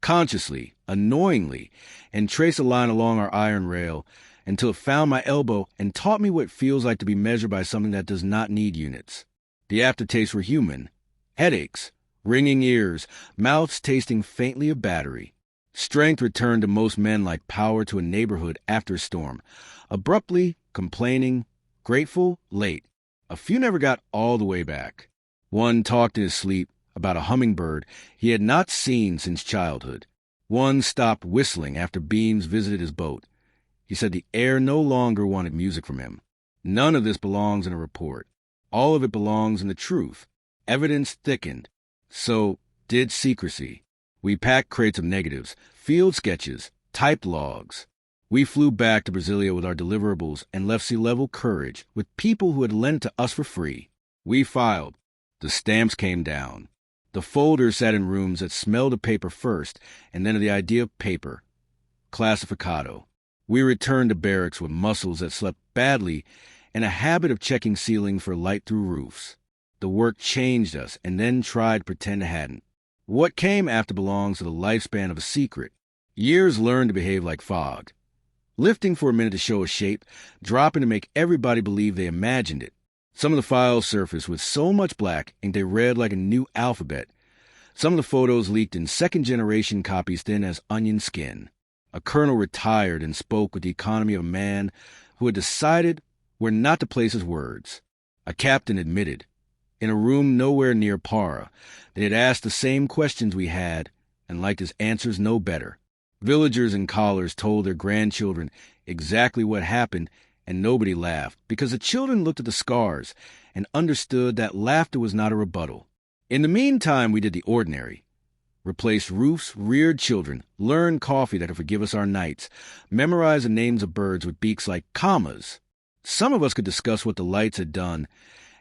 consciously, annoyingly, and traced a line along our iron rail until it found my elbow and taught me what it feels like to be measured by something that does not need units. The aftertastes were human. Headaches, ringing ears, mouths tasting faintly of battery. Strength returned to most men like power to a neighborhood after a storm. Abruptly, complaining, grateful, late. A few never got all the way back. One talked in his sleep about a hummingbird he had not seen since childhood. One stopped whistling after beams visited his boat. He said the air no longer wanted music from him. None of this belongs in a report. All of it belongs in the truth. Evidence thickened. So did secrecy. We packed crates of negatives, field sketches, typed logs. We flew back to Brasilia with our deliverables and left sea-level courage with people who had lent to us for free. We filed. The stamps came down. The folders sat in rooms that smelled of paper first, and then of the idea of paper. Classificado. We returned to barracks with muscles that slept badly and a habit of checking ceilings for light through roofs. The work changed us and then tried to pretend it hadn't. What came after belongs to the lifespan of a secret. Years learned to behave like fog. Lifting for a minute to show a shape, dropping to make everybody believe they imagined it. Some of the files surfaced with so much black ink they read like a new alphabet. Some of the photos leaked in second-generation copies thin as onion skin. A colonel retired and spoke with the economy of a man who had decided where not to place his words. A captain admitted, in a room nowhere near Para, that he had asked the same questions we had and liked his answers no better. Villagers and callers told their grandchildren exactly what happened, and nobody laughed, because the children looked at the scars and understood that laughter was not a rebuttal. In the meantime, we did the ordinary. Replaced roofs, reared children, learned coffee that could forgive us our nights, memorized the names of birds with beaks like commas. Some of us could discuss what the lights had done,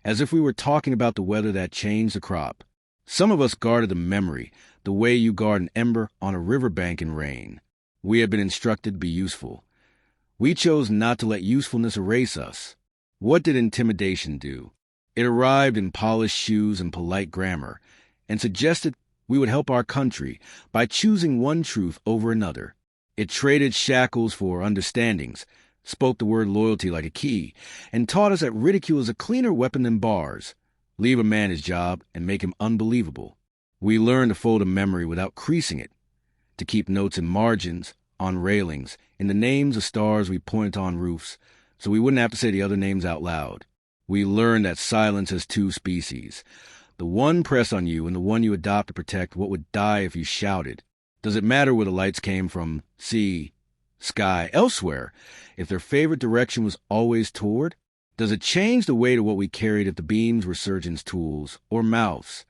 as if we were talking about the weather that changed the crop. Some of us guarded the memory, the way you guard an ember on a riverbank in rain. We had been instructed to be useful. We chose not to let usefulness erase us. What did intimidation do? It arrived in polished shoes and polite grammar, and suggested we would help our country by choosing one truth over another. It traded shackles for understandings, spoke the word loyalty like a key, and taught us that ridicule is a cleaner weapon than bars. Leave a man his job and make him unbelievable. We learned to fold a memory without creasing it, to keep notes in margins, on railings, in the names of stars we pointed on roofs, so we wouldn't have to say the other names out loud. We learned that silence has two species. The one press on you and the one you adopt to protect what would die if you shouted. Does it matter where the lights came from, sea, sky, elsewhere, if their favorite direction was always toward? Does it change the weight of what we carried if the beams were surgeons' tools, or mouths,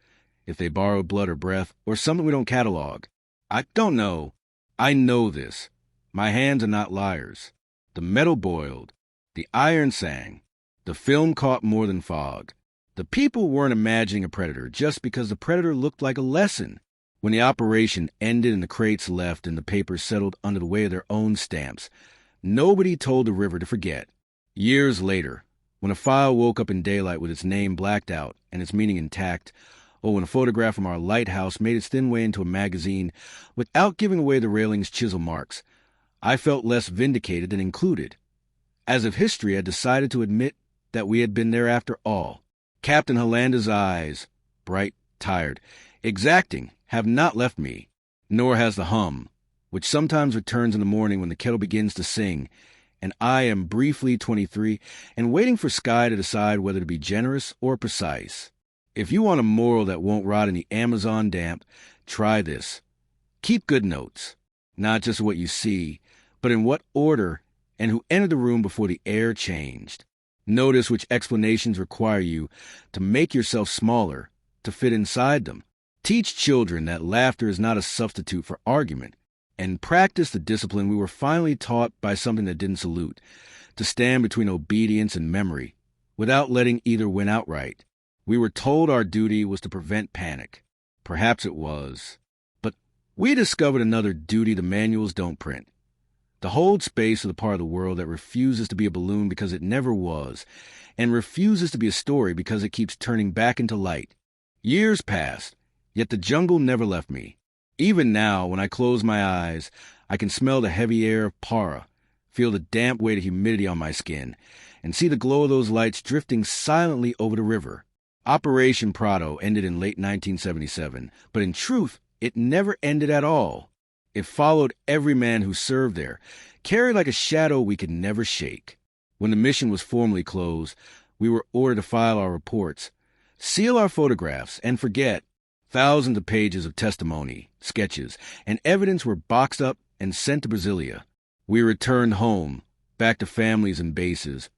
if they borrowed blood or breath, or something we don't catalog? I don't know. I know this. My hands are not liars. The metal boiled. The iron sang. The film caught more than fog. The people weren't imagining a predator just because the predator looked like a lesson. When the operation ended and the crates left and the papers settled under the weight of their own stamps, nobody told the river to forget. Years later, when a file woke up in daylight with its name blacked out and its meaning intact, or when a photograph from our lighthouse made its thin way into a magazine without giving away the railing's chisel marks, I felt less vindicated than included, as if history had decided to admit that we had been there after all. Captain Holanda's eyes, bright, tired, exacting, have not left me, nor has the hum, which sometimes returns in the morning when the kettle begins to sing, and I am briefly 23 and waiting for Sky to decide whether to be generous or precise. If you want a moral that won't rot in the Amazon damp, try this. Keep good notes, not just what you see, but in what order and who entered the room before the air changed. Notice which explanations require you to make yourself smaller, to fit inside them. Teach children that laughter is not a substitute for argument, and practice the discipline we were finally taught by something that didn't salute, to stand between obedience and memory, without letting either win outright. We were told our duty was to prevent panic. Perhaps it was. But we discovered another duty the manuals don't print. To hold space for the part of the world that refuses to be a balloon because it never was, and refuses to be a story because it keeps turning back into light. Years passed, yet the jungle never left me. Even now, when I close my eyes, I can smell the heavy air of Para, feel the damp weight of humidity on my skin, and see the glow of those lights drifting silently over the river. Operation Prato ended in late 1977, but in truth, it never ended at all. It followed every man who served there, carried like a shadow we could never shake. When the mission was formally closed, We were ordered to file our reports, seal our photographs, and forget. Thousands of pages of testimony, sketches, and evidence were boxed up and sent to Brasilia. We returned home, back to families and bases,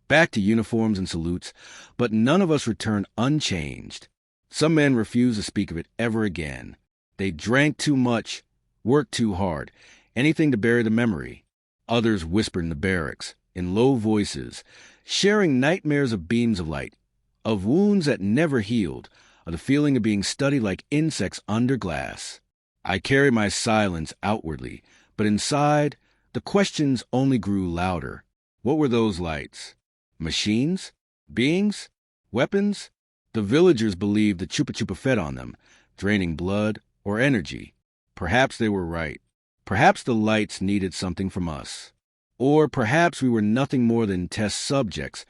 back to uniforms and salutes, but none of us returned unchanged. Some men refused to speak of it ever again. They drank too much, worked too hard, anything to bury the memory. Others whispered in the barracks, in low voices, sharing nightmares of beams of light, of wounds that never healed, of the feeling of being studied like insects under glass. I carried my silence outwardly, but inside, the questions only grew louder. What were those lights? Machines? Beings? Weapons? The villagers believed the Chupa Chupa fed on them, draining blood or energy. Perhaps they were right. Perhaps the lights needed something from us. Or perhaps we were nothing more than test subjects,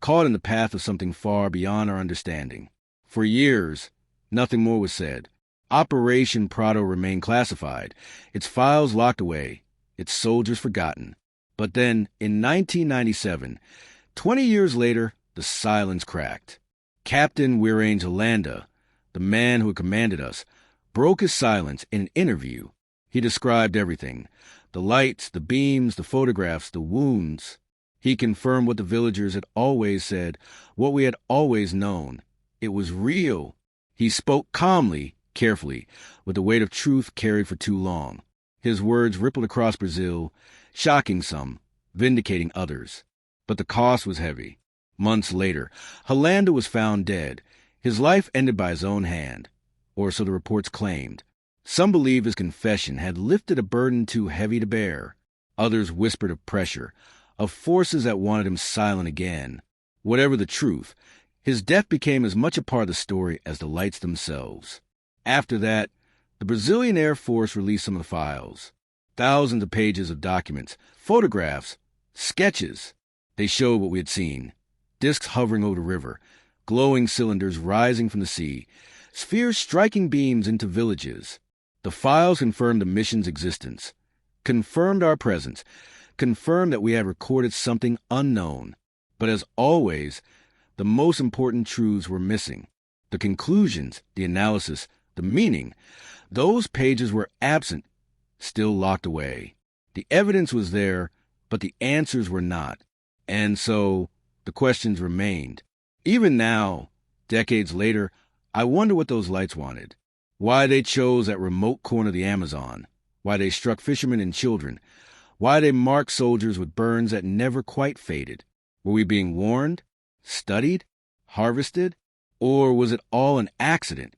caught in the path of something far beyond our understanding. For years, nothing more was said. Operation Prato remained classified, its files locked away, its soldiers forgotten. But then, in 1997, 20 years later, the silence cracked. Captain Wirrange Holanda, the man who had commanded us, broke his silence in an interview. He described everything: the lights, the beams, the photographs, the wounds. He confirmed what the villagers had always said, what we had always known. It was real. He spoke calmly, carefully, with the weight of truth carried for too long. His words rippled across Brazil, shocking some, vindicating others. But the cost was heavy. Months later, Holanda was found dead, his life ended by his own hand, or so the reports claimed. Some believe his confession had lifted a burden too heavy to bear. Others whispered of pressure, of forces that wanted him silent again. Whatever the truth, his death became as much a part of the story as the lights themselves. After that, the Brazilian Air Force released some of the files. Thousands of pages of documents, photographs, sketches. They showed what we had seen. Discs hovering over the river, glowing cylinders rising from the sea, spheres striking beams into villages. The files confirmed the mission's existence, confirmed our presence, confirmed that we had recorded something unknown. But as always, the most important truths were missing. The conclusions, the analysis, the meaning. Those pages were absent, still locked away. The evidence was there, but the answers were not. And so, the questions remained. Even now, decades later, I wonder what those lights wanted. Why they chose that remote corner of the Amazon. Why they struck fishermen and children. Why they marked soldiers with burns that never quite faded. Were we being warned? Studied? Harvested? Or was it all an accident?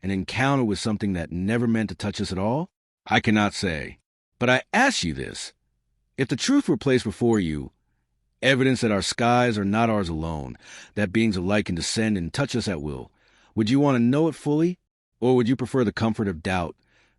An encounter with something that never meant to touch us at all? I cannot say. But I ask you this. If the truth were placed before you, evidence that our skies are not ours alone, that beings alike can descend and touch us at will, would you want to know it fully? Or would you prefer the comfort of doubt,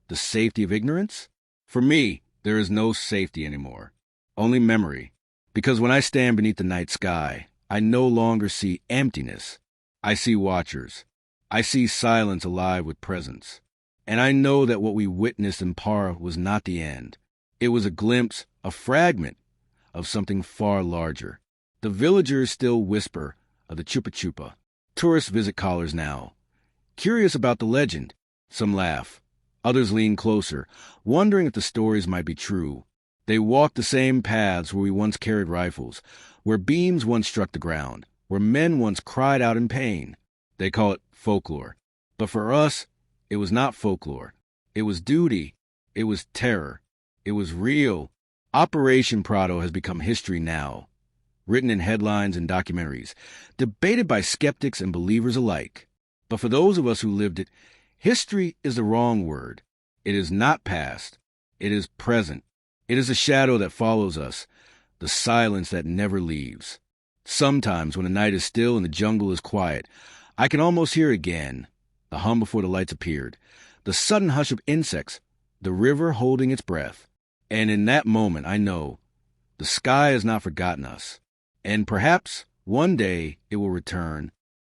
the safety of ignorance? For me, there is no safety anymore. Only memory. Because when I stand beneath the night sky, I no longer see emptiness. I see watchers. I see silence alive with presence. And I know that what we witnessed in Para was not the end. It was a glimpse, a fragment, of something far larger. The villagers still whisper of the Chupa Chupa. Tourists visit collars now, curious about the legend. Some laugh. Others lean closer, wondering if the stories might be true. They walk the same paths where we once carried rifles, where beams once struck the ground, where men once cried out in pain. They call it folklore. But for us, it was not folklore. It was duty. It was terror. It was real. Operation Prato has become history now, written in headlines and documentaries, debated by skeptics and believers alike. But for those of us who lived it, history is the wrong word. It is not past. It is present. It is a shadow that follows us, the silence that never leaves. Sometimes when the night is still and the jungle is quiet, I can almost hear again the hum before the lights appeared, the sudden hush of insects, the river holding its breath. And in that moment, I know the sky has not forgotten us. And perhaps one day it will return,